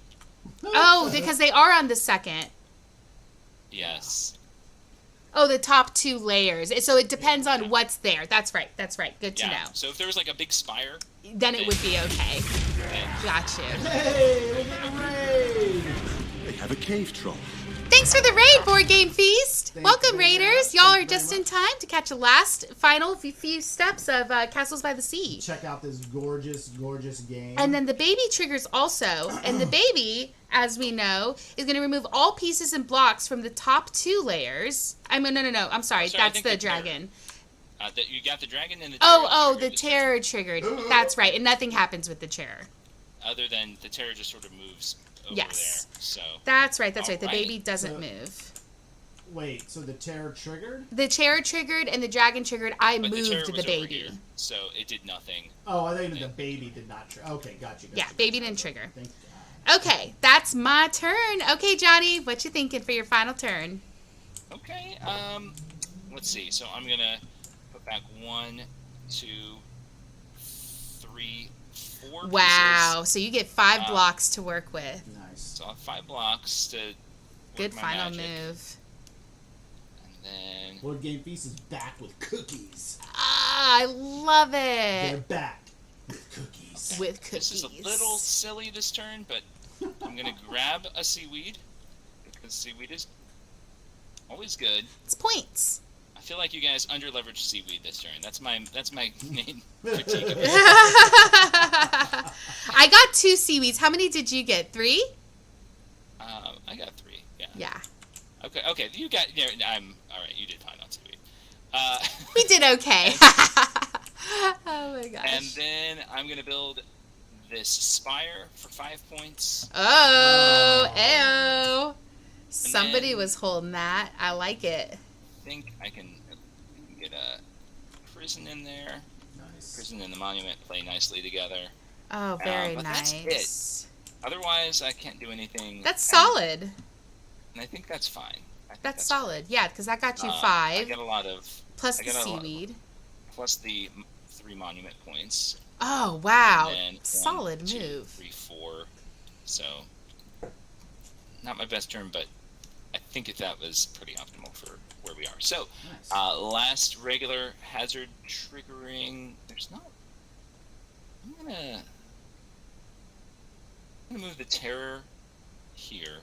Oh, because they are on the second. Yes. Oh, the top 2 layers. So it depends on what's there. That's right. Good to know. So if there was like a big spire, then it would be okay. Got you. Hey, look at the raid! They have a cave troll. Thanks for the raid, Board Game Feast. Thank Welcome, you very Raiders. much. Y'all Thank are you very just in much. time to catch the last final few steps of Castles by the Sea. Check out this gorgeous, gorgeous game. And then the baby triggers also, and the baby, as we know, is going to remove all pieces and blocks from the top 2 layers. No. I'm sorry. Sorry, I That's think the the dragon. you got the dragon and the terror. The terror triggered. That's right. And nothing happens with the terror. Other than the terror just sort of moves over Yes. there. So That's right. The Alright. baby doesn't So- move. Wait, so the terror triggered? The terror triggered and the dragon triggered. I but the terror moved was the over baby. here, so it did nothing. Oh, I think the baby did not trigger. Okay, got you. Yeah, baby didn't trigger. Thank God. Okay, that's my turn. Okay, Johnny, what you thinking for your final turn? Okay. Let's see. So I'm gonna put back 1, 2, 3, 4. Wow, Pieces. so you get 5 blocks to work with. Nice. So I'll have 5 blocks to. Work Good my final magic. move. And then. Board Game Feast is back with cookies. Ah, I love They're it. back with cookies. With cookies. This is a little silly this turn, but I'm gonna grab a seaweed because seaweed is Always good. It's points. I feel like you guys under-leveraged seaweed this turn. That's my main critique of it. I got 2 seaweeds. How many did you get? 3? I got 3. Yeah. Yeah. Okay. You got. Yeah, I'm all right. You did fine on seaweed. We did okay. Oh my gosh. And then I'm gonna build this spire for 5 points. Oh, ew. Somebody then- was holding that. I like it. I think I can get a prison in there. Nice. Prison and the monument play nicely together. Oh, very but nice. that's Otherwise, I can't do anything. That's solid. And I think that's fine. That's solid. Yeah, because I got you I 5 got a lot of plus I the got a lot- seaweed. plus the 3 monument points. Oh, wow. And then 1, Solid 2, move. 3, 4. So not my best turn, but I think that was pretty optimal for where we are. So Nice. last regular hazard triggering. There's not. I'm gonna move the terror here,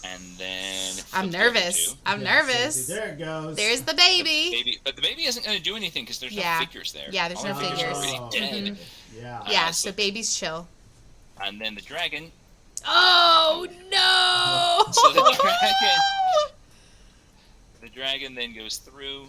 and then I'm flip the other nervous. 2. I'm Yeah, nervous. There it goes. There's the The baby. baby, but the baby isn't going to do anything because there's Yeah. no figures there. Yeah, there's All no the figures are figures. already dead. Yeah. Yeah, so- so baby's chill. And then the dragon. Oh, no. So the dragon then goes through.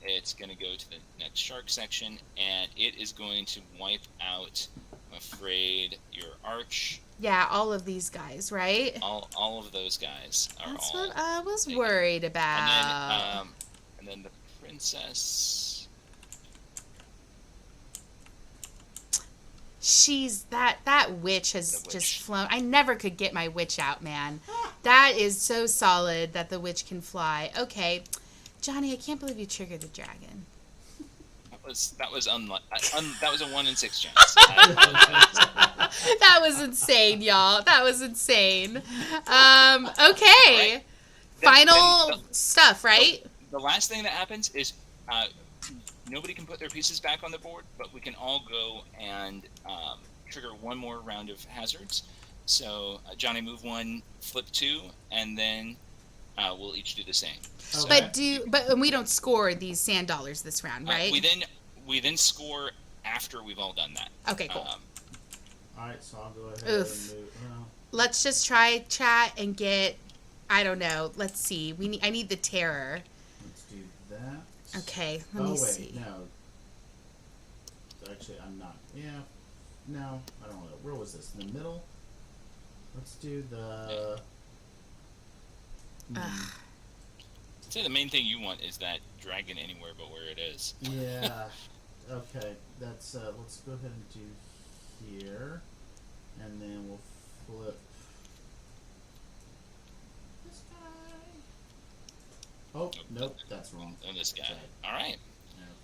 It's going to go to the next shark section, and it is going to wipe out, I'm afraid, your arch. Yeah, all of these guys, right? All of those guys are That's all. what I was taken. worried about. And then the princess. She's that witch has The witch. just flown. I never could get my witch out, man. That is so solid that the witch can fly. Okay, Johnny, I can't believe you triggered the dragon. That was that was a 1 in 6 chance. I That was insane, y'all. That was insane. Okay. Right. Final Then stuff, right? the last thing that happens is nobody can put their pieces back on the board, but we can all go and trigger one more round of hazards. So Johnny, move 1, flip 2, and then we'll each do the same. So, But we don't score these sand dollars this round, right? we then score after we've all done that. Okay, cool. All right, so I'll go ahead Oof. and move. Well, Let's just try chat and get. I don't know. Let's see. I need the terror. let's do that. Okay, let Oh me wait, see. no. Actually, I'm not. Yeah. No, I don't know. Where was this? In the middle. Let's do the. Ugh. I'd say the main thing you want is that dragon anywhere but where it is. Yeah. Okay. That's. Let's go ahead and do here, and then we'll flip this guy. Oh nope, that's wrong. And this guy. Okay. All right.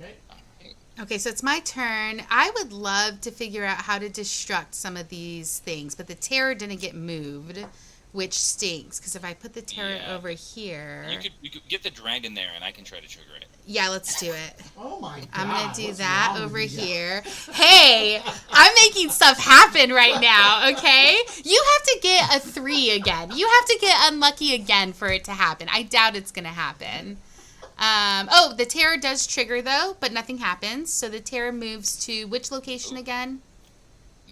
Okay. All right. Okay, so it's my turn. I would love to figure out how to destruct some of these things, but the terror didn't get moved, which stinks. Because if I put the terror Yeah. over here, You could get the dragon there, and I can try to trigger it. yeah, let's do it. Oh my god. I'm gonna do what's that wrong over with you? here. Hey, I'm making stuff happen right now, okay? You have to get a 3 again. You have to get unlucky again for it to happen. I doubt it's gonna happen. The terror does trigger though, but nothing happens. So the terror moves to which location again?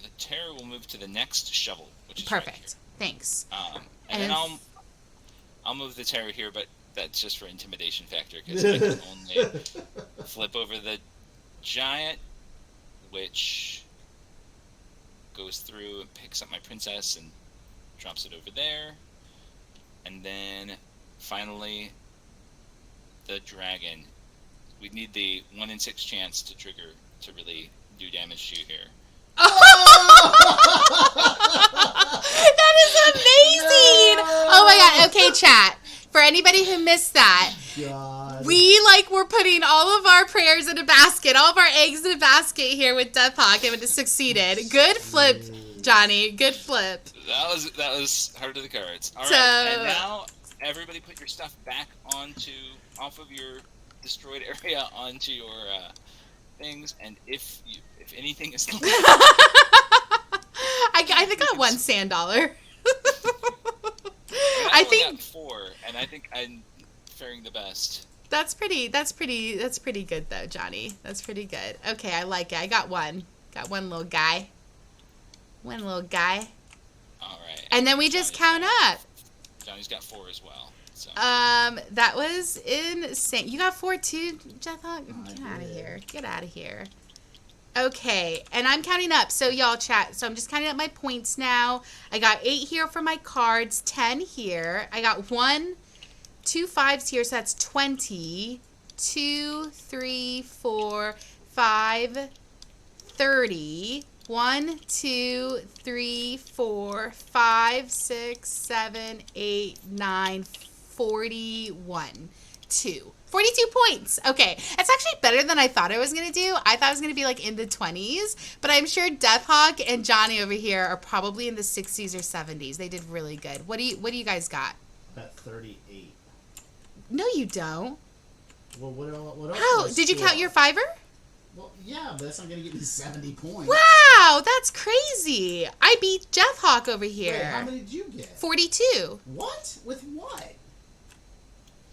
The terror will move to the next shovel, which is right Perfect. Thanks. here. And And then I'll move the terror here, but that's just for intimidation factor because I can only flip over the giant, which goes through and picks up my princess and drops it over there, and then finally the dragon. We need the 1 in 6 chance to trigger to really do damage to you here. That is amazing! Oh my god. Okay, chat. For anybody who missed that, God. we're putting all of our prayers in a basket, all of our eggs in a basket here with Death Pocket, and it succeeded. Good flip, Johnny. Good flip. That was heart of the cards. All right, So- and now everybody put your stuff back off of your destroyed area onto your things, and if anything is left, I think I got 1 sand dollar. I only think got 4, and I think I'm faring the best. that's pretty good though, Johnny. That's pretty good. Okay, I like it. I got one. Got one little guy. One little guy. All right. And then we just count up. Johnny's got 4 as well. So. That was insane. You got 4 too, Jeff Hawk? Get out of here. Get out of here. Okay, and I'm counting up. So y'all chat. So I'm just counting up my points now. I got 8 here for my cards, 10 here. I got 2 5s here, so that's 20. 2, 3, 4, 5, 30. 1, 2, 3, 4, 5, 6, 7, 8, 9, 41. 2. 42 points. Okay. That's actually better than I thought I was going to do. I thought I was going to be like in the 20s, but I'm sure Deathhawk and Johnny over here are probably in the 60s or 70s. They did really good. What do you guys got? At 38. No, you don't. Well, what else? Oh, did you count your 5er? Well, yeah, but that's not going to get me 70 points. Wow, that's crazy. I beat Deathhawk over here. Wait, how many did you get? 42. What? With what?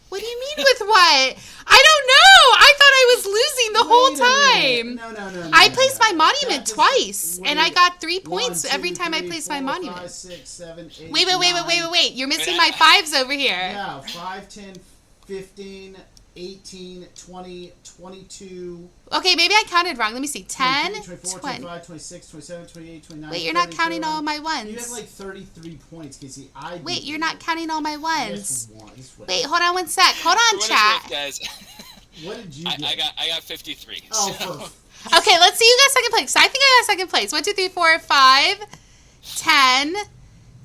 What do you mean with what? I don't know. I thought I was losing the whole time. No. I placed my monument twice, and I got 3 points every time I placed my monument. 5, 6, 7, 8, Wait. You're missing my 5s over here. Yeah, 5, 10, 15, 18, 20, 22. Okay, maybe I counted wrong. Let me see. 10, 24, 20. 25, 26, 27, 28, 29. Wait, you're not 30, counting 31. all my ones. You have like 33 points, Casey. Wait, you're not counting all my ones. Yes, Wait, hold on one sec. Hold on, chat. Guys. What did you get? I got 53. Oh, so. Okay, let's see. You got second place. I think I got second place. 1, 2, 3, 4, 5, 10,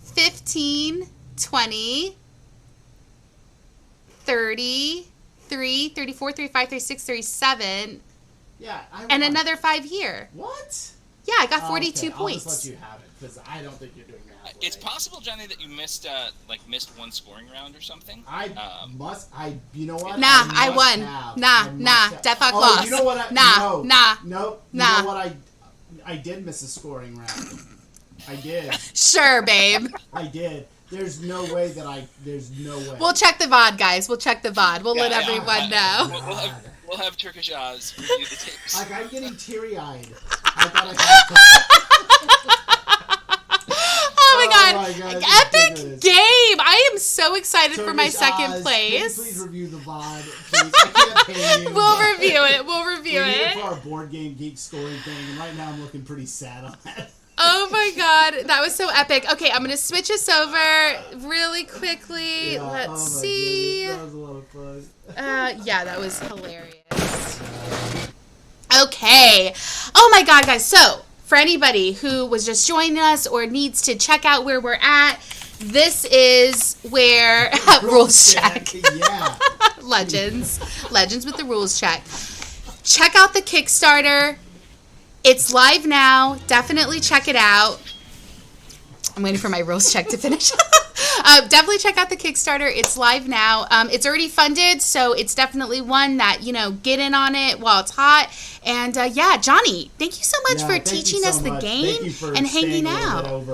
15, 20, 30, 34, 35, 36, 37. Yeah, and another 5 here. What? Yeah, I got 42 okay, points. I'll just let you have it, because I don't think you're doing that. It's possible, Johnny, that you missed one scoring round or something. You know what? Nah, I won. Nah, Deathhawk lost. You know what? Nah. You know what? I did miss a scoring round. I did. Sure, babe. I did. There's no way. We'll check the VOD, guys. We'll check the VOD. We'll let everyone know. We'll have Turkish Oz review the tapes. Like, I'm getting teary-eyed. Oh my god. Epic game! I am so excited for my second place. Please review the VOD. Please. I can't pay you. We'll review it. We're here for our board game geek scoring thing, and right now I'm looking pretty sad on that. Oh my god, that was so epic. Okay, I'm going to switch us over really quickly. Yeah, Let's see. Goodness, that was a lot of fun. Yeah, that was hilarious. Okay. Oh my god, guys. So, for anybody who was just joining us or needs to check out where we're at, this is where rules check. Yeah. Legends with the rules check. Check out the Kickstarter. It's live now. Definitely check it out. I'm waiting for my rules check to finish. Definitely check out the Kickstarter. It's live now. It's already funded, so it's definitely one that, get in on it while it's hot. And yeah, Johnny, thank you so much for teaching us the game and hanging out.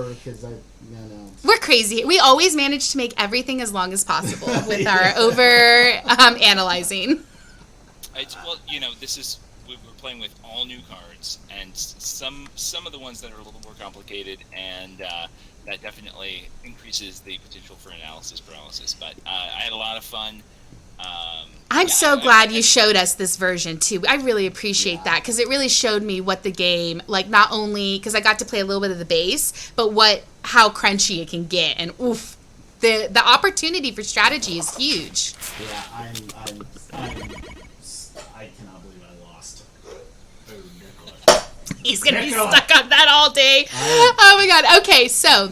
We're crazy. We always manage to make everything as long as possible with our analyzing. Well, we're playing with all new cards, and some of the ones that are a little more complicated, and that definitely increases the potential for analysis paralysis. But I had a lot of fun. I'm so glad you showed us this version too. I really appreciate that, because it really showed me what the game, like, not only because I got to play a little bit of the base, but how crunchy it can get, and oof, the opportunity for strategy is huge. Yeah, I cannot believe I lost. He's going to be stuck on that all day. Oh my god. Okay, so,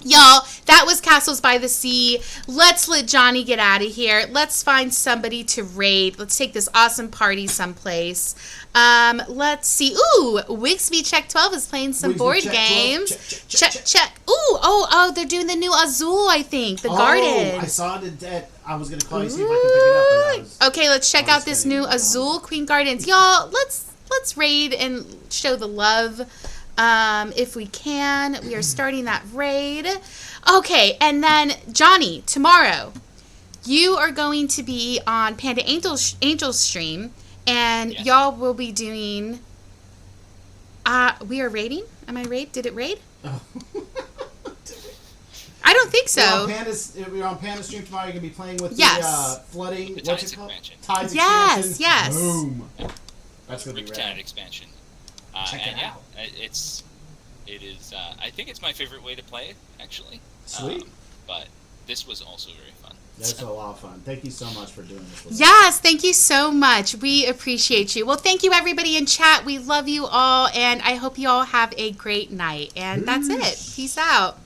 y'all, that was Castles by the Sea. Let's let Johnny get out of here. Let's find somebody to raid. Let's take this awesome party someplace. Let's see. Ooh, Wigsby Check 12 is playing some board games. Check. Ooh, oh, they're doing the new Azul, I think. The garden. I saw it at I was going to call you, see if I can pick it up. Okay, let's check out this new Azul Queen Gardens. Y'all, let's raid and show the love. if we can. We are starting that raid. Okay, and then Johnny, tomorrow you are going to be on Panda Angel's stream, and y'all will be doing. We are raiding. Am I raid? Did it raid? Oh. I don't think so. We're on Panda stream tomorrow. You're gonna be playing with Yes. the flooding. The What's Tides it called? expansion. Tides Yes, expansion. yes. Boom. That's gonna be Riptide rad. expansion. Check and it out. It is. I think it's my favorite way to play it, actually. Sweet. But this was also very fun. That's a lot of fun. Thank you so much for doing this with us. Yes, thank you so much. We appreciate you. Well, thank you everybody in chat. We love you all, and I hope you all have a great night. And that's it. Peace out.